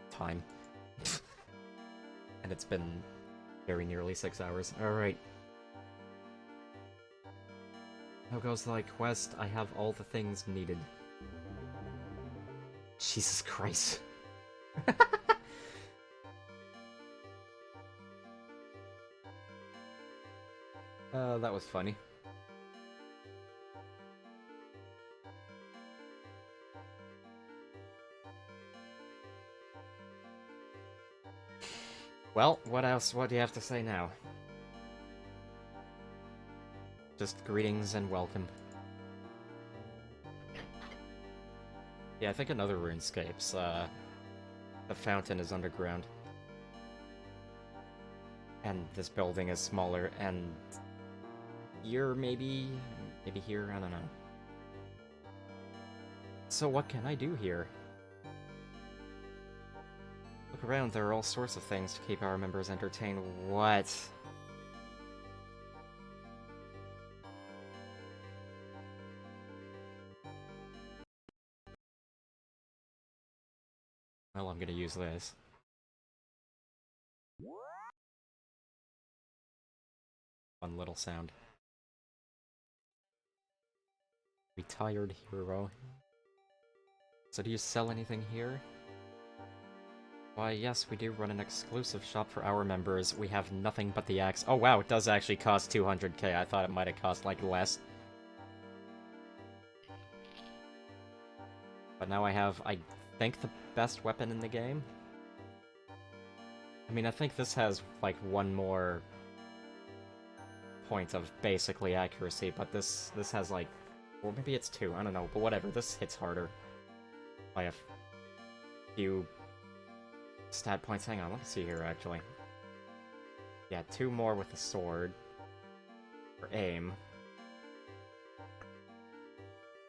time. And it's been very nearly 6 hours. Alright. How goes thy quest? I have all the things needed. Jesus Christ. That was funny. Well, what else? What do you have to say now? Just greetings and welcome. Yeah, I think another Runescape's, the fountain is underground. And this building is smaller, and... here, maybe? Maybe here? I don't know. So what can I do here? Look around, there are all sorts of things to keep our members entertained. What? Well, I'm gonna use this. Fun little sound. Retired hero. So do you sell anything here? Why, yes, we do run an exclusive shop for our members. We have nothing but the axe. Oh wow, it does actually cost 200k. I thought it might have cost, like, less. But now I have, I think, the best weapon in the game. I mean, I think this has, like, one more point of basically accuracy, but this has, like, or maybe it's two, I don't know, but whatever, this hits harder by a few stat points. Hang on, let me see here, actually. Yeah, 2 more with the sword for aim.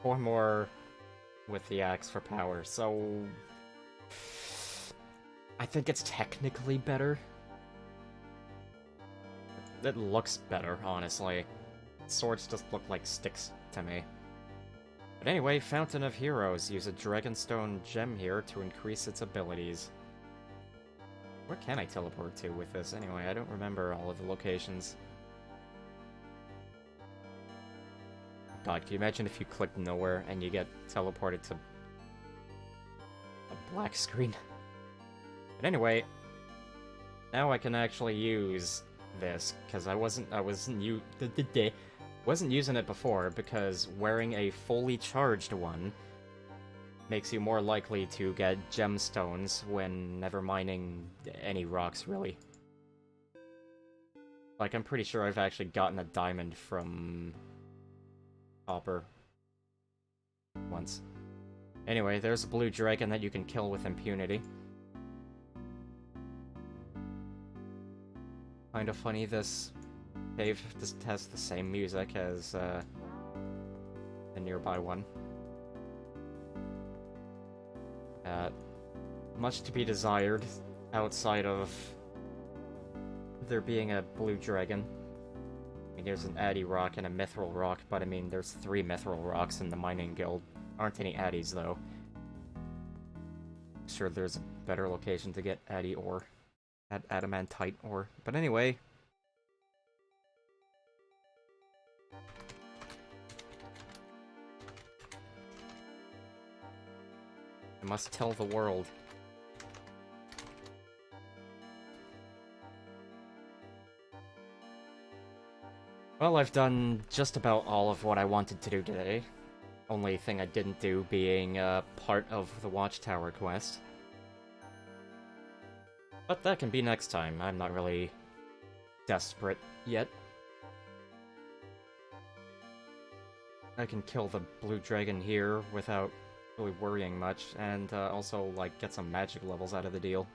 4 more with the axe for power, so... I think it's technically better. it looks better, honestly. Swords just look like sticks to me. But anyway, Fountain of Heroes. Use a Dragonstone gem here to increase its abilities. Where can I teleport to with this anyway? I don't remember all of the locations. God, can you imagine if you click nowhere and you get teleported to a black screen? But anyway, now I can actually use this, because I wasn't using it before, because wearing a fully charged one makes you more likely to get gemstones whenever mining any rocks, really. Like, I'm pretty sure I've actually gotten a diamond from Copper once. Anyway, there's a blue dragon that you can kill with impunity. Kind of funny, this cave just has the same music as the nearby one. Much to be desired outside of there being a blue dragon. I mean, there's an Addy rock and a mithril rock, but I mean, there's 3 mithril rocks in the mining guild. Aren't any Addies, though. Sure, there's a better location to get Addy ore. Adamantite ore. But anyway. I must tell the world. Well, I've done just about all of what I wanted to do today. Only thing I didn't do being part of the Watchtower quest. But that can be next time. I'm not really desperate yet. I can kill the blue dragon here without really worrying much, and also, like, get some magic levels out of the deal.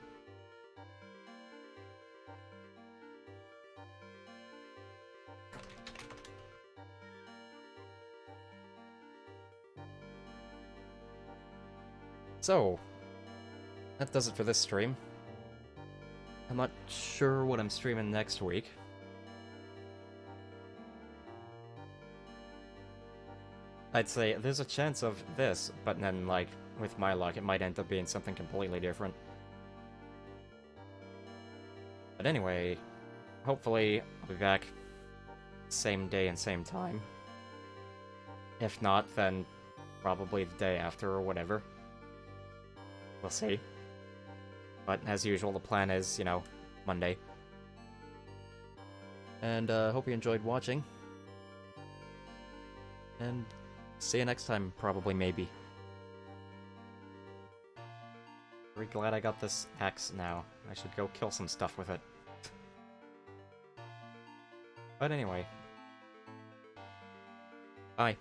So, that does it for this stream. I'm not sure what I'm streaming next week. I'd say there's a chance of this, but then, like, with my luck, it might end up being something completely different. But anyway, hopefully I'll be back same day and same time. If not, then probably the day after or whatever. We'll see. But as usual, the plan is, you know, Monday. And hope you enjoyed watching. And see you next time, probably, maybe. Very glad I got this axe now. I should go kill some stuff with it. But anyway. Bye.